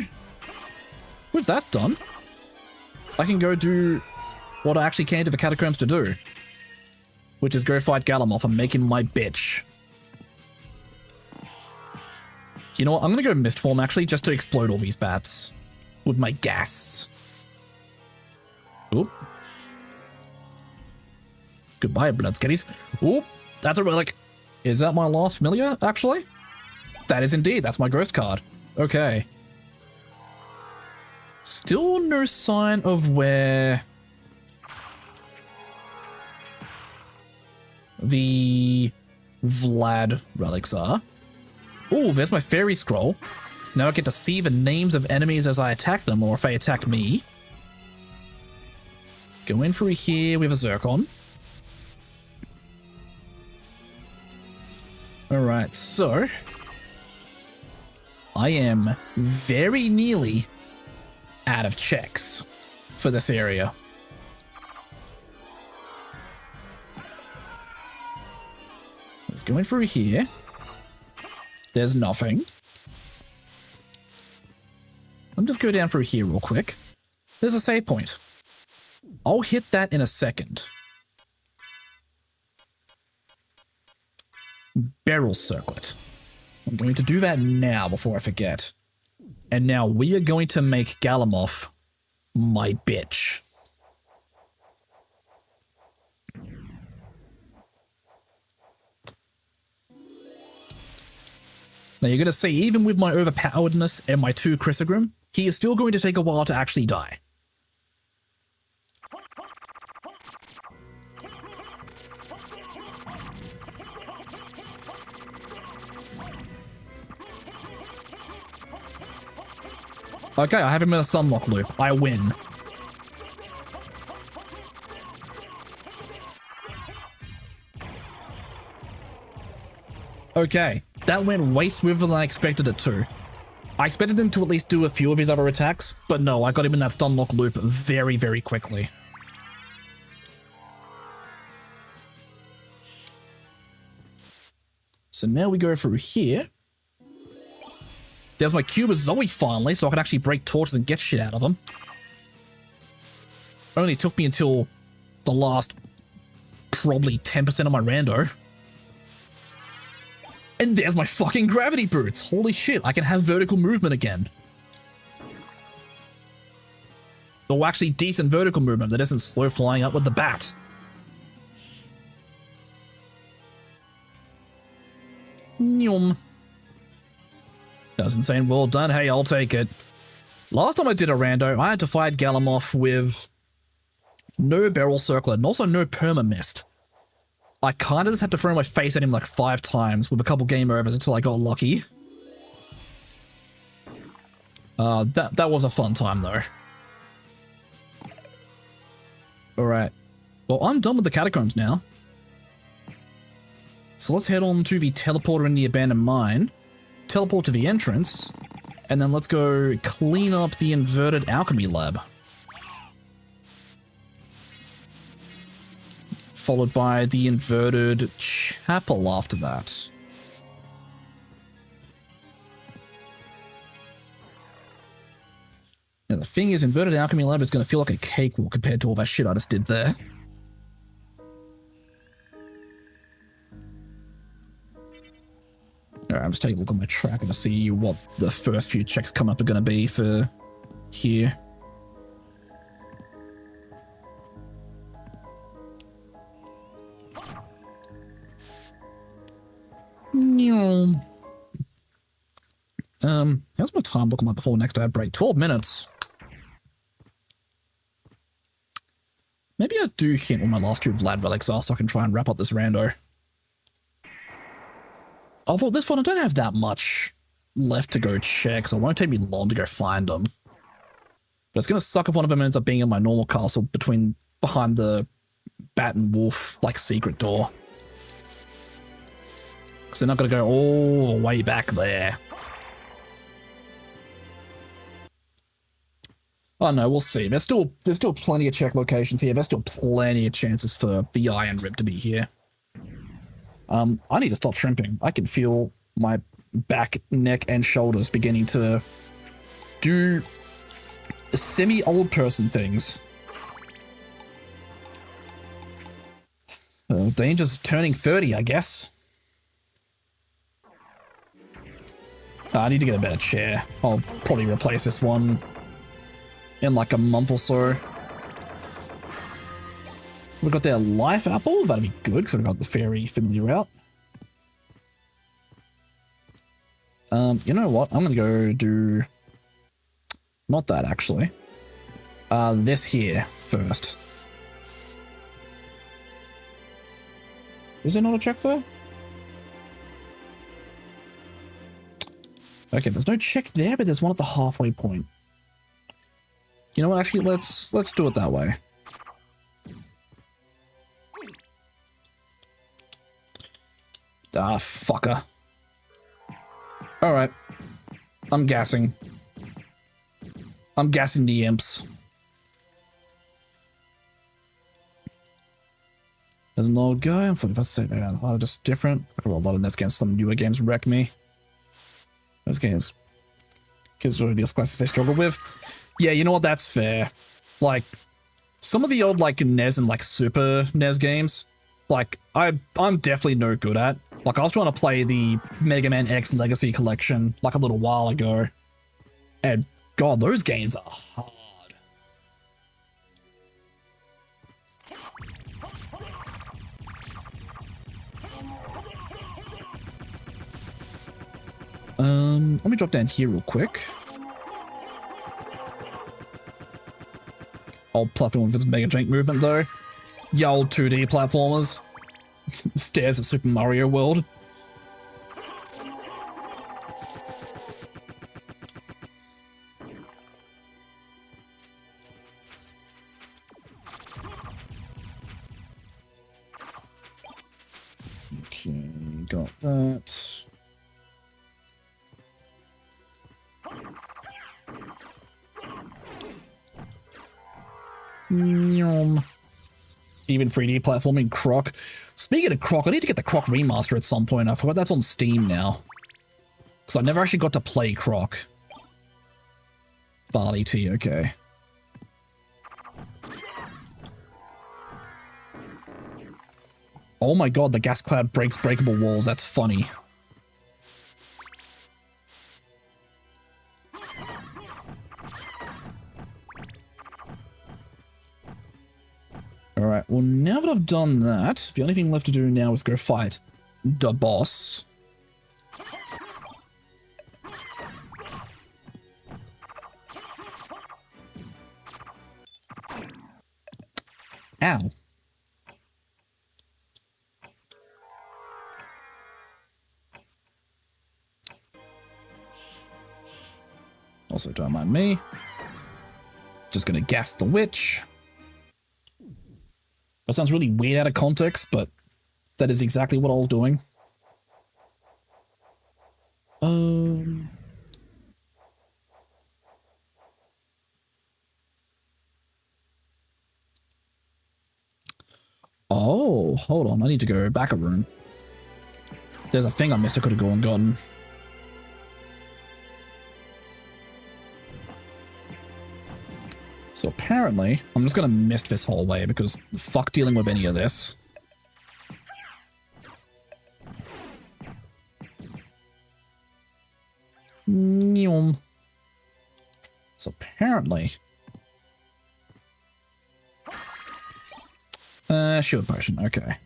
with that done, I can go do what I actually came to the Catacombs to do, which is go fight Galamoth and make him my bitch. You know what? I'm gonna go Mist Form actually, just to explode all these bats with my gas. Oop. Goodbye, Blood Skitties. Oop, that's a relic. Is that my last familiar, actually? That is indeed. That's my ghost card. Okay. Still no sign of where the Vlad relics are. Oh, there's my fairy scroll. So now I get to see the names of enemies as I attack them, or if they attack me. Go in through here with a Zircon. Alright, so I am very nearly out of checks for this area. Let's go in through here. There's nothing. Let me just go down through here real quick. There's a save point. I'll hit that in a second. Beryl Circlet. I'm going to do that now before I forget. And now we are going to make Galamoth my bitch. Now you're going to see, even with my overpoweredness and my 2 Chrysogrim, he is still going to take a while to actually die. Okay, I have him in a stunlock loop. I win. Okay, that went way smoother than I expected it to. I expected him to at least do a few of his other attacks, but no, I got him in that stunlock loop very, very quickly. So now we go through here. There's my cube with Zoe finally, so I can actually break torches and get shit out of them. Only took me until the last probably 10% of my rando. And there's my fucking gravity boots. Holy shit, I can have vertical movement again. Or actually decent vertical movement that isn't slow flying up with the bat. Nyum. That was insane. Well done. Hey, I'll take it. Last time I did a rando, I had to fight Galamoth with no barrel circlet and also no perma mist. I kind of just had to throw my face at him like 5 times with a couple game overs until I got lucky. That was a fun time though. Alright. Well, I'm done with the catacombs now. So let's head on to the teleporter in the abandoned mine. Teleport to the entrance, and then let's go clean up the inverted alchemy lab. Followed by the inverted chapel after that. Now the thing is, inverted alchemy lab is going to feel like a cakewalk compared to all that shit I just did there. Alright, I'm just taking a look on my tracker to see what the first few checks come up are going to be for here. How's my time looking like before next ad break? 12 minutes. Maybe I do hint on my last 2 Vlad relics are so I can try and wrap up this rando. Although this one, I don't have that much left to go check, so it won't take me long to go find them. But it's going to suck if one of them ends up being in my normal castle behind the bat and wolf, like, secret door. Because they're not going to go all the way back there. Oh no, we'll see. There's still plenty of check locations here. There's still plenty of chances for the iron rib to be here. I need to stop shrimping. I can feel my back, neck, and shoulders beginning to do semi-old person things. Dangers of turning 30, I guess. I need to get a better chair. I'll probably replace this one in like a month or so. We've got their life apple. That'd be good because we've got the fairy familiar route. You know what? I'm going to go do... Not that, actually. This here first. Is there not a check there? Okay, there's no check there, but there's one at the halfway point. You know what? Actually, let's do it that way. Ah, fucker. Alright. I'm gassing. I'm gassing the imps. There's an old guy. I'm funny if I say that. A lot of just different. A lot of NES games, some newer games wreck me. Those games, kids really deals classics they struggle with. Yeah, you know what? That's fair. Like, some of the old like NES and like Super NES games, like I'm definitely no good at. Like, I was trying to play the Mega Man X Legacy Collection like a little while ago. And God, those games are hard. Let me drop down here real quick. Old platform with his Mega Jank movement though. Yeah, old 2D platformers. Stairs at Super Mario World. Okay, got that. Nyom. Even 3D platforming Croc. Speaking of Croc, I need to get the Croc remaster at some point. I forgot that's on Steam now. Because I never actually got to play Croc. Barley tea, okay. Oh my god, the gas cloud breaks breakable walls. That's funny. Alright, well now that I've done that, the only thing left to do now is go fight the boss. Ow. Also, don't mind me. Just gonna gas the witch. That sounds really weird out of context, but that is exactly what I was doing. Oh, hold on. I need to go back a room. There's a thing I missed I could have gone and gotten. So apparently, I'm just gonna miss this whole way because fuck dealing with any of this. Nyom. So apparently... shield potion, okay.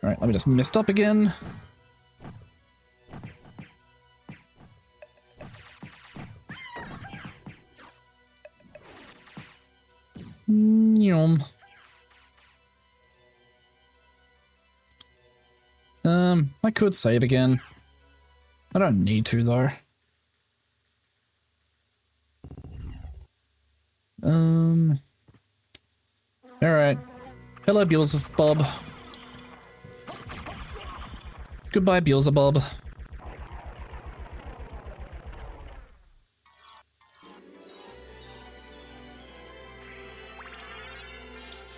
Alright, let me just mist up again. Nyom. I could save again. I don't need to though. Alright. Hello, Beelzebub. Goodbye, Beelzebub.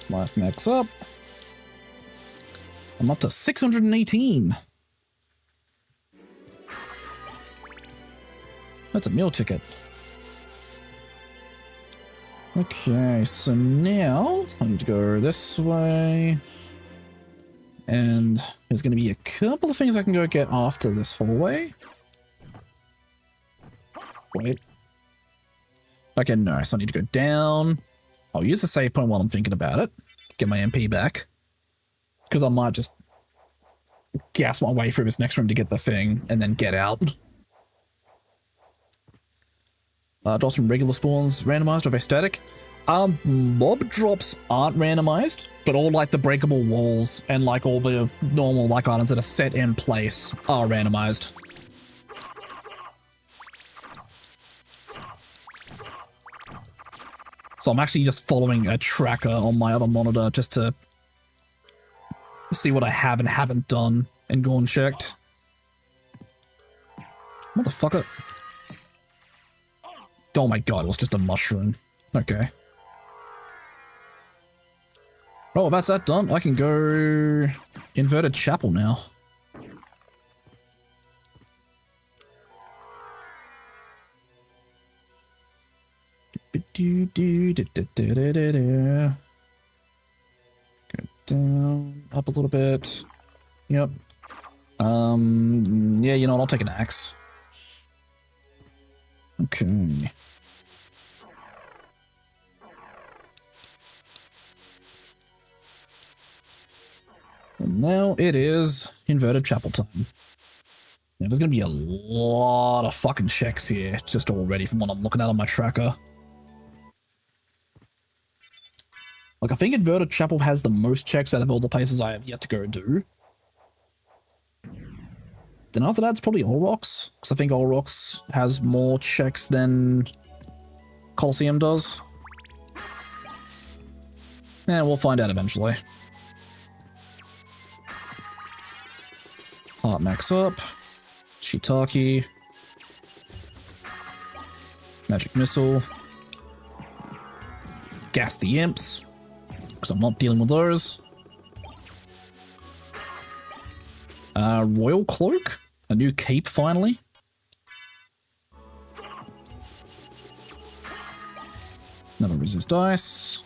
Life max up. I'm up to 618. That's a meal ticket. Okay, so now I need to go this way. And there's going to be a couple of things I can go get after this hallway. Wait. Okay, no, so I need to go down. I'll use the save point while I'm thinking about it. Get my MP back. Because I might just gas my way through this next room to get the thing and then get out. Drops from regular spawns, randomized or static. Mob drops aren't randomized, but all like the breakable walls and like all the normal like items that are set in place are randomized. So I'm actually just following a tracker on my other monitor just to see what I have and haven't done and go and checked. Motherfucker. Oh my god, it was just a mushroom. Okay. Oh, that's that done. I can go Inverted Chapel now. Down, up a little bit. Yep. Yeah, you know what? I'll take an axe. Okay. And now it is inverted chapel time. Now there's gonna be a lot of fucking checks here, just already from what I'm looking at on my tracker. Like, I think inverted chapel has the most checks out of all the places I have yet to go do. Then after that, it's probably All Rocks, because I think All Rocks has more checks than Coliseum does. Yeah, we'll find out eventually. Heart max up. Shiitake. Magic Missile. Gas the Imps, because I'm not dealing with those. Royal Cloak? A new cape, finally. Another resist dice.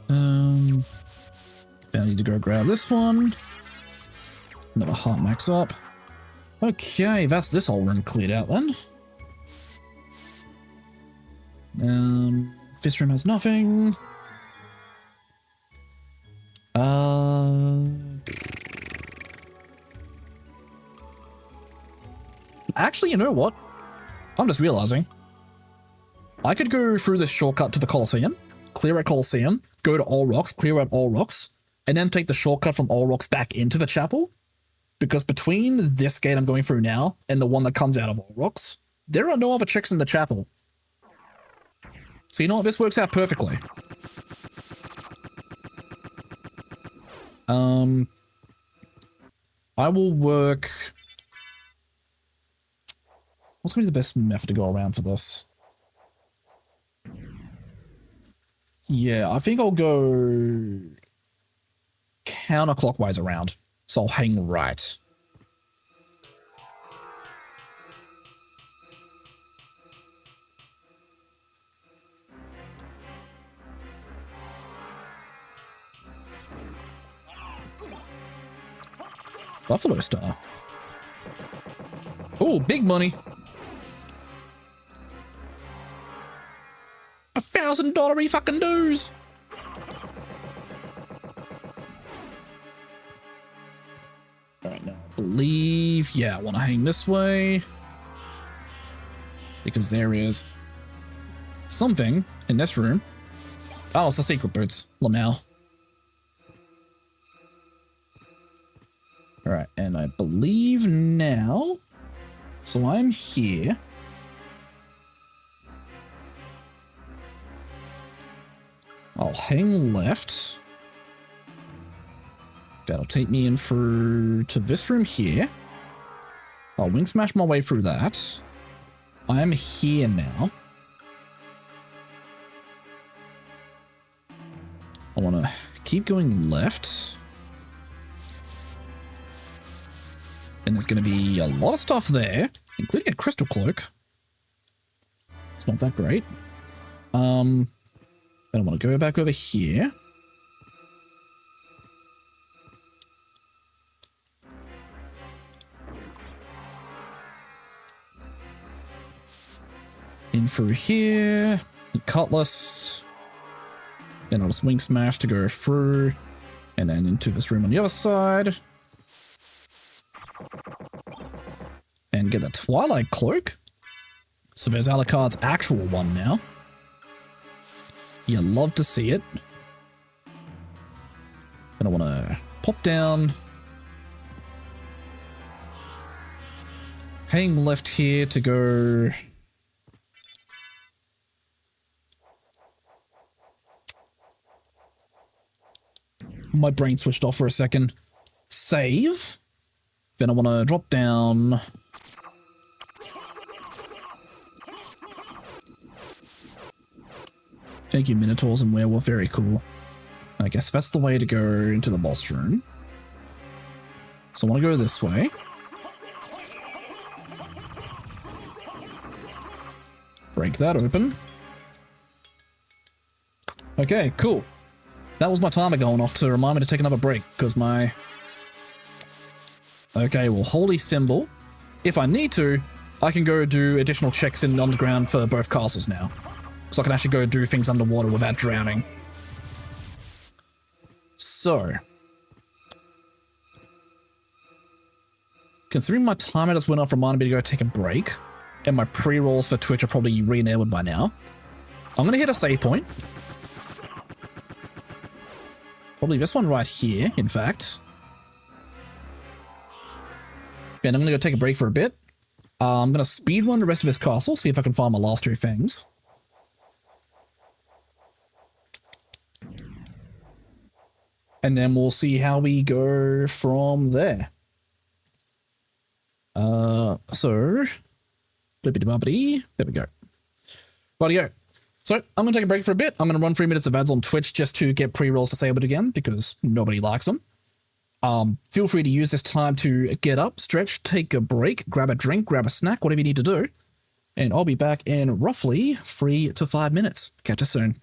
I need to go grab this one. Another heart max up. Okay, that's this whole room cleared out then. This room has nothing. Actually, you know what? I'm just realizing. I could go through this shortcut to the Colosseum, clear out Colosseum, go to All Rocks, clear out All Rocks, and then take the shortcut from All Rocks back into the chapel. Because between this gate I'm going through now and the one that comes out of All Rocks, there are no other checks in the chapel. So you know what? This works out perfectly. I will work... What's going to be the best method to go around for this? Yeah, I think I'll go counterclockwise around. So I'll hang right. Buffalo Star. Oh, big money. $1,000 fucking dues. Alright, now I believe, yeah, I want to hang this way. Because there is something in this room. Oh, it's the secret boots. Lamau. Alright, and I believe now... So I'm here. I'll hang left. That'll take me in through to this room here. I'll wing smash my way through that. I'm here now. I want to keep going left. And there's going to be a lot of stuff there, including a crystal cloak. It's not that great. Then I want to go back over here. In through here. The cutlass. Then I'll just wing smash to go through. And then into this room on the other side. And get the Twilight Cloak. So there's Alucard's actual one now. You love to see it. And I want to pop down. Hang left here to go... My brain switched off for a second. Save. Then I want to drop down. Thank you, Minotaurs and Werewolf. Very cool. I guess that's the way to go into the boss room. So I want to go this way. Break that open. Okay, cool. That was my timer going off to remind me to take another break, because my... Okay, well, holy symbol. If I need to, I can go do additional checks in underground for both castles now. So I can actually go do things underwater without drowning. So... Considering my timer just went off, reminded me to go take a break, and my pre-rolls for Twitch are probably re-enabled by now, I'm going to hit a save point. Probably this one right here, in fact. And I'm going to go take a break for a bit. I'm going to speedrun the rest of this castle, see if I can find my last two things. And then we'll see how we go from there. So... There we go. Rightio. So, I'm going to take a break for a bit. I'm going to run 3 minutes of ads on Twitch just to get pre-rolls disabled again, because nobody likes them. Feel free to use this time to get up, stretch, take a break, grab a drink, grab a snack, whatever you need to do. And I'll be back in roughly 3 to 5 minutes. Catch you soon.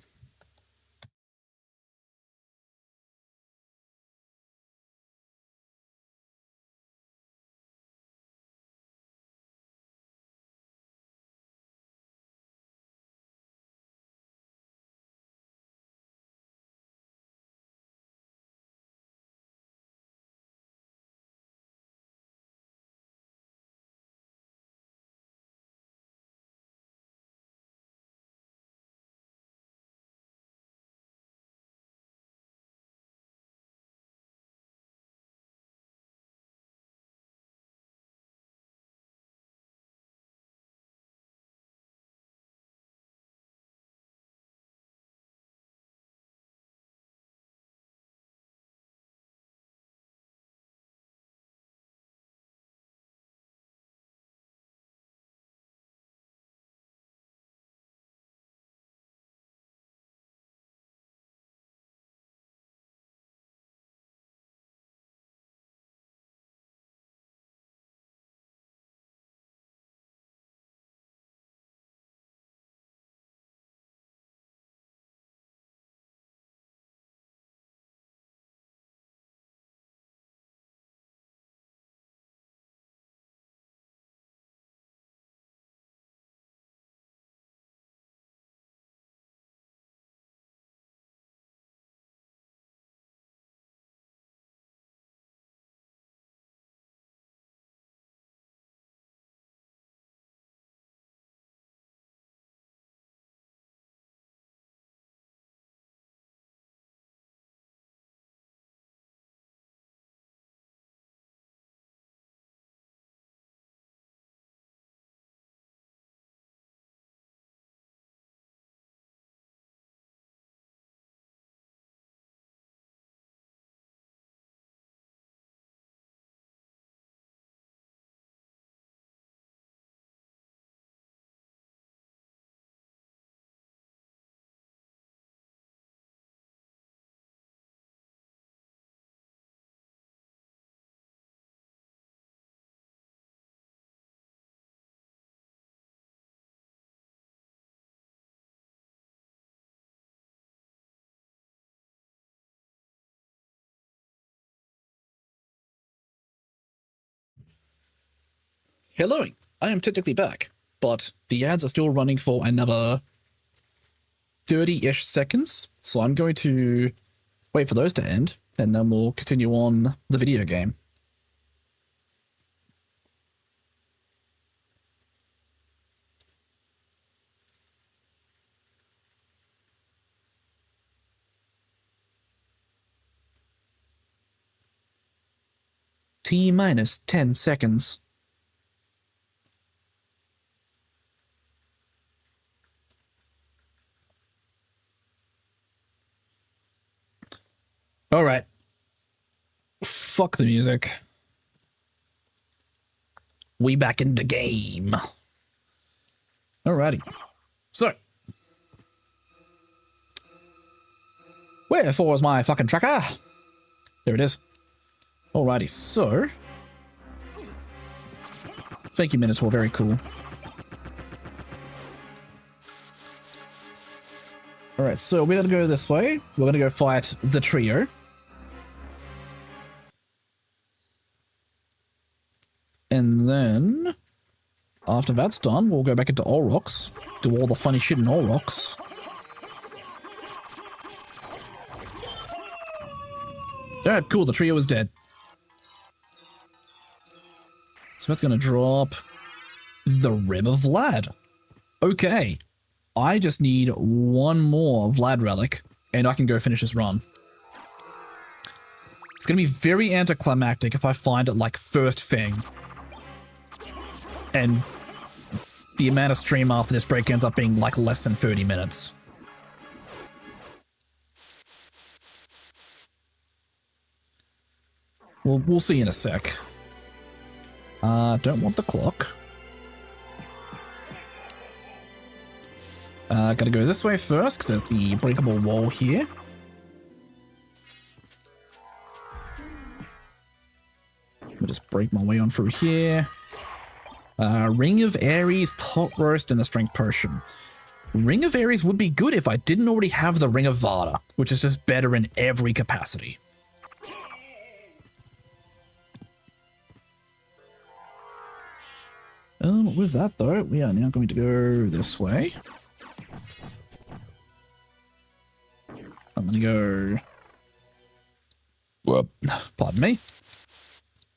Hello, I am technically back, but the ads are still running for another 30-ish seconds, so I'm going to wait for those to end, and then we'll continue on the video game. T-minus 10 seconds. Alright. Fuck the music. We back in the game. Alrighty. So. Wherefore is my fucking tracker? There it is. Alrighty, so. Thank you, Minotaur. Very cool. Alright, so we're gonna go this way. We're gonna go fight the trio. And then, after that's done, we'll go back into Olrox, do all the funny shit in Olrox. Alright, cool, the trio is dead. So that's gonna drop the Rib of Vlad. Okay. I just need one more Vlad relic, and I can go finish this run. It's gonna be very anticlimactic if I find it like first thing. And the amount of stream after this break ends up being like less than 30 minutes. Well, we'll see in a sec. Don't want the clock. Gotta go this way first, because there's the breakable wall here. I'll just break my way on through here. Ring of Ares, pot roast, and the strength potion. Ring of Ares would be good if I didn't already have the Ring of Vada, which is just better in every capacity. With that though, we are now going to go this way. I'm gonna go... Whoop. Pardon me.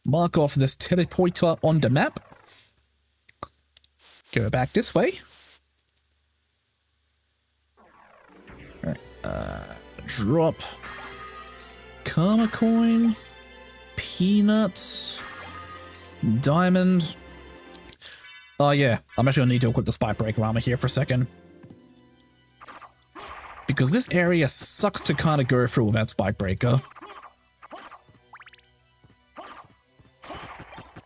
Mark off this teleporter on the map. Go back this way. Alright, drop Karma Coin, Peanuts, Diamond. Oh yeah, I'm actually gonna need to equip the Spike Breaker armor here for a second. Because this area sucks to kind of go through without Spike Breaker.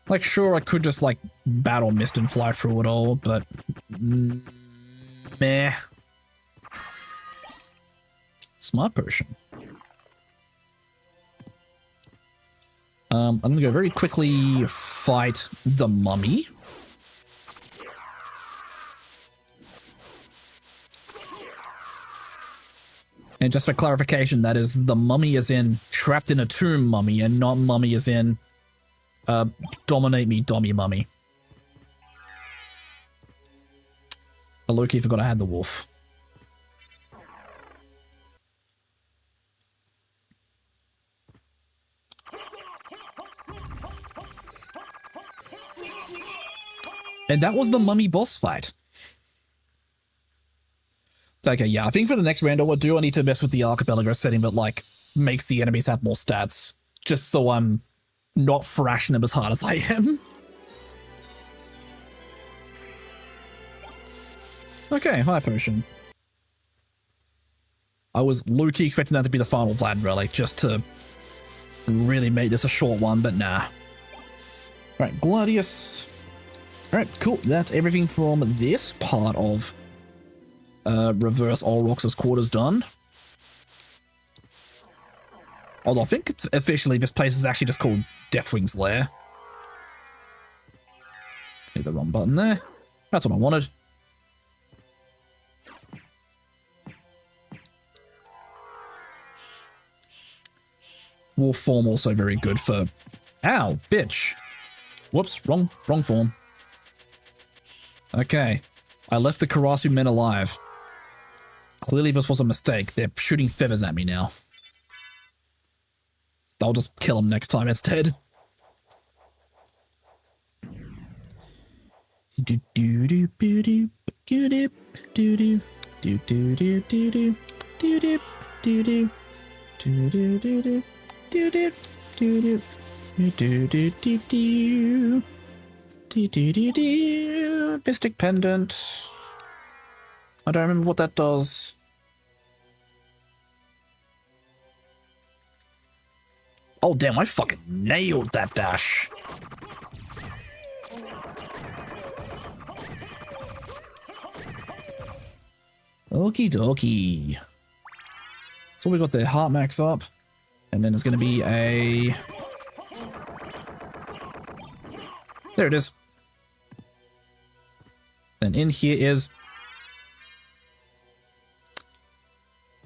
Like, sure, I could just, like, battle mist and fly through it all, but... meh. Smart potion. I'm gonna go very quickly fight the mummy. And just for clarification, that is the mummy as in trapped in a tomb mummy, and not mummy as in dominate me, dummy mummy. I low-key forgot I had the wolf. And that was the mummy boss fight. Okay, yeah, I think for the next rando, what do I need to mess with the archipelago setting that, like, makes the enemies have more stats, just so I'm not thrashing them as hard as I am. Okay, high potion. I was low-key expecting that to be the final Vlad relic, just to really make this a short one, but nah. Alright, Gladius. Alright, cool. That's everything from this part of Reverse Olrox's quarters done. Although I think it's officially this place is actually just called Deathwing's Lair. Hit the wrong button there. That's what I wanted. Wolf form also very good for... Ow, bitch. Whoops, wrong form. Okay. I left the Karasu men alive. Clearly this was a mistake. They're shooting feathers at me now. I'll just kill them next time instead. Mystic Pendant. I don't remember what that does. Oh damn, I fucking nailed that dash. Okie dokie. So we got the heart max up. And then it's gonna be a... There it is. Then in here is...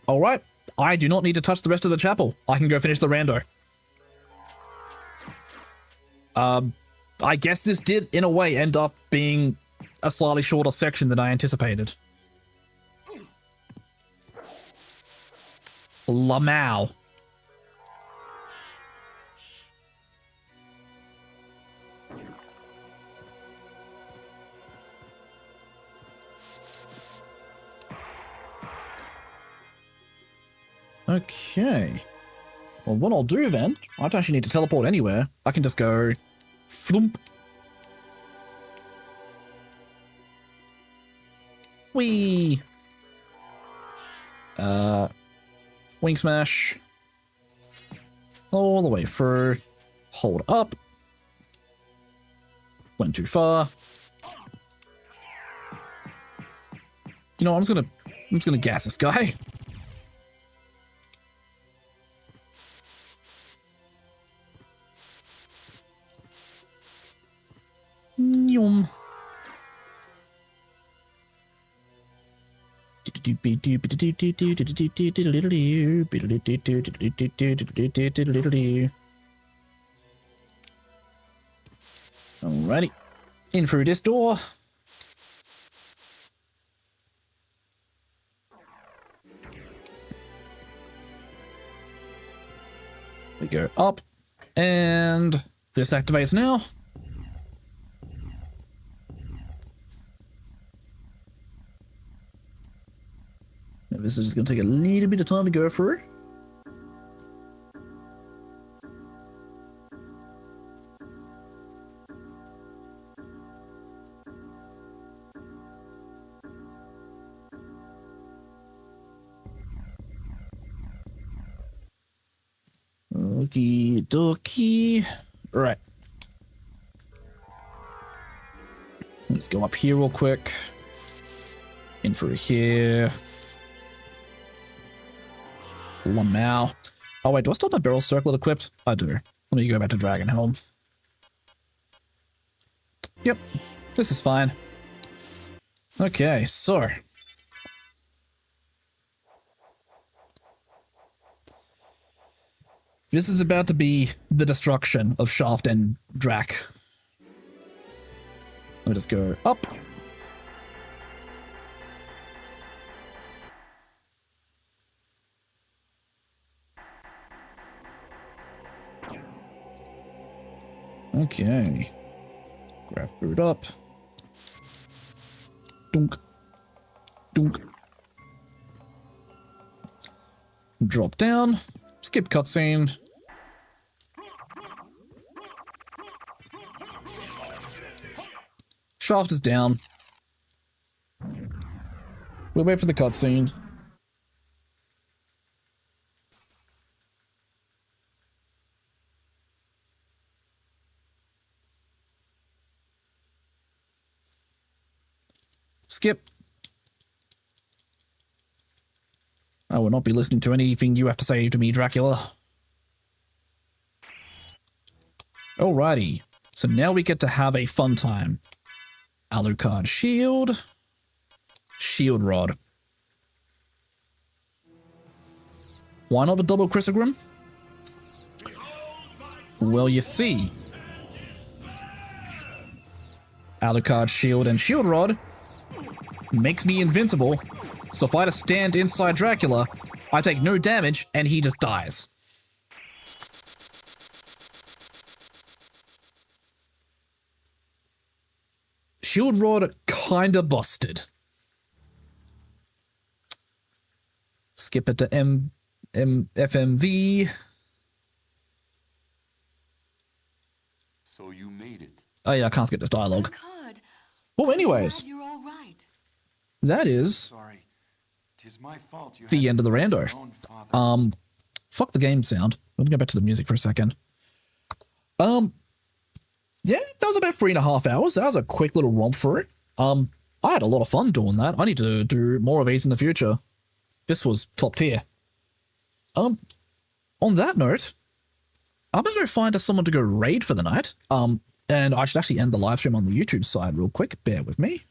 All right. I do not need to touch the rest of the chapel. I can go finish the rando. I guess this did, in a way, end up being a slightly shorter section than I anticipated. Lamau. Okay. Well, what I'll do then, I don't actually need to teleport anywhere. I can just go flump. Whee! Wing smash. All the way through. Hold up. Went too far. You know, I'm just gonna gas this guy. Yum. Alrighty. In through this door. We go up. And this activates now. This is just going to take a little bit of time to go through. Okie dokie. Right. Let's go up here real quick. In through here. Lamau. Oh wait, do I still have my barrel circlet equipped? I do. Let me go back to Dragonhelm. Yep, this is fine. Okay, so. This is about to be the destruction of Shaft and Drac. Let me just go up. Okay. Graph boot up. Dunk. Dunk. Drop down. Skip cutscene. Shaft is down. We'll wait for the cutscene. Skip. I will not be listening to anything you have to say to me, Dracula. Alrighty. So now we get to have a fun time. Alucard shield. Shield rod. Why not a double Chrysogrim? Well, you see. Alucard shield and shield rod makes me invincible, so if I just stand inside Dracula, I take no damage and he just dies. Shield rod kinda busted. Skip it to FMV. So you made it. Oh yeah, I can't skip this dialogue. Alucard, Well, anyways, glad you're all right. that is Sorry. 'Tis my fault. You the had end of the to fight rando. your own father. Fuck the game sound. Let me go back to the music for a second. Yeah, that was about 3.5 hours. That was a quick little romp through. I had a lot of fun doing that. I need to do more of these in the future. This was top tier. On that note, I'm gonna go find us someone to go raid for the night. And I should actually end the live stream on the YouTube side real quick. Bear with me.